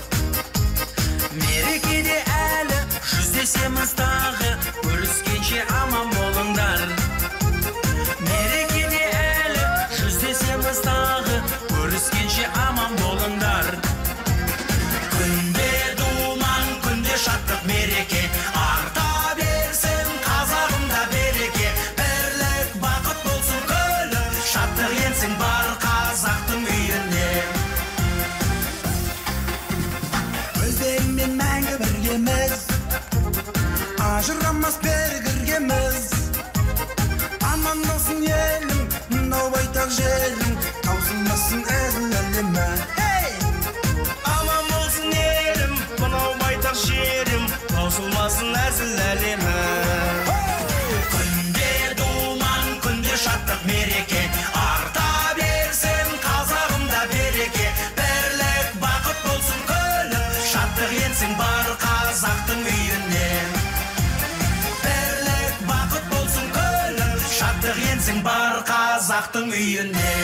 Мерекеде әлі жүздесеміз тағы, көріскенше аман болыңдар. Мерекеде әлі жүздесеміз тағы, көріскенше аман болыңдар. Күнде думан, күнде шаттық мереке, арта берсін қазағымда береке. Бірлік бақыт болсын күлі, шаттық енсін бар қазақтың үйіне. Өздеріңмен мәңгі біргеміз, ажырамас бергіргеміз. Аман болсын елім, мынау байтақ жерің, таусылмасын әзіл әлемі. Аман болсын елім, мынау байтақ жерім, таусылмасын әзіл әлемі. Күнде думан, күнде шаттық мереке, арта берсін қазағымда береке. Бірлік бақыт болсын күлі, шаттық енсін бар қазақтың үйіне. Бірлік бақыт болсын күлі, шаттық енсін бар қазақтың үйіне.